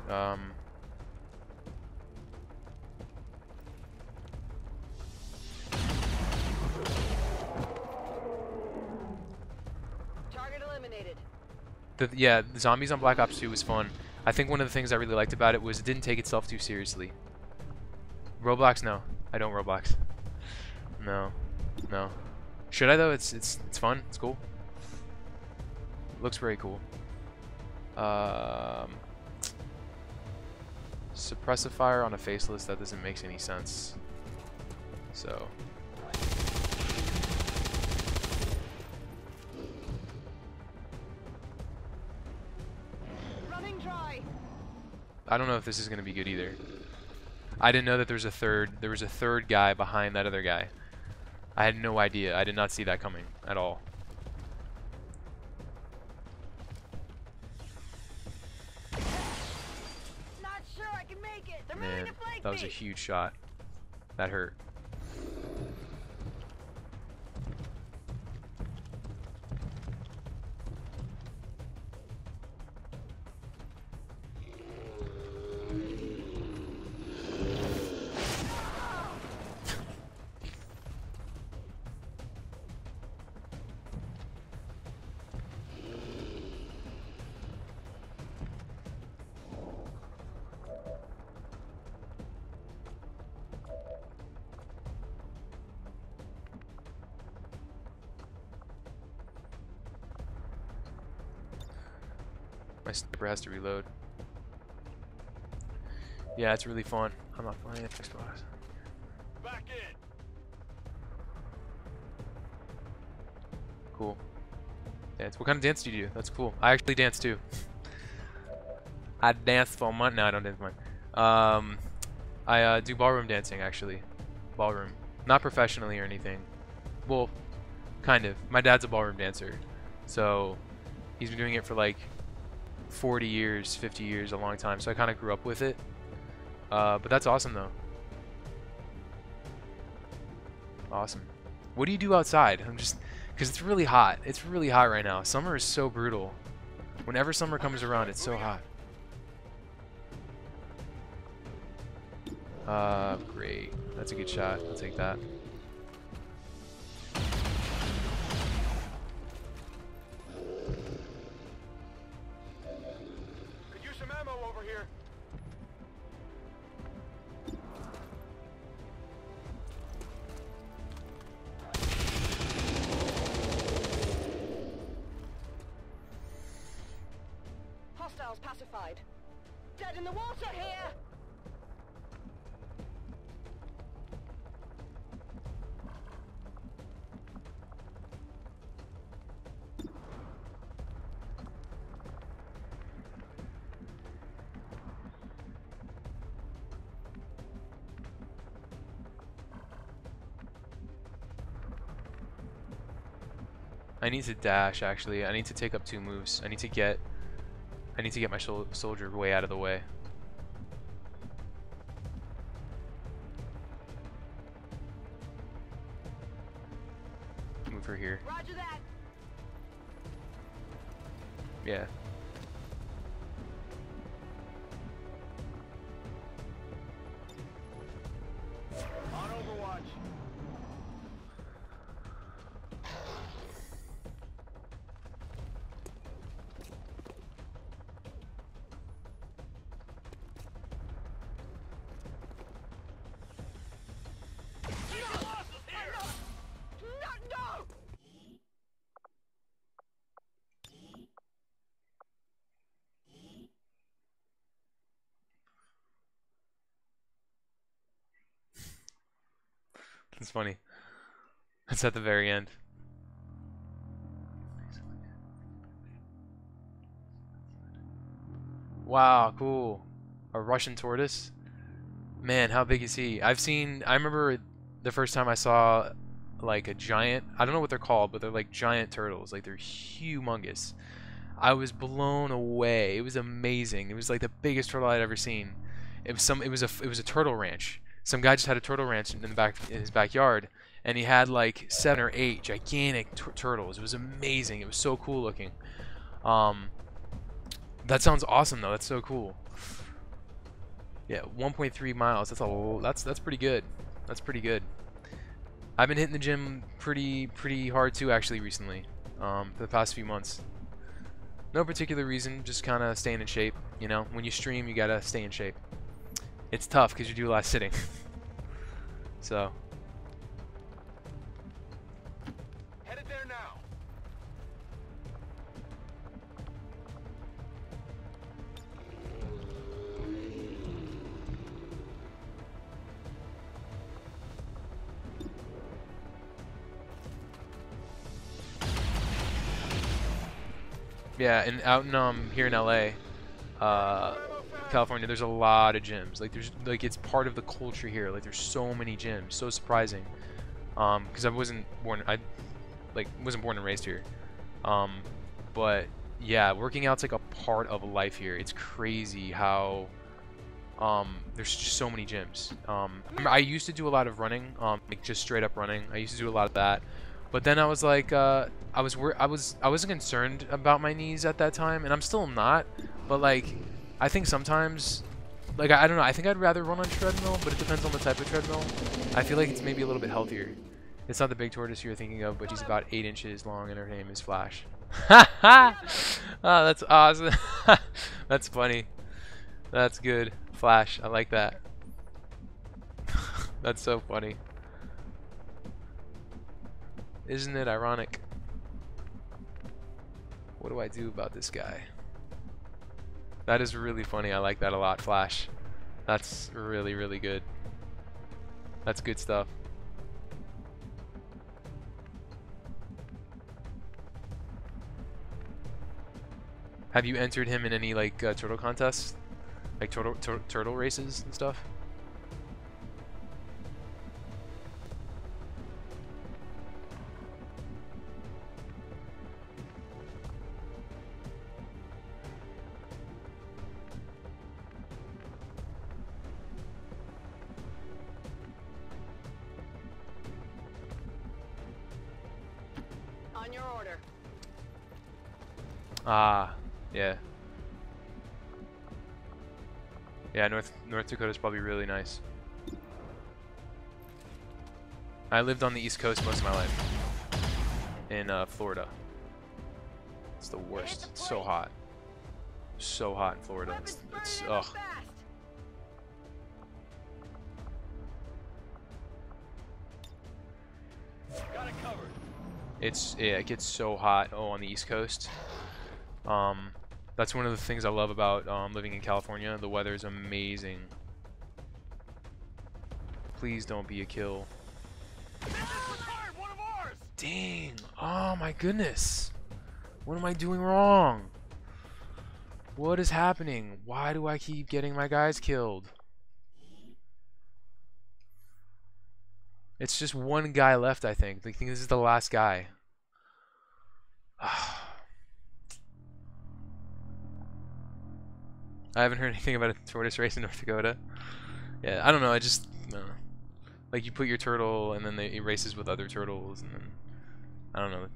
Target eliminated. Yeah, the zombies on Black Ops 2 was fun. I think one of the things I really liked about it was it didn't take itself too seriously. Roblox, no. I don't Roblox. No. No. Should I though? It's fun. It's cool. Looks very cool. Suppressifier on a faceless, that doesn't make any sense. So Running dry. I don't know if this is gonna be good either. I didn't know that there was a third guy behind that other guy. I had no idea. I did not see that coming at all. Not sure I can make it. They're Man, moving to flank that was a me. huge shot. That hurt. My sniper has to reload. Yeah, it's really fun. I'm not playing Xbox. Back in. Cool. Dance. What kind of dance do you do? That's cool. I actually dance too. I dance for money. No, I don't dance for money. I do ballroom dancing actually. Ballroom. Not professionally or anything. Well, kind of. My dad's a ballroom dancer. So he's been doing it for like 40 years, 50 years, a long time. So I kind of grew up with it. But that's awesome though. Awesome. What do you do outside? I'm just, because it's really hot. It's really hot right now. Summer is so brutal. Whenever summer comes around, it's so hot. Great. That's a good shot. I'll take that. Could use some ammo over here. Hostiles pacified. Dead in the water here. I need to dash actually. I need to take up 2 moves. I need to get my soldier way out of the way. Move her here. Roger that. Yeah. On Overwatch. No! That's funny. It's at the very end. Wow, cool. A Russian tortoise? Man, how big is he? I remember the first time I saw like a giant, I don't know what they're called, but they're like giant turtles. Like they're humongous. I was blown away. It was amazing. It was like the biggest turtle I'd ever seen. It was a turtle ranch. Some guy just had a turtle ranch in his backyard, and he had like 7 or 8 gigantic turtles. It was amazing. It was so cool looking. That sounds awesome though. That's so cool. Yeah, 1.3 miles. That's pretty good. That's pretty good. I've been hitting the gym pretty hard too actually recently. For the past few months. No particular reason, just kind of staying in shape. You know, when you stream, you gotta stay in shape. It's tough because you do a lot of sitting. So. Headed there now. Yeah, and out in here in LA, California, there's a lot of gyms. Like it's part of the culture here. Like there's so many gyms. So surprising. Because I wasn't born and raised here. But yeah, working out's like a part of life here. It's crazy how there's just so many gyms. Remember, I used to do a lot of running, like just straight up running. I used to do a lot of that. But then I was like, I wasn't concerned about my knees at that time, and I'm still not. But like, I think sometimes, like I don't know, I think I'd rather run on treadmill, but it depends on the type of treadmill. I feel like it's maybe a little bit healthier. It's not the big tortoise you're thinking of, but she's about 8 inches long, and her name is Flash. Oh, that's awesome. That's funny. That's good. Flash. I like that. That's so funny. Isn't it ironic? What do I do about this guy? That is really funny. I like that a lot, Flash. That's really, really good. That's good stuff. Have you entered him in any like turtle contests? Like turtle races and stuff? On your order. Ah, yeah. Yeah, North Dakota's probably really nice. I lived on the East Coast most of my life. In Florida. It's the worst. It's so hot. So hot in Florida. It's ugh. Got it covered. It gets so hot on the East Coast. That's one of the things I love about living in California. The weather is amazing. Please don't be a kill. Dang! Oh my goodness! What am I doing wrong? What is happening? Why do I keep getting my guys killed? It's just one guy left, I think. I think this is the last guy. I haven't heard anything about a tortoise race in North Dakota. Yeah, I don't know. I just like you put your turtle and then it races with other turtles, and then I don't know.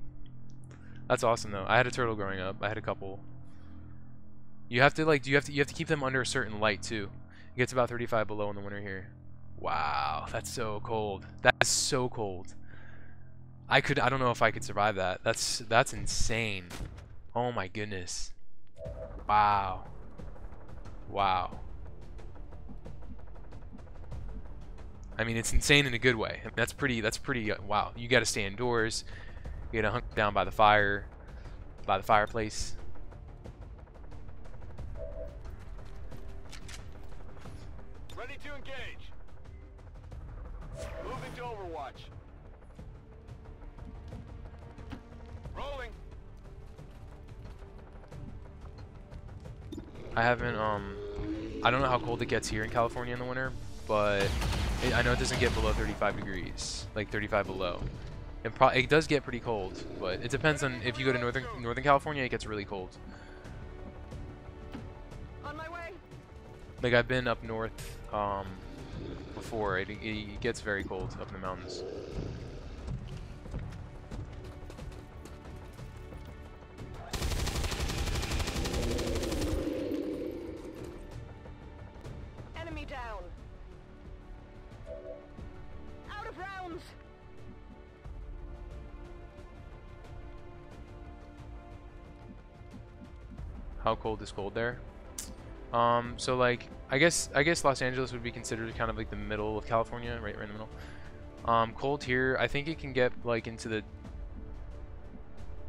That's awesome though. I had a turtle growing up. I had a couple. You have to you have to keep them under a certain light too. It gets about 35 below in the winter here. Wow, that's so cold. That is so cold. I don't know if I could survive that. That's insane. Oh my goodness. Wow. Wow. I mean, it's insane in a good way. I mean, that's pretty wow. You got to stay indoors. You got to hunker down by the fireplace. Ready to engage. Moving to Overwatch. Rolling. I haven't I don't know how cold it gets here in California in the winter, but I know it doesn't get below 35 degrees, like 35 below. And it does get pretty cold, but it depends on if you go to Northern California, it gets really cold. On my way. Like I've been up north before. It gets very cold up in the mountains. Enemy down. Out of rounds. How cold is cold there? So like I guess Los Angeles would be considered kind of like the middle of California, right in the middle. Cold here, I think it can get like into the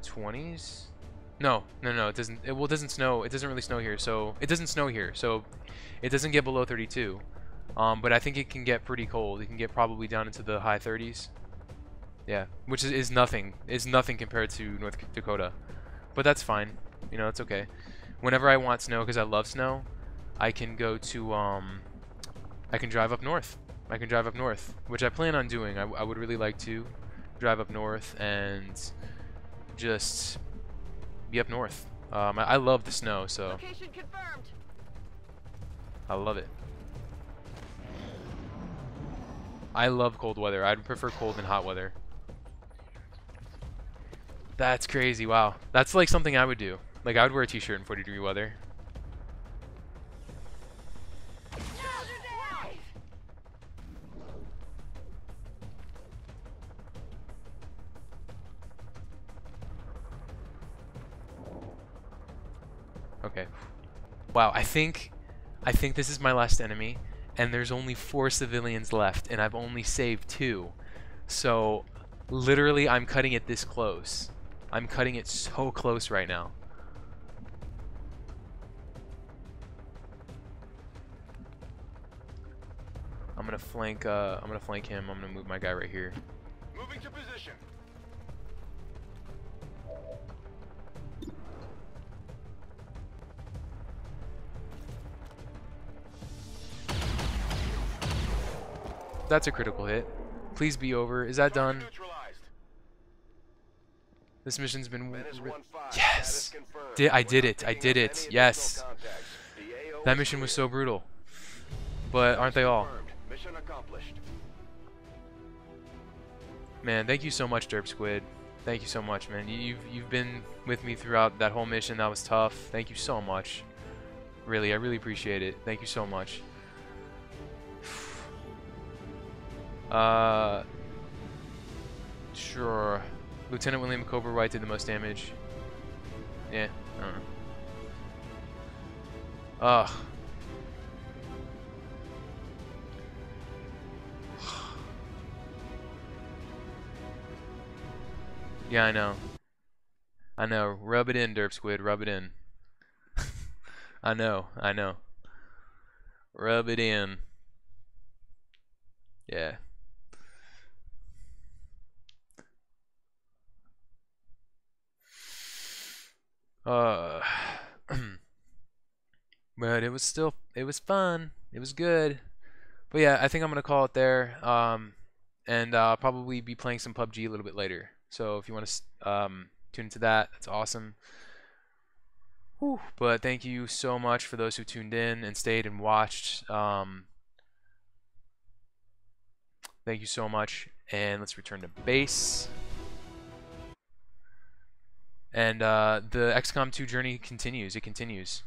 20s. No, it doesn't. It doesn't snow. It doesn't really snow here, so it doesn't snow here, so it doesn't get below 32. But I think it can get pretty cold. It can get probably down into the high 30s. Yeah, which is nothing. Is nothing compared to North Dakota, but that's fine. You know, it's okay. Whenever I want snow, because I love snow, I can go to I can drive up north. I can drive up north, which I plan on doing. I would really like to drive up north and just be up north. I love the snow, so Location confirmed. I love it. I love cold weather. I'd prefer cold than hot weather. That's crazy. Wow. That's like something I would do. Like I would wear a t-shirt in 40-degree weather. Okay. Wow, I think this is my last enemy, and there's only 4 civilians left, and I've only saved 2. So, literally, I'm cutting it this close. I'm cutting it so close right now. I'm gonna flank him. I'm gonna move my guy right here. Moving to position. That's a critical hit. Please be over. Is that done? Neutralized. This mission's been... Menace 1-5. Yes! Status confirmed. I did We're it. not I picking did up it. any Yes. additional contacts. The AO That is mission was clear. so brutal. But aren't they all? Confirmed. Mission accomplished. Man, thank you so much, Derp Squid. Thank you so much, man. You've been with me throughout that whole mission. That was tough. Thank you so much. Really, I really appreciate it. Thank you so much. Sure. Lieutenant William Cobra White did the most damage. Yeah, I don't know. Ugh. Yeah, I know. I know. Rub it in, Derp Squid. Rub it in. I know. I know. Rub it in. Yeah. But it was fun. It was good. But yeah, I think I'm gonna call it there. And I'll probably be playing some PUBG a little bit later. So if you want to tune into that, that's awesome. Whew. But thank you so much for those who tuned in and stayed and watched. Thank you so much. And let's return to base. And the XCOM2 journey continues. It continues.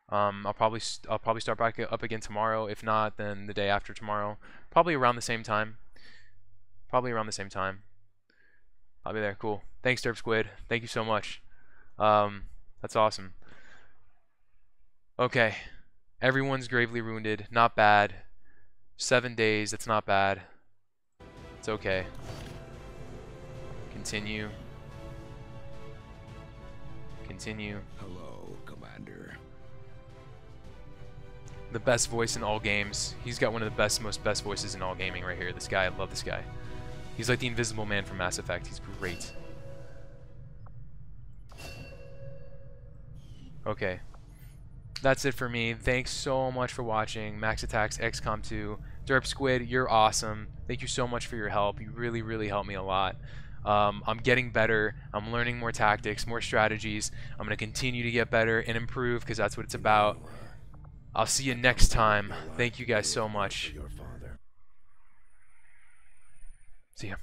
I'll probably start back up again tomorrow. If not, then the day after tomorrow. Probably around the same time. I'll be there. Cool. Thanks, Derp Squid. Thank you so much. That's awesome. Okay. Everyone's gravely wounded. Not bad. 7 days. That's not bad. It's okay. Continue. Continue. Hello, Commander. The best voice in all games. He's got one of the most best voices in all gaming right here. This guy, I love this guy. He's like the Invisible Man from Mass Effect. He's great. Okay. That's it for me. Thanks so much for watching MaXattaX XCOM2. Derp Squid, you're awesome. Thank you so much for your help. You really, really helped me a lot. I'm getting better. I'm learning more tactics, more strategies. I'm going to continue to get better and improve because that's what it's about. I'll see you next time. Thank you guys so much. See ya.